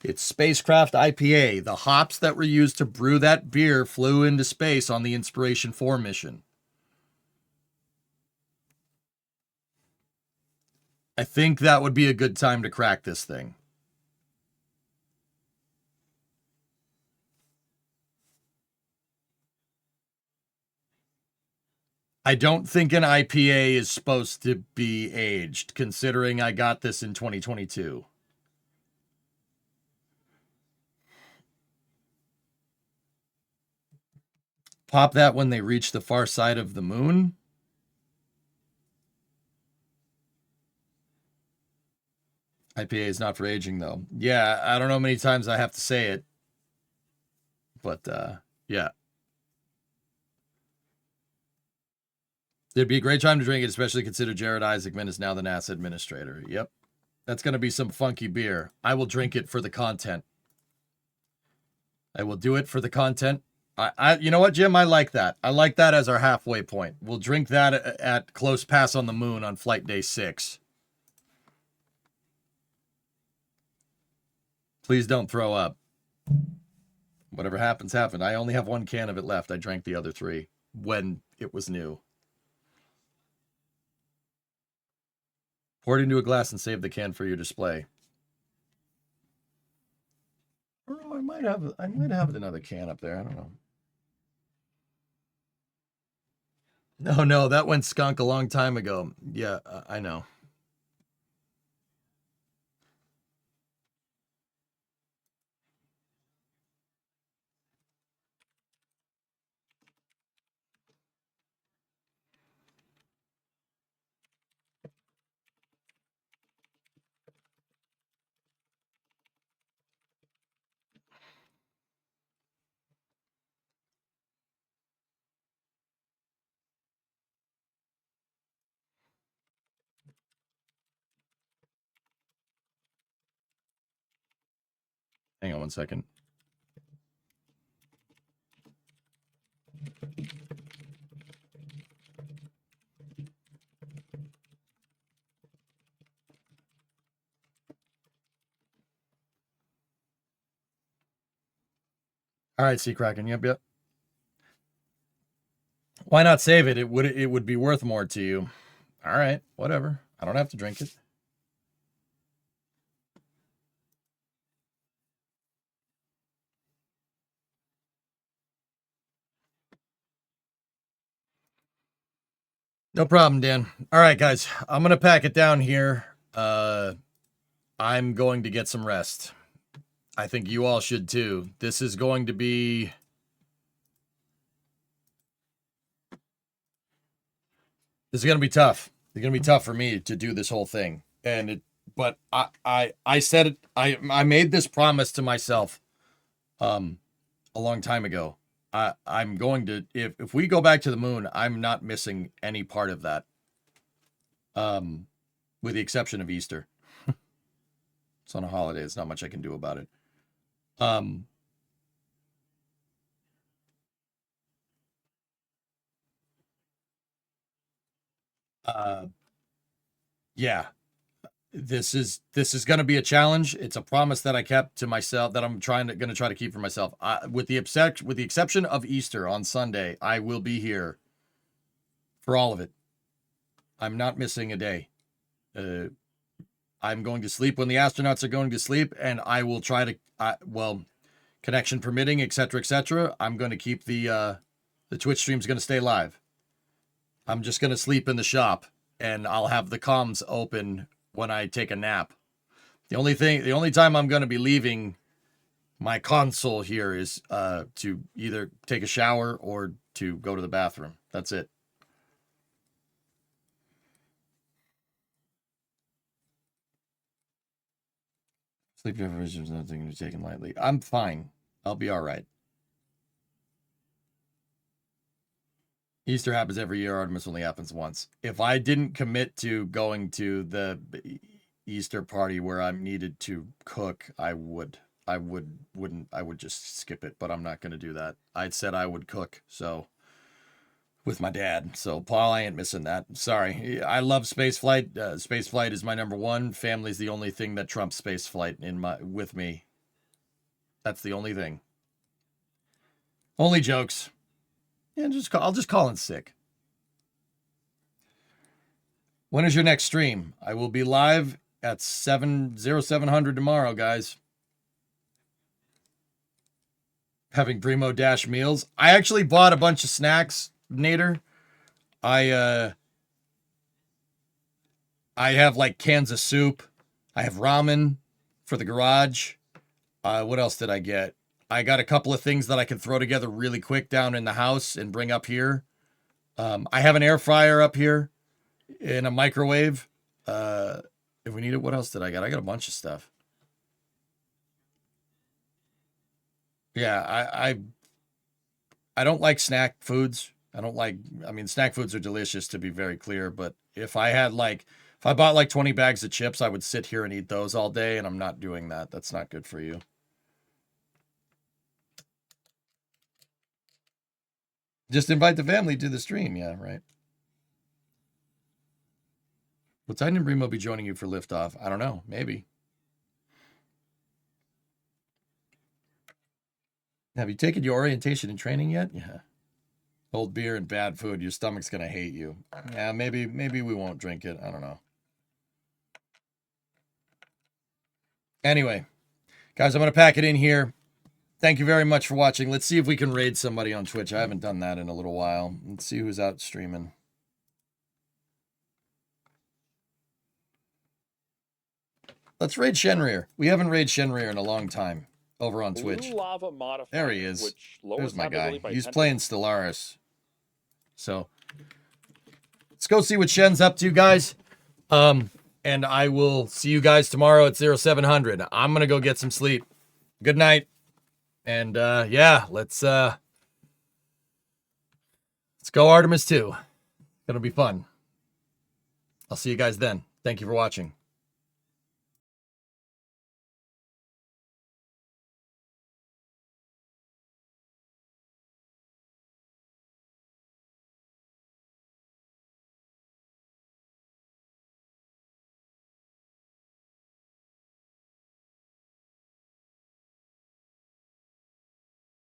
It's Spacecraft IPA. The hops that were used to brew that beer flew into space on the Inspiration 4 mission. I think that would be a good time to crack this thing. I don't think an IPA is supposed to be aged, considering I got this in 2022. Pop that when they reach the far side of the moon. IPA is not for aging, though. Yeah, I don't know how many times I have to say it. But, yeah. It'd be a great time to drink it, especially consider Jared Isaacman is now the NASA administrator. Yep. That's going to be some funky beer. I will drink it for the content. I will do it for the content. You know what, Jim? I like that. I like that as our halfway point. We'll drink that at Close Pass on the Moon on flight day 6. Please don't throw up. Whatever happens, happened. I only have 1 can of it left. I drank the other 3 when it was new. Pour it into a glass and save the can for your display. Oh, I might have another can up there. I don't know. No, that went skunk a long time ago. Yeah, I know. Hang on 1 second. All right, Sea Kraken. Yep. Why not save it? It would be worth more to you. All right, whatever. I don't have to drink it. No problem, Dan. All right, guys. I'm going to pack it down here. I'm going to get some rest. I think you all should too. This is going to be... This is going to be tough. It's going to be tough for me to do this whole thing. But I said it, I made this promise to myself a long time ago. I'm going to, if we go back to the moon, I'm not missing any part of that. With the exception of Easter. It's on a holiday. There's not much I can do about it. Yeah. This is going to be a challenge. It's a promise that I kept to myself that I'm going to try to keep for myself. With the exception of Easter on Sunday, I will be here for all of it. I'm not missing a day. I'm going to sleep when the astronauts are going to sleep, and I will try to, because connection permitting, etc., I'm going to keep the Twitch stream's going to stay live. I'm just going to sleep in the shop, and I'll have the comms open when I take a nap. The only time I'm going to be leaving my console here is to either take a shower or to go to the bathroom. That's it. Sleep deprivation is nothing to be taken lightly. I'm fine. I'll be all right. Easter happens every year. Artemis only happens once. If I didn't commit to going to the Easter party where I'm needed to cook, I would just skip it, but I'm not going to do that. I said I would cook, so with my dad. So Paul, I ain't missing that. Sorry. I love spaceflight. Spaceflight is my number one. Family's the only thing that trumps spaceflight with me. That's the only thing. Only jokes. Yeah, I'll just call in sick. When is your next stream? I will be live at 700 tomorrow, guys. Having Primo Dash meals. I actually bought a bunch of snacks, Nader. I have like cans of soup. I have ramen for the garage. What else did I get? I got a couple of things that I can throw together really quick down in the house and bring up here. I have an air fryer up here and a microwave. If we need it, what else did I got? I got a bunch of stuff. Yeah, I don't like snack foods. I mean, snack foods are delicious, to be very clear, but if I bought like 20 bags of chips, I would sit here and eat those all day, and I'm not doing that. That's not good for you. Just invite the family to the stream. Yeah, right. Will Titan and Brimo be joining you for liftoff? I don't know. Maybe. Have you taken your orientation and training yet? Yeah. Cold beer and bad food. Your stomach's going to hate you. Yeah, maybe we won't drink it. I don't know. Anyway, guys, I'm going to pack it in here. Thank you very much for watching. Let's see if we can raid somebody on Twitch. I haven't done that in a little while. Let's see who's out streaming. Let's raid Shenrir. We haven't raided Shenrir in a long time over on Twitch. There he is. There's my guy. He's playing Stellaris. So let's go see what Shen's up to, guys. And I will see you guys tomorrow at 0700. I'm going to go get some sleep. Good night. And yeah, let's go Artemis 2. It'll be fun. I'll see you guys then. Thank you for watching.